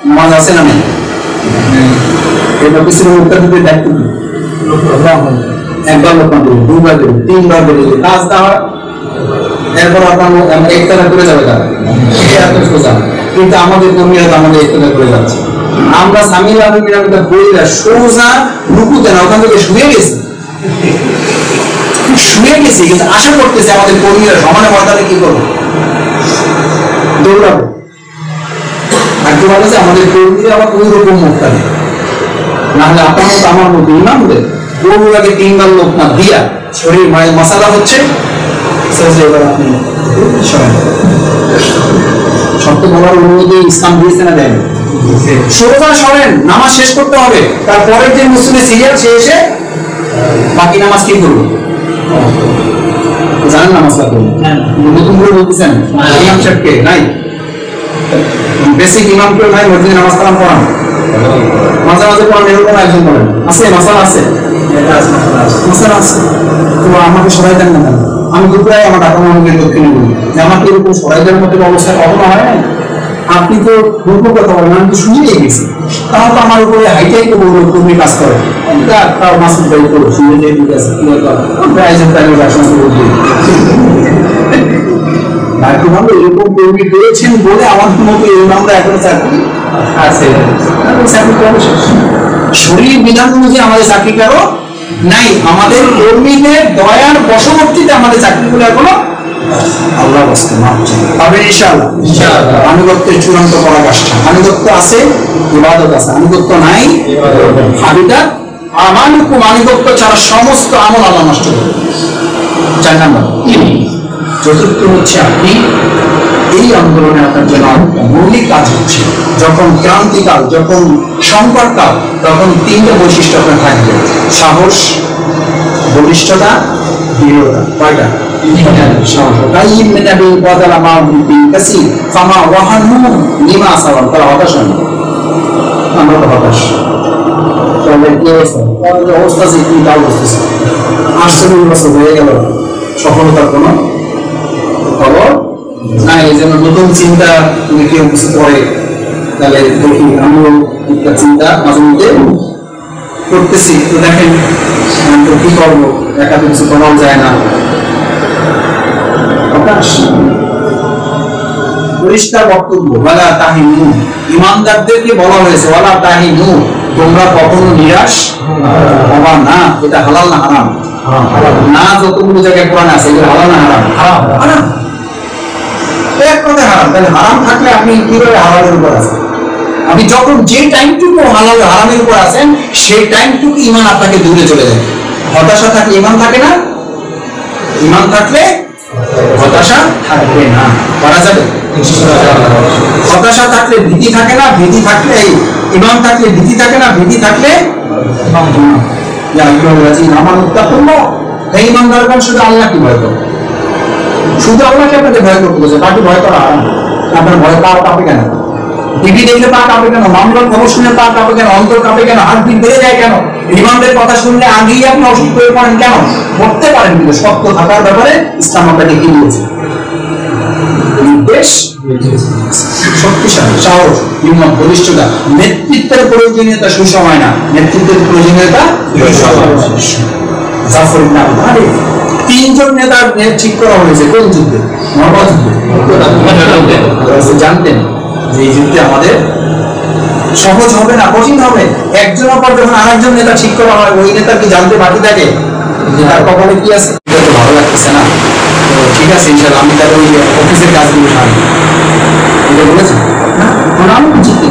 নামাজ আছে না নেই, এবার পিছনে মুক্তা দিতে দায়িত্ব কি, একবার লোক দেবে, দুবার দেবে, তিনবার দেবে, কাজ দেওয়া এরপর আপনার একতলা করে যাবে তারা, এত সোজা। কিন্তু আমাদের কর্মীরা তো আমাদের একতলা করে যাচ্ছে। আমরা সামিল আলমীরা বইরা সোজা রুকুতে না, ওখান থেকে শুয়ে গেছি, কিন্তু আশা করতেছি আমাদের কর্মীরা সমানে ময়দানে কি করবো, দৌড়াবো। একটু ভালো আছে আমাদের কর্মীরা আবার ওই রকম মুখটা নেই, না হলে আপনার মতো আমার মতো ইমামদের গরুরাকে তিনবার লোক না দিয়া শরীর মশালা হচ্ছে। সত্য বলার অনুমতি ইসলাম দিয়েছে না দেন, সোজা সরেন, নামাজ শেষ করতে হবে, তারপরের যে মুসলিমের সিরিয়াল সে এসে বাকি নামাজ কি করবো জানেন, নামাজ নতুন করে বলতেছেন ইমাম সাহেবকে নাই, বেসিক ইমামকে নাই, মসজিদে নামাজ কালাম পড়ান, মাঝে মাঝে পড়ান, এরকম একজন বলেন আছে, মাসালা আছে, মাসালা আছে, তো আমাকে সবাই দেন না। আমি দুপুরাই আমার ঢাকা মহানগরীর দক্ষিণে বলি যে আমাকে এরকম সবাইদের মধ্যে অবস্থা কখনো হয় না। আপনি তো দুটো কথা বলেন, আমি তো শুনিয়ে গেছি, তাও তো আমার উপরে হাইটাই তো বলবো তুমি কাজ করে, তাও মাসুদ ভাই তো শুনে যে ঠিক আছে কি ভাবে এরকম কর্মী পেয়েছেন বলে আমার মতো এই নামটা এখনো চাকরি আছে, শরীর বিধান অনুযায়ী আমাদের চাকরি কারো নাই, আমাদের কর্মীদের দয়ার বশবর্তীতে আমাদের চাকরিগুলো এখনো আল্লাহ বসতে পাবে ইনশাআল্লাহ। আনুগত্যের চূড়ান্ত পরাকাষ্ঠা, আনুগত্য আছে ইবাদত আছে, আনুগত্য নাই হাবিদাত আমানুকুম, আনুগত্য ছাড়া সমস্ত আমল আল্লাহ নষ্ট করে। 4 নাম্বার। চতুর্থ হচ্ছে আপনি এই আন্দোলনে আপনার জন্য মৌলিক কাজ হচ্ছে যখন ক্রান্তিকাল, যখন সংকটকাল, তখন 3টা বৈশিষ্ট্য আপনার থাকবে, সাহস, বলিষ্ঠতা, দৃঢ়তা। কয়টা? আমরা তো হতাশ, অবস্থা যে কি তা বুঝতেছি, 48 বছর হয়ে গেল সফলতার কোন খবর না। এই জন্য নতুন চিন্তা যদি কেউ কিছু করে তাহলে দেখি আমিও একটা চিন্তা মাঝে মধ্যে করতেছি, তো দেখেন তো কি করবো, একা তো কিছু করাও যায় না। পরিষ্কার বক্তব্য, ওয়ালা তাহিনু, ইমানদারদেরকে বলা হয়েছে ওয়ালা তাহিনু, তোমরা কখনো নিরাশ হবা না। এটা হালাল না হারাম? না, যতগুলো জায়গায় কোরআনে আছে এটা হালাল না হারাম? হারাম। এক কথা হারাম, তাহলে হারাম থাকলে আপনি কিভাবে হালালের উপর আছেন? আপনি যখন যে টাইমটুকু হালাল হারামের উপর আছেন সেই টাইমটুকু ইমান আপনাকে দূরে চলে যায়। হতাশা থাকলে ইমান থাকে না, ইমান থাকলে হতাশা থাকবে না, করা যাবে। হতাশা থাকলে ভীতি থাকে না, ভীতি থাকলে ইমান থাকলে ভীতি থাকে না, ভীতি থাকলে আমার উত্তাপ করবো। এই ইমানদারগণ শুধু আল্লাহকে ভয় করবে, শুধু আল্লাহকে আপনাদের ভয় করতে বলছে, বাকি ভয় করা আপনার ভয় পা কাঁপে কেন? টিভি দেখলে পা কাঁপে কেন? মামলার খবর শুনে পা কাঁপে কেন? অন্তর কাঁপে কেন? হার্টবিট বেড়ে যায় কেন? ইমামদের কথা শুনলে আগেই আপনি অসুস্থ হয়ে পড়েন কেন? করতে পারেন, কিন্তু শক্ত থাকার ব্যাপারে ইসলাম আপনাকে কি দিয়েছে? নির্দেশ, শক্তিশালী, সাহস, হিম্মত, বলিষ্ঠতা, নেতৃত্বের প্রয়োজনীয়তা সুসময় না, নেতৃত্বের প্রয়োজনীয়তা জাফর ইবনে আবু তালিব। 3 জন নেতার ঠিক করা হয়েছে কোন যুদ্ধে? মহব্বত যুদ্ধে। জানতেন যে এই যুদ্ধে আমাদের সহজ হবে না, কঠিন হবে। একজনের পর যখন আরেকজন নেতা ঠিক করা হয়, ওই নেতা কি জানতে বাকি থাকে যে তার কপালে কি আছে? এটা তো ভালো লাগতেছে না, তো ঠিক আছে ইনশাআল্লাহ আমি তাহলে ওই অফিসের কাজগুলো সারি, এটা বলেছেন না, আমি জিততে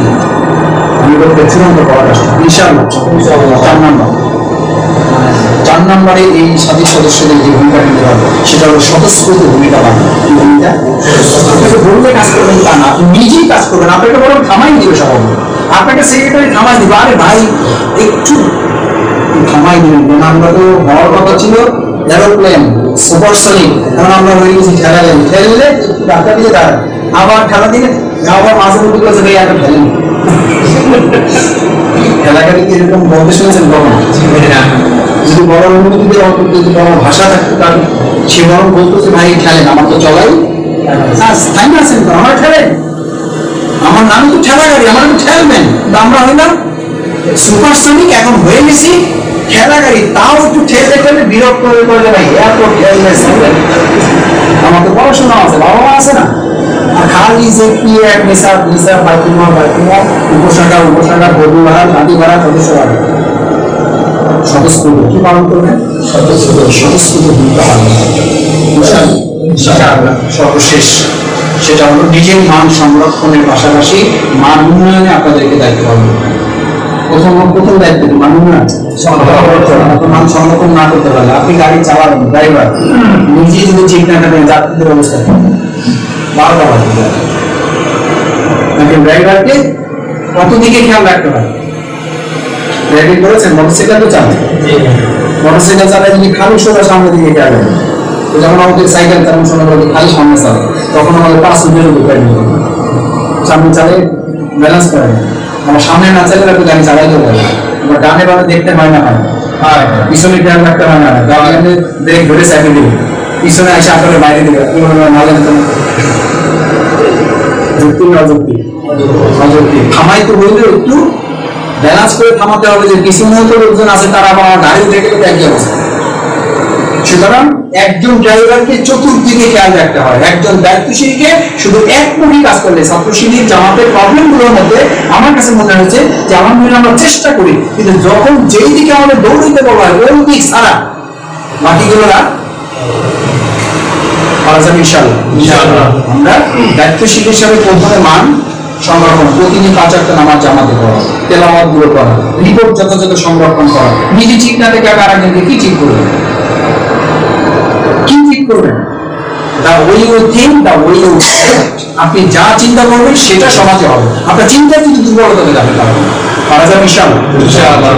লক্ষ্যে চূড়ান্ত পরাকাষ্ঠা ইনশাআল্লাহ। 4 নম্বর, 4 নম্বরে এই সাথী সদস্যদের যে ভূমিকা নিতে হবে সেটা হলো স্বতঃস্ফূর্ত ভূমিকা পালন। কি ভূমিকা? বললে কাজ করবেন তা না, আপনি নিজেই কাজ করবেন। আপনাকে বরং থামাই দিবে সভাপতি, আপনাকে সেক্রেটারি থামাই দিবে, আরে ভাই একটু থামাই দিবেন। আমরা তো হওয়ার কথা ছিল এরোপ্লেন সুপারসনিক, এখন আমরা হয়ে গেছি ঠেলা গাড়ি, ঠেললে ডাক্তার দিয়ে দাঁড়ায়, আবার ঠেলা দিলে আবার মাঝে মধ্যে কাছে ভাই একটা ঠেলেন। ঠেলা গাড়ি কি এরকম বলতে শুনেছেন কখন? যদি বড় অনুমতি দিয়ে যদি বড় ভাষা থাকতো তার সে বরং বলতো ভাই ঠেলেন, আমার তো চলাই স্থায়ী আছেন তো, আমার ঠেলেন, আমার নাম তো ঠেলা গাড়ি, আমার তো ঠেলবেন। আমরা হইলাম সুপারসনিক, এখন হয়ে গেছি ঠেলা গাড়ি, তাও একটু ঠেলে ঠেলে বিরক্ত হয়ে পড়লে ভাই এয়ারপোর্ট আমার তো পড়াশোনা আছে, বাবা মা আছে না, আর খালি যে কি এক নেশা নেশা বাইকুমা বাইকুমা উপশাখা উপশাখা বধু ভাড়া নাতি ভাড়া সদস্য ভাড়া স্বতঃস্ফূর্ত কি পালন করবেন? স্বতঃস্ফূর্ত ভূমিকা পালন করবেন। সর্বশেষ সেটা হলো নিজের মান সংরক্ষণের পাশাপাশি মান উন্নয়নে আপনাদেরকে দায়িত্ব পালন করবেন। প্রথম দায়িত্ব কি? মান উন্নয়ন। মান সংরক্ষণ না করতে পারলে আপনি গাড়ি চালাবেন, ড্রাইভার নিজে যদি ঠিক না থাকেন যাত্রীদের অবস্থা 12টা বাজে, ড্রাইভারকে কত দিকে খেয়াল রাখতে হয়? ড্রাইভিং করেছেন, মোটরসাইকেল তো চালান, মোটরসাইকেল চালায় যদি খালি সোজা সামনে দিকে খেয়াল রাখেন, যখন আমাদের সাইকেল তেমন সময় খালি সামনে চালায় তখন আমাদের 5 মিনিটের উপরে সামনে চালে ব্যালেন্স করে না, আমার সামনে না চাইলে আপনি গাড়ি চালাইতে পারে, আবার ডানে বামে দেখতে হয় না, হয় পিছনে খেয়াল রাখতে হয় না, গাড়ি ব্রেক ধরে সাইকেল দিবে, পিছনে এসে আপনাদের বাইরে দিবে, না জানতে যুক্তি না যুক্তি অযুক্তি। থামাই তো হইলেও একটু ব্যালেন্স করে থামাতে হবে, যে পিছনে তো লোকজন আছে তারা আবার আমার গাড়ি দেখে তো একই অবস্থা। সুতরাং একজন ড্রাইভারকে চতুর্দিকে খেয়াল রাখতে হয়, একজন দায়িত্বশীলকে শুধু এক কোটি কাজ করলে ছাত্রশিবির জামাতের প্রবলেম গুলোর মধ্যে আমার কাছে মনে হয়েছে যে আমার মনে আমরা চেষ্টা করি, কিন্তু যখন যেই দিকে আমাদের দৌড়িতে বলা হয় ওই দিক ছাড়া বাকিগুলোরা ইনশাআল্লাহ আমরা দায়িত্বশীল হিসাবে প্রথমে মান সংরক্ষণ, প্রতিদিন 5 ওয়াক্ত নামাজ জামাতে পড়া, তেলাওয়াত গুলো করা, রিপোর্ট যথাযথ সংরক্ষণ করা, নিজে ঠিক না থেকে আরেকজনকে কি ঠিক করবেন, কি ঠিক করবেন, the way you think, the way you act, আপনি যা চিন্তা করবেন সেটা সমাজে হবে। আপনার চিন্তা যদি দুর্বলতা যাবে পারা যাবে ইনশাআল্লাহ।